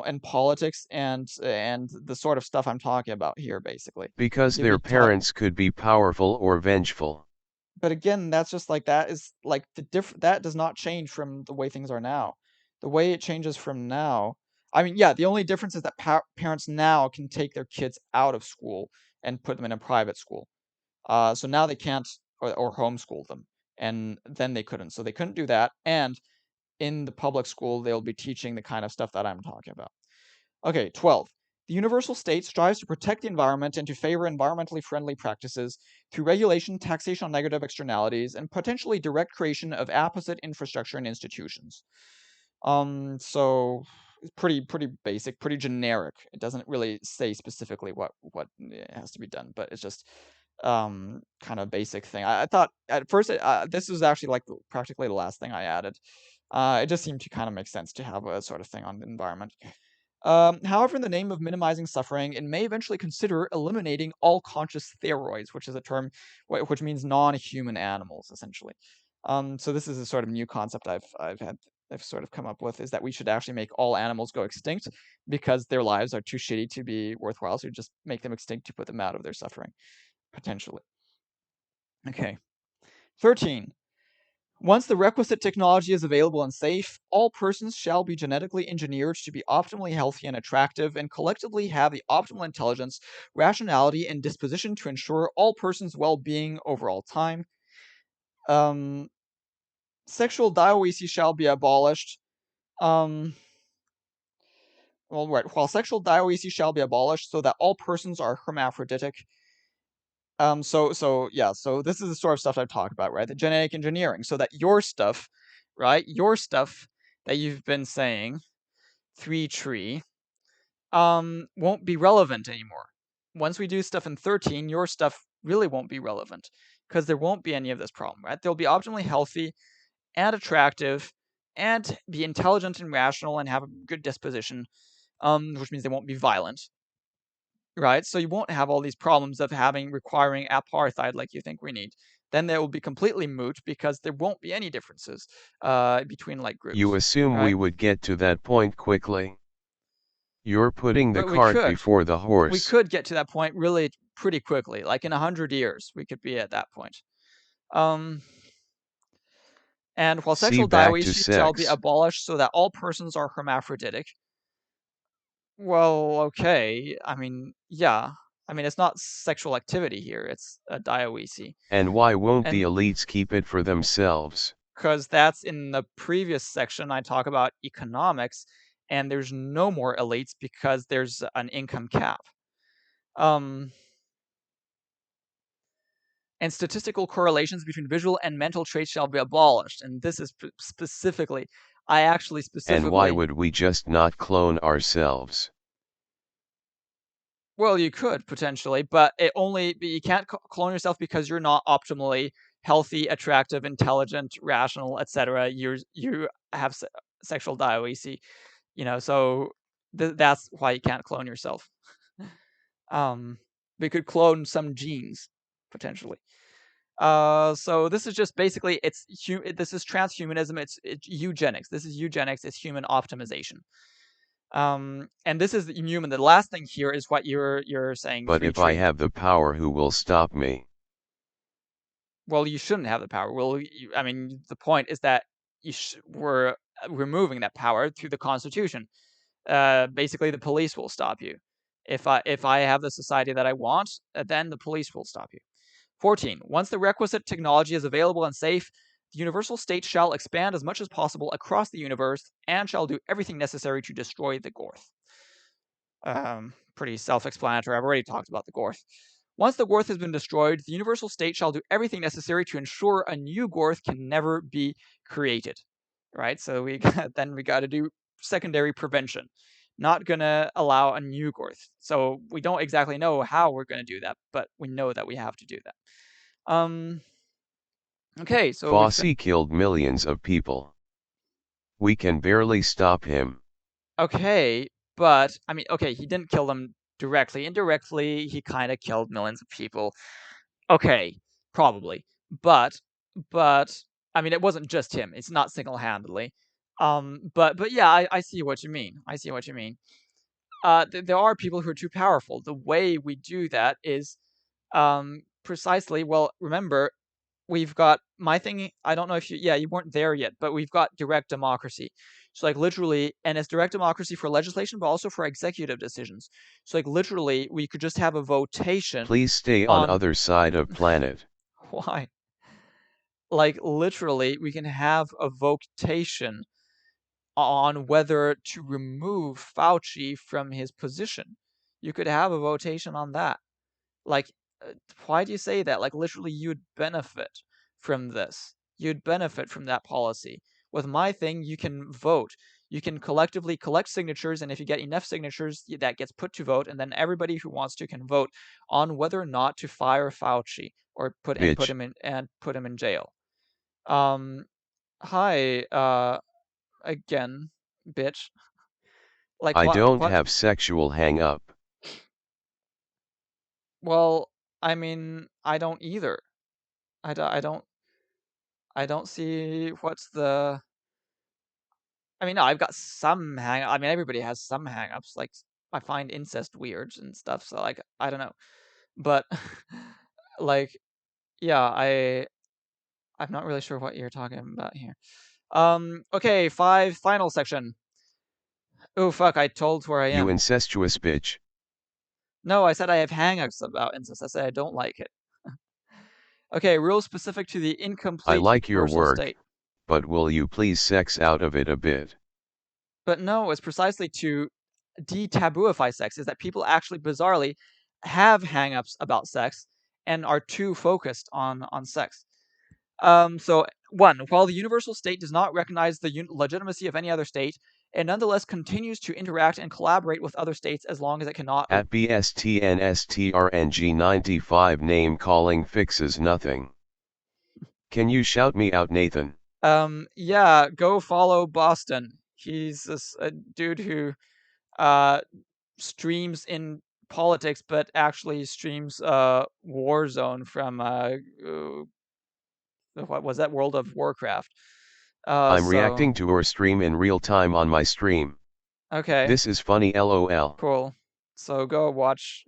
and politics and the sort of stuff I'm talking about here, basically. Because You'll their be taught. parents could be powerful or vengeful. But again, that's just like that is like that does not change from the way things are now. The way it changes from now, I mean, yeah, the only difference is that parents now can take their kids out of school and put them in a private school. So now they can't or homeschool them, and then they couldn't. So they couldn't do that. And in the public school, they'll be teaching the kind of stuff that I'm talking about. Okay, 12. The universal state strives to protect the environment and to favor environmentally friendly practices through regulation, taxation on negative externalities, and potentially direct creation of apposite infrastructure and institutions. So it's pretty basic, pretty generic. It doesn't really say specifically what has to be done, but it's just kind of basic thing. I thought at first this was actually like practically the last thing I added. It just seemed to kind of make sense to have a sort of thing on the environment. However, in the name of minimizing suffering, it may eventually consider eliminating all conscious theroids, which is a term which means non-human animals, essentially. So this is a sort of new concept I've sort of come up with, is that we should actually make all animals go extinct because their lives are too shitty to be worthwhile. So just make them extinct to put them out of their suffering, potentially. Okay. 13. Once the requisite technology is available and safe, all persons shall be genetically engineered to be optimally healthy and attractive, and collectively have the optimal intelligence, rationality, and disposition to ensure all persons' well-being over all time. Um, Sexual dioecy shall be abolished. Well, right. While sexual dioecy shall be abolished, so that all persons are hermaphroditic. So this is the sort of stuff I've talked about, right? The genetic engineering, so that your stuff, right? Your stuff that you've been saying, 3 tree, won't be relevant anymore. Once we do stuff in 13, your stuff really won't be relevant because there won't be any of this problem, right? They'll be optimally healthy and attractive and be intelligent and rational and have a good disposition, which means they won't be violent, right? So you won't have all these problems of requiring apartheid like you think we need. Then they will be completely moot because there won't be any differences between like You groups, assume we right? would get to that point quickly? You're putting the But we cart could. before the We horse. could get to that point really pretty quickly. Like in 100 years, we could be at that point. Um, and while See sexual back to dioecy shall be sex. abolished so that all persons are hermaphroditic. Well, okay. I mean, yeah. I mean, it's not sexual activity here. It's a dioecy. And why won't the And elites keep it for themselves? because that's in the previous section, I talk about economics, and there's no more elites because there's an income cap. Um, and statistical correlations between visual and mental traits shall be abolished. And this is specifically, I actually And why specifically, would we just not clone ourselves? well, you could potentially, but you can't clone yourself because you're not optimally healthy, attractive, intelligent, rational, etc. You have sexual dioecy, so that's why you can't clone yourself. We could clone some genes potentially. So this is just basically this is transhumanism. It's eugenics. This is eugenics. It's human optimization. And this is human. The last thing here is what you're saying, But three if I tree. have the power, who will stop me? Well, you shouldn't have the power. Well, I mean, the point is that we're removing that power through the Constitution. Basically, the police will stop you. If I have the society that I want, then the police will stop you. 14. Once the requisite technology is available and safe, the universal state shall expand as much as possible across the universe and shall do everything necessary to destroy the Gorth. Pretty self-explanatory. I've already talked about the Gorth. Once the Gorth has been destroyed, the universal state shall do everything necessary to ensure a new Gorth can never be created. Right? So then we got to do secondary prevention. Not gonna allow a new Gorth. So we don't exactly know how we're gonna do that, but we know that we have to do that. Okay, so Fossey killed millions of people. We can barely stop him. okay, but I mean, okay, he didn't kill them directly. Indirectly, he kind of killed millions of people. Okay, probably, but but I mean, it wasn't just him. It's not single-handedly. But yeah, I see what you mean. I see what you mean. There are people who are too powerful. The way we do that is precisely. Well, remember, we've got my thing. I don't know if you weren't there yet, but we've got direct democracy. So like literally, and it's direct democracy for legislation, but also for executive decisions. So like literally, we could just have a votation Please stay on on other side of planet. why. Like literally, we can have a votation on whether to remove Fauci from his position. You could have a votation on that. Like, why do you say that? Like, literally, you'd benefit from this. You'd benefit from that policy. With my thing, you can vote. You can collectively collect signatures, and if you get enough signatures, that gets put to vote, and then everybody who wants to can vote on whether or not to fire Fauci or put Bitch. him in jail. Um, hi, again, bitch. Like, I what? don't What? have sexual hang up. Well, I mean, I don't either. I don't see what's the. I mean, no, I've got some hang. I mean, everybody has some hang-ups. Like, I find incest weird and stuff. So, like, I don't know, but like, yeah, I'm not really sure what you're talking about here. Okay, 5, final section. Oh, fuck, I told where I You am. incestuous bitch. No, I said I have hang-ups about incest. I said I don't like it. Okay, rules specific to the I incomplete like your universal work, state. but will you please sex out of it a bit? But no, it's precisely to de-tabooify sex, is that people actually bizarrely have hang-ups about sex and are too focused on sex. So, one, while the universal state does not recognize the legitimacy of any other state, it nonetheless continues to interact and collaborate with other states as long as it cannot. At BSTNSTRNG95 name calling fixes nothing. Can you shout me out, Nathan? Yeah, go follow Boston. He's a dude who streams in politics, but actually streams Warzone from what was that, World of Warcraft. I'm So reacting to your stream in real time on my stream. okay, This is funny, lol. cool. So go watch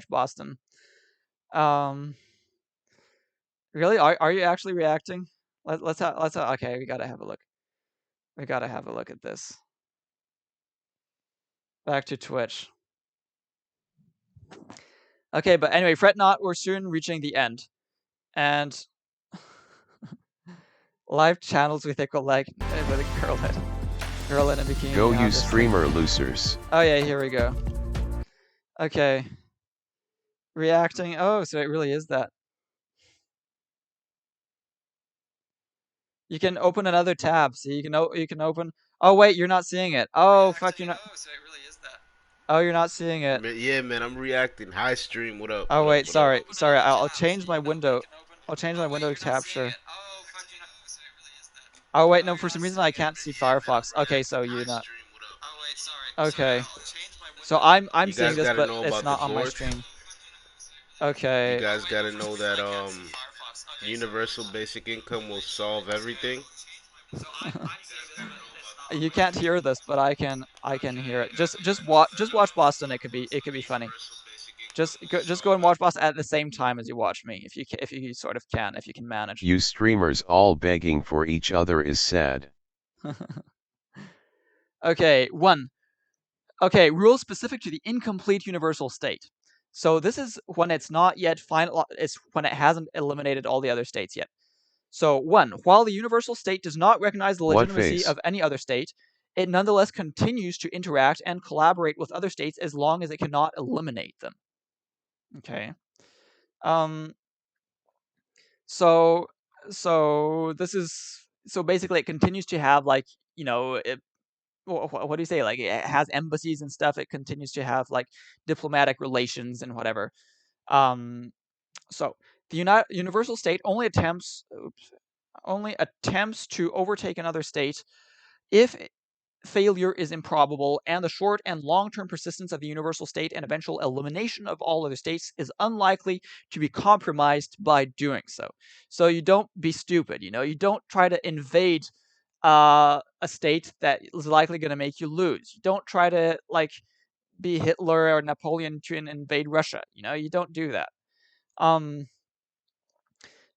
Boston. Um, really, are you actually reacting? Let's okay, we gotta have a look. We gotta have a look at this. Back to Twitch. Okay, but anyway, fret not, we're soon reaching the end. And live channels with equal like with a girl in a bikini. Go you Obviously. streamer losers. Oh yeah, here we go. Okay. Reacting. Oh, so it really is that. You can open another tab. See, you can open. Oh wait, you're not seeing it. Oh fuck, you're not. Oh, so it really is that. Oh, you're not seeing it. Yeah, man, I'm reacting. Hi, stream. What up? Oh What up? wait, What up? sorry. I'll change my window. I'll change my window capture. Oh, fuck, you're not. Oh, so it really is that. Oh wait, no, for some reason I can't see Yeah, man, Firefox. I'm Okay, so reacting. you're Hi, not. stream. What up? Oh, wait, sorry. Okay. I'll change my So window. I'm You seeing guys this, gotta but know it's about the not on my fourth. stream. You Okay. guys gotta know that universal basic income will solve everything. You can't hear this, but I can hear it. Just watch Boston. It could be funny. Just go and watch Boston at the same time as you watch me, if you sort of can, if you can manage. You streamers all begging for each other is sad. Okay, 1. Okay, rules specific to the incomplete universal state. So this is when it's not yet final. It's when it hasn't eliminated all the other states yet. So 1. While the universal state does not recognize the What legitimacy face? of any other state, it nonetheless continues to interact and collaborate with other states as long as it cannot eliminate them. Okay. Um. So this is so basically it continues to have like what do you say, like it has embassies and stuff. It continues to have like diplomatic relations and whatever. Um. So the universal state only attempts to overtake another state if failure is improbable, and the short and long-term persistence of the universal state and eventual elimination of all other states is unlikely to be compromised by doing so. So you don't be stupid, you don't try to invade a state that is likely going to make you lose. You don't try to like be Hitler or Napoleon to invade Russia. You don't do that. Um,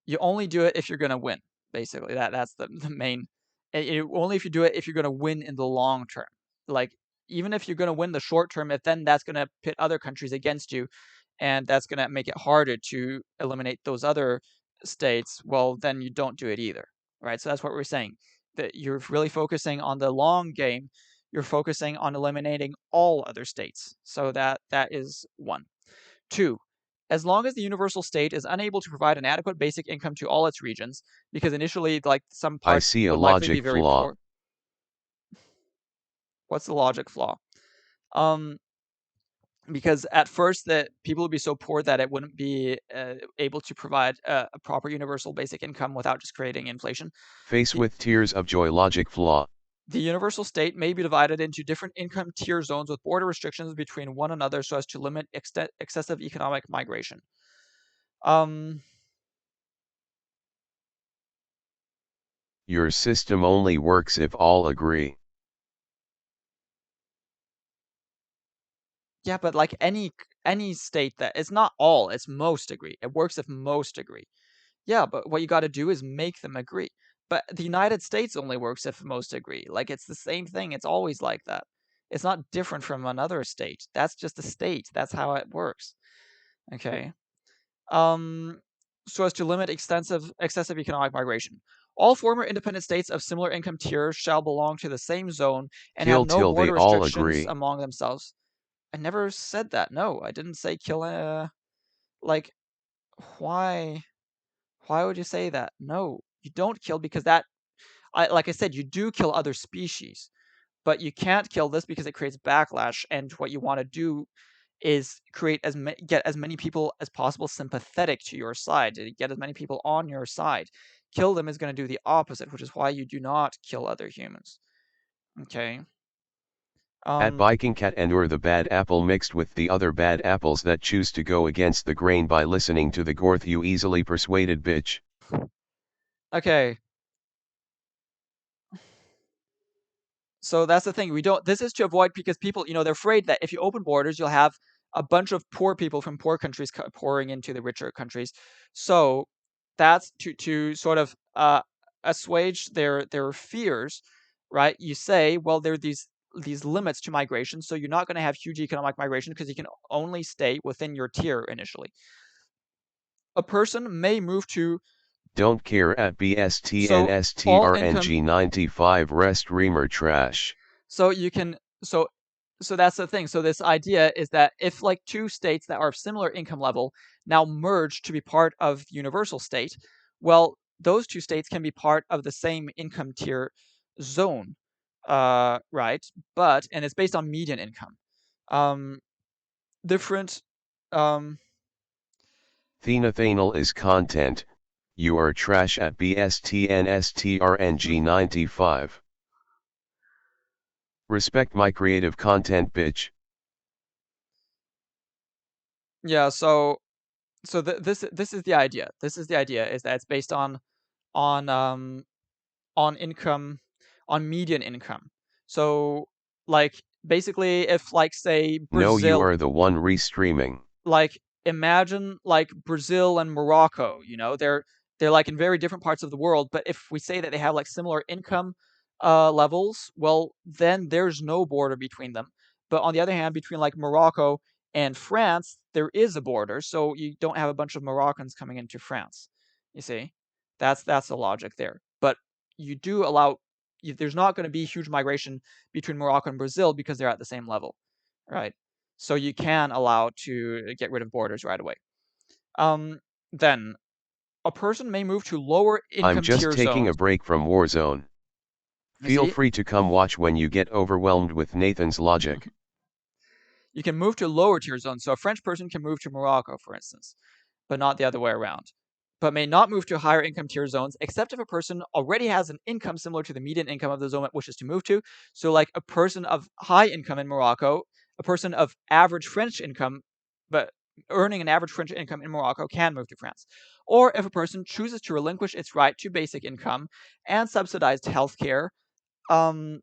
you only do it if you're going to win. Basically, that's the main. Only if you do it if you're going to win in the long term. Like even if you're going to win the short term, if then that's going to pit other countries against you, and that's going to make it harder to eliminate those other states. Well, then you don't do it either, right? So that's what we're saying. That you're really focusing on the long game. You're focusing on eliminating all other states. So that is 1. 2. As long as the universal state is unable to provide an adequate basic income to all its regions, because initially, like some I parts see a would likely be logic very flaw. poor. What's the logic flaw? Because at first that people would be so poor that it wouldn't be able to provide a proper universal basic income without just creating inflation. Face The, with tears of joy logic flaw. the universal state may be divided into different income tier zones with border restrictions between one another so as to limit excessive economic migration. Your system only works if all agree. Yeah, but like any state that it's not all, it's most agree. It works if most agree. Yeah, but what you got to do is make them agree. But the United States only works if most agree. Like, it's the same thing. It's always like that. It's not different from another state. That's just a state. That's how it works. Okay. Um, so as to limit excessive economic migration. All former independent states of similar income tiers shall belong to the same zone and have Kill no till they border all restrictions agree. among themselves. I never said that. No, I didn't say kill. Like, why? Why would you say that? No, you don't kill because like I said, you do kill other species, but you can't kill this because it creates backlash. And what you want to do is get as many people as possible sympathetic to your side, to get as many people on your side. Kill them is going to do the opposite, which is why you do not kill other humans. Okay. At Um. Viking Cat and or the bad apple mixed with the other bad apples that choose to go against the grain by listening to the Gorth, you easily persuaded bitch. Okay. So that's the thing. We don't. This is to avoid because people, they're afraid that if you open borders, you'll have a bunch of poor people from poor countries pouring into the richer countries. So that's to sort of assuage their fears, right? You say, well, there are these limits to migration, so you're not going to have huge economic migration because you can only stay within your tier initially. A person may move to Don't care at so all income BSTNSTRNG95 rest reamer trash. So you can so that's the thing. So this idea is that if like two states that are of similar income level now merge to be part of universal state, well, those two states can be part of the same income tier zone, right? But and it's based on median income. Um, different. Um, Thenathanal is content. You are trash at BSTNSTRNG95. Respect my creative content, bitch. yeah. So this is the idea. This is the idea is that it's based on on income, on median income. So like basically if like say No, you Brazil, are the one restreaming. like imagine like Brazil and Morocco, they're like in very different parts of the world, but if we say that they have like similar income levels, well then there's no border between them. But on the other hand, between like Morocco and France, there is a border, so you don't have a bunch of Moroccans coming into France. You see? That's the logic there. But you do allow there's not going to be huge migration between Morocco and Brazil because they're at the same level, right? So you can allow to get rid of borders right away. Um, then a person may move to lower I'm income just tier taking a zones. break from Warzone. You Feel see, free to come watch when you get overwhelmed with Nathan's logic. you can move to lower tier zones. So a French person can move to Morocco, for instance, but not the other way around. But may not move to higher income tier zones except if a person already has an income similar to the median income of the zone it wishes to move to. So, like a person of high income in Morocco, a person of average French income, but earning an average French income in Morocco can move to France. Or if a person chooses to relinquish its right to basic income and subsidized healthcare, um,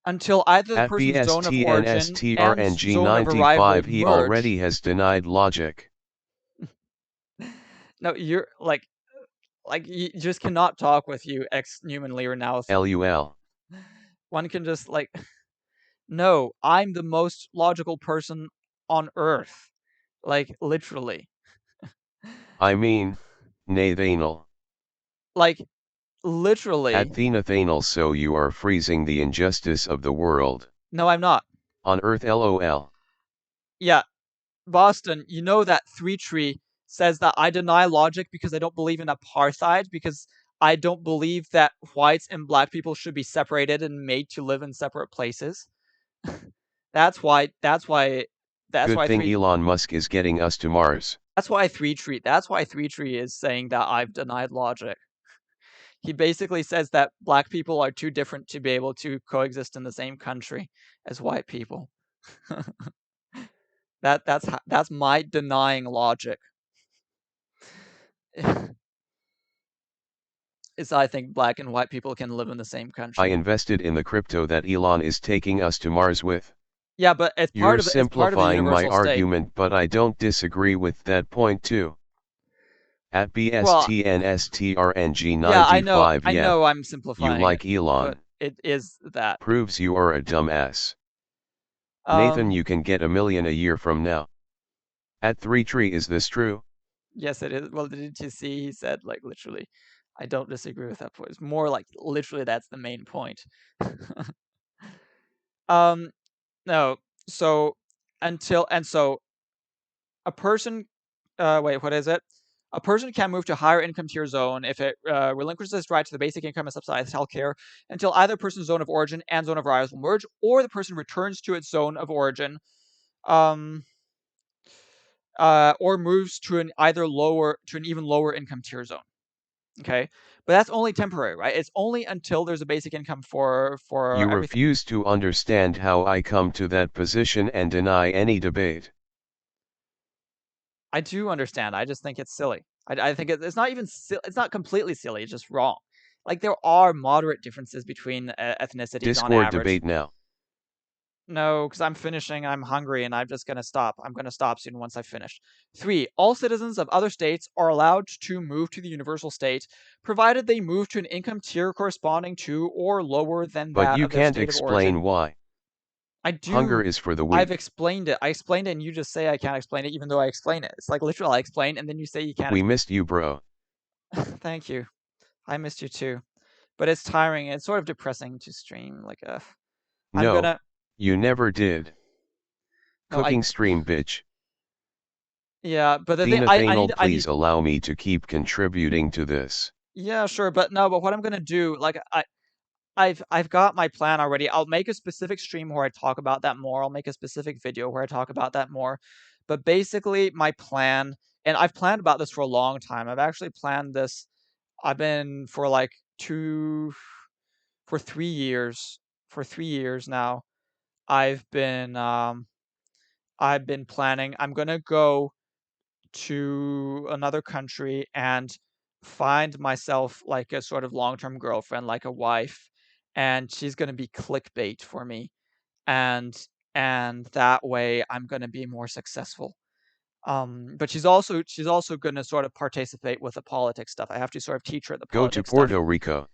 until either the At person's zone of origin and zone of arrival BSTNSTRNG95 he merge. already has denied logic. No, you're like you just cannot talk with you ex Newman Lear. LUL. One can just like no, I'm the most logical person on earth. Like literally. I mean, Nathanal. Like At literally. Thenathanal, so you are freezing the injustice of the world. No, I'm not. On Earth LOL. Yeah, Boston, you know that Three Tree says that I deny logic because I don't believe in apartheid, because I don't believe that whites and black people should be separated and made to live in separate places. That's why that's why that's Good why thing three Elon Musk is getting us to Mars. that's why Three Tree is saying that I've denied logic. He basically says that black people are too different to be able to coexist in the same country as white people. That's my denying logic. Is I think black and white people can live in the same I country. invested in the crypto that Elon is taking us to Mars with. Yeah, but it's You're part of the simplifying my universal state. argument, but I don't disagree with that point too. At Well, yeah, BSTNSTRNG95 I yeah, know I'm you simplifying it, like but Elon. it is that. Proves you are a dumbass. Nathan, Um, you can get $1 million a year from now. At 3 tree, is this true? yes, it is. Well, did you see? He said like literally. I don't disagree with that point. It's more like literally that's the main point. um, no. So so a person wait, what is it? A person can move to a higher income tier zone if it relinquishes its right to the basic income and subsidized healthcare until either person's zone of origin and zone of arrival merge, or the person returns to its zone of origin, um, or moves to an even lower income tier zone. Okay, but that's only temporary, right? It's only until there's a basic income for You everything. refuse to understand how I come to that position and deny any debate. I do understand. I just think it's silly. I think it's not even it's not completely silly. It's just wrong. Like there are moderate differences between ethnicities on Discord average. debate now. No, because I'm finishing. I'm hungry, and I'm just gonna stop. I'm gonna stop soon once I finish. 3. All citizens of other states are allowed to move to the universal state, provided they move to an income tier corresponding to or lower than But that you of their can't state of explain origin. why. I Hunger do. is for the I've weak. explained it. I explained it, and you just say I can't explain it, even though I explain it. It's like literally I explain, and then you say you can't We explain. missed you, bro. Thank you. I missed you too. But it's tiring. It's sort of depressing to stream. Like, I'm No, gonna. you never did. No, I. Cooking stream, bitch. Yeah, but the thing, Nathaniel, I need. please allow me to keep contributing to this. Yeah, sure, but no, but what I'm gonna do, like, I've got my plan already. I'll make a specific stream where I talk about that more. I'll make a specific video where I talk about that more. But basically, my plan, and I've planned about this for a long time. I've actually planned this. I've been for like for 3 years, for 3 years now. I've been um I've been planning. I'm gonna go to another country and find myself like a sort of long-term girlfriend, like a wife, and she's gonna be clickbait for me, and that way I'm gonna be more successful. But she's also gonna sort of participate with the politics stuff. I have to sort of teach her the Go to politics stuff. Puerto Rico.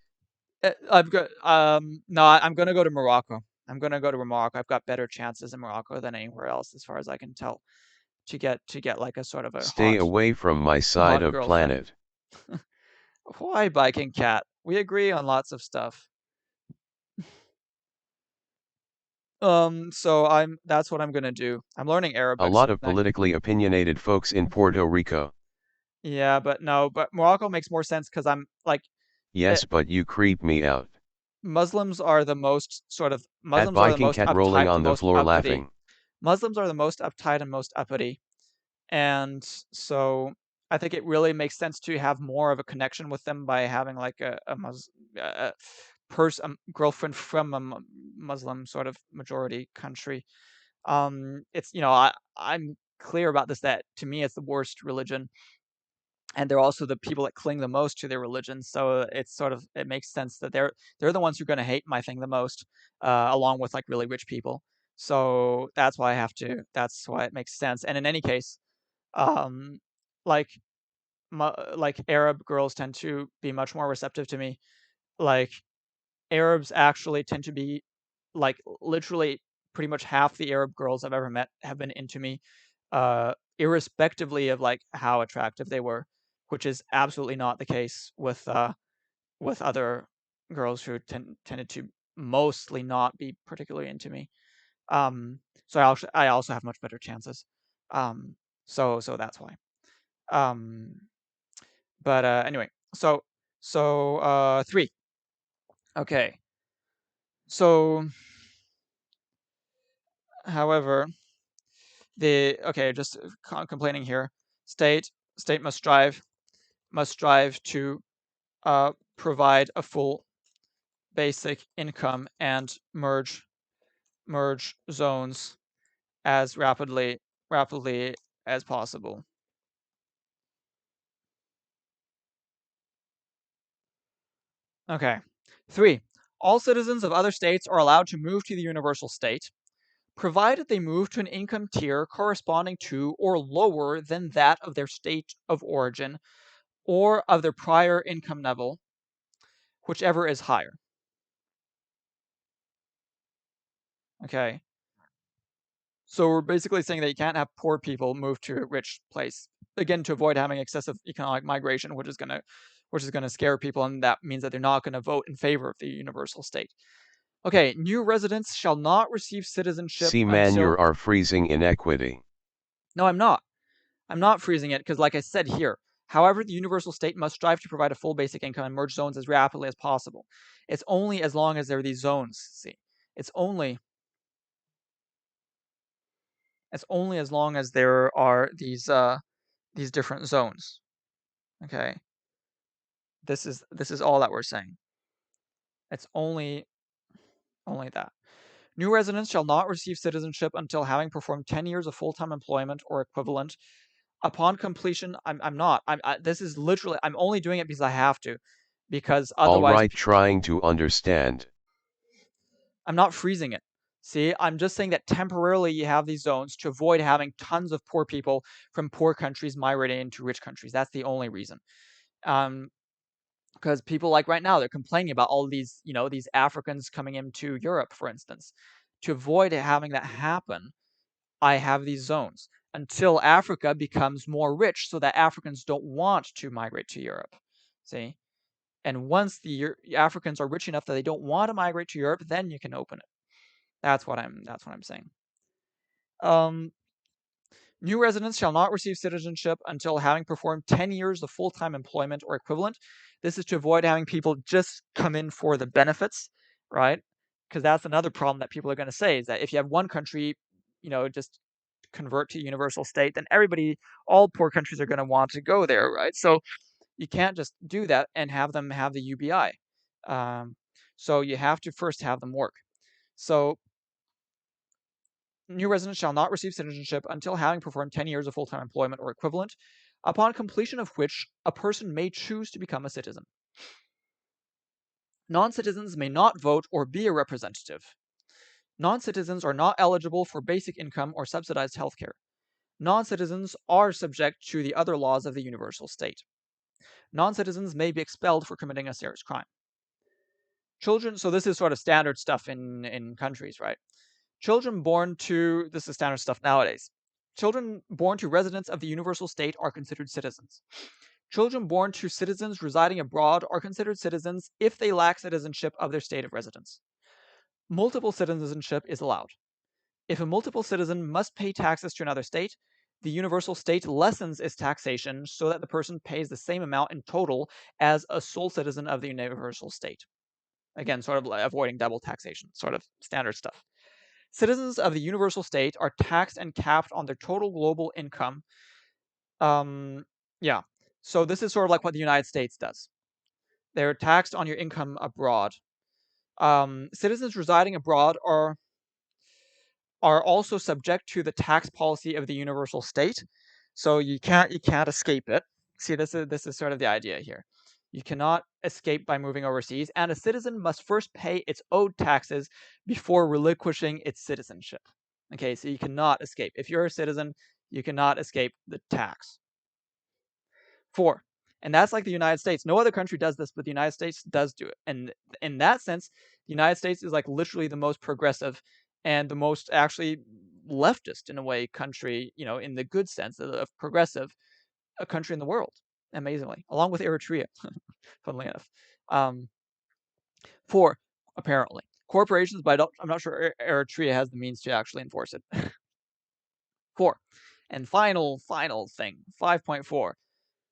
I've got no, I'm gonna go to Morocco. I'm gonna go to Morocco. I've got better chances in Morocco than anywhere else, as far as I can tell, to get like a sort of Stay away from my a side hot of girlfriend. planet. Why, Biking Cat? We agree on lots of stuff. So that's what I'm gonna do. I'm learning A Arabic, lot so of that, politically opinionated folks in Puerto Rico. yeah, but no, but Morocco makes more sense because I'm like, Yes, but you creep me out. At Muslims are the Viking most cat rolling uptight, the on the most floor uppity. laughing. Muslims are the most uptight and most uppity. And so I think it really makes sense to have more of a connection with them by having like a girlfriend from a Muslim sort of majority country. It's I'm clear about this, that to me it's the worst religion, and they're also the people that cling the most to their religion. So it makes sense that they're the ones who are going to hate my thing the most, along with like really rich people. So that's why I have to. That's why it makes sense. And in any case, um, like like Arab girls tend to be much more receptive to me. Like Arabs actually tend to be like literally pretty much half the Arab girls I've ever met have been into me, irrespectively of like how attractive they were, which is absolutely not the case with other girls who tended to mostly not be particularly into me. Um, so I also have much better chances. Um, so that's why. Um, but anyway, so 3. Okay. So, however, just complaining here. State must strive to provide a full basic income and merge zones as rapidly as possible. Okay. 3. All citizens of other states are allowed to move to the universal state, provided they move to an income tier corresponding to or lower than that of their state of origin or of their prior income level, whichever is higher. Okay. So we're basically saying that you can't have poor people move to a rich place. Again, to avoid having excessive economic migration, which is gonna scare people, and that means that they're not gonna vote in favor of the universal state. Okay, new residents shall not receive citizenship See man, you until. are freezing inequity. No, I'm not. I'm not freezing it because, like I said here, however, the universal state must strive to provide a full basic income and merge zones as rapidly as possible. It's only as long as there are these zones. See, it's only as long as there are these different zones. Okay, this is all that we're saying. It's only that. New residents shall not receive citizenship until having performed 10 years of full-time employment or equivalent. Upon completion, I'm not. This is literally, I'm only doing it because I have to, because otherwise, Alright, trying to understand. I'm not freezing it. See, I'm just saying that temporarily you have these zones to avoid having tons of poor people from poor countries migrating into rich countries. That's the only reason. Um, because people like right now, they're complaining about all these, these Africans coming into Europe, for instance. To avoid having that happen, I have these zones until Africa becomes more rich so that Africans don't want to migrate to Europe. See? And once the Africans are rich enough that they don't want to migrate to Europe, then you can open it. That's what I'm saying. Um, New residents shall not receive citizenship until having performed 10 years of full-time employment or equivalent. This is to avoid having people just come in for the benefits, right? Because that's another problem that people are going to say is that if you have one country, just convert to universal state, then all poor countries are going to want to go there, right? So you can't just do that and have them have the UBI. So you have to first have them work. So new residents shall not receive citizenship until having performed 10 years of full-time employment or equivalent, upon completion of which a person may choose to become a citizen. Non-citizens may not vote or be a representative. Non-citizens are not eligible for basic income or subsidized healthcare. Non-citizens are subject to the other laws of the universal state. Non-citizens may be expelled for committing a serious crime. Children, so this is sort of standard stuff in countries, right? Children born to, this is standard stuff nowadays. Children born to residents of the universal state are considered citizens. Children born to citizens residing abroad are considered citizens if they lack citizenship of their state of residence. Multiple citizenship is allowed. If a multiple citizen must pay taxes to another state, the universal state lessens its taxation so that the person pays the same amount in total as a sole citizen of the universal state. Again, sort of avoiding double taxation, sort of standard stuff. Citizens of the universal state are taxed and capped on their total global income. Yeah. So this is sort of like what the United States does. They're taxed on your income abroad. Citizens residing abroad are also subject to the tax policy of the universal state. So you can't escape it. See, this is sort of the idea here. You cannot escape by moving overseas, and a citizen must first pay its owed taxes before relinquishing its citizenship. Okay, so you cannot escape. If you're a citizen, you cannot escape the tax. 4. And that's like the United States. No other country does this, but the United States does do it. And in that sense, the United States is like literally the most progressive and the most actually leftist in a way country, in the good sense of progressive, a country in the world, amazingly, along with Eritrea, funnily enough. 4, apparently. Corporations, but I'm not sure Eritrea has the means to actually enforce it. 4. And final thing, 5.4.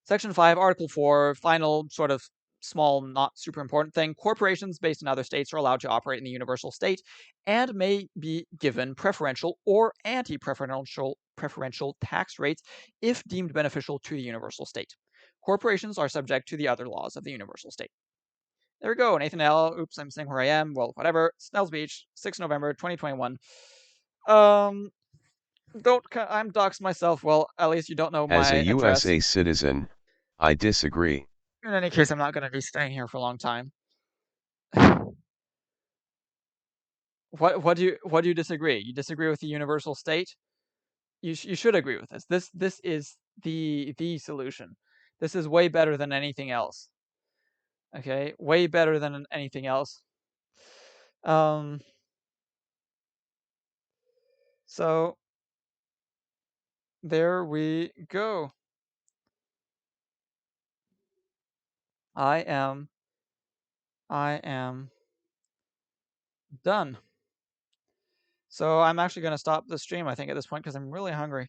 Section 5, Article 4, final sort of small, not super important thing. Corporations based in other states are allowed to operate in the universal state and may be given preferential or anti-preferential tax rates if deemed beneficial to the universal state. Corporations are subject to the other laws of the universal state. There we go, Nathan L. Oops, I'm saying where I am. Well, whatever. Snell's Beach, 6 November 2021. I'm doxed myself. Well, at least you don't know As my a address. USA citizen, I disagree. In any case, I'm not going to be staying here for a long time. What do you disagree? You disagree with the universal state? You should agree with this. This is the solution. This is way better than anything else. Okay, way better than anything else. So there we go. I am done. So I'm actually going to stop the stream, I think, at this point, because I'm really hungry. I'm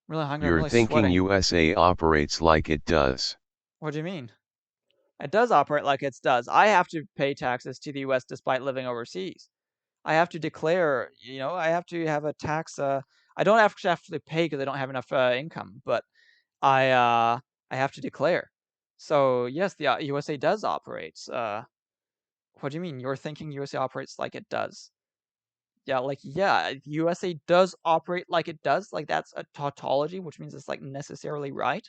really hungry. I'm You're really thinking sweating. USA operates like it does. What do you mean? It does operate like it does. I have to pay taxes to the US despite living overseas. I have to declare, I have to have a tax. I don't actually have to pay because I don't have enough income, but I have to declare. So yes, the USA does operate. What do you mean? You're thinking USA operates like it does? Yeah, USA does operate like it does. Like that's a tautology, which means it's like necessarily right.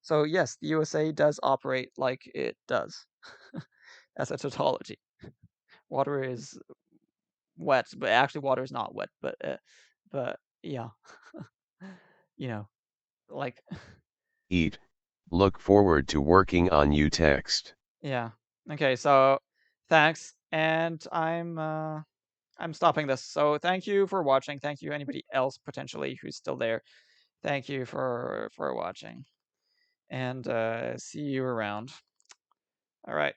So yes, the USA does operate like it does. That's a tautology. Water is wet, but actually water is not wet. But yeah, you know, like Eat. Look forward to working on you text. yeah. Okay, so thanks, and I'm stopping this. So thank you for watching. Thank you anybody else potentially who's still there. Thank you for watching, and see you around. All right.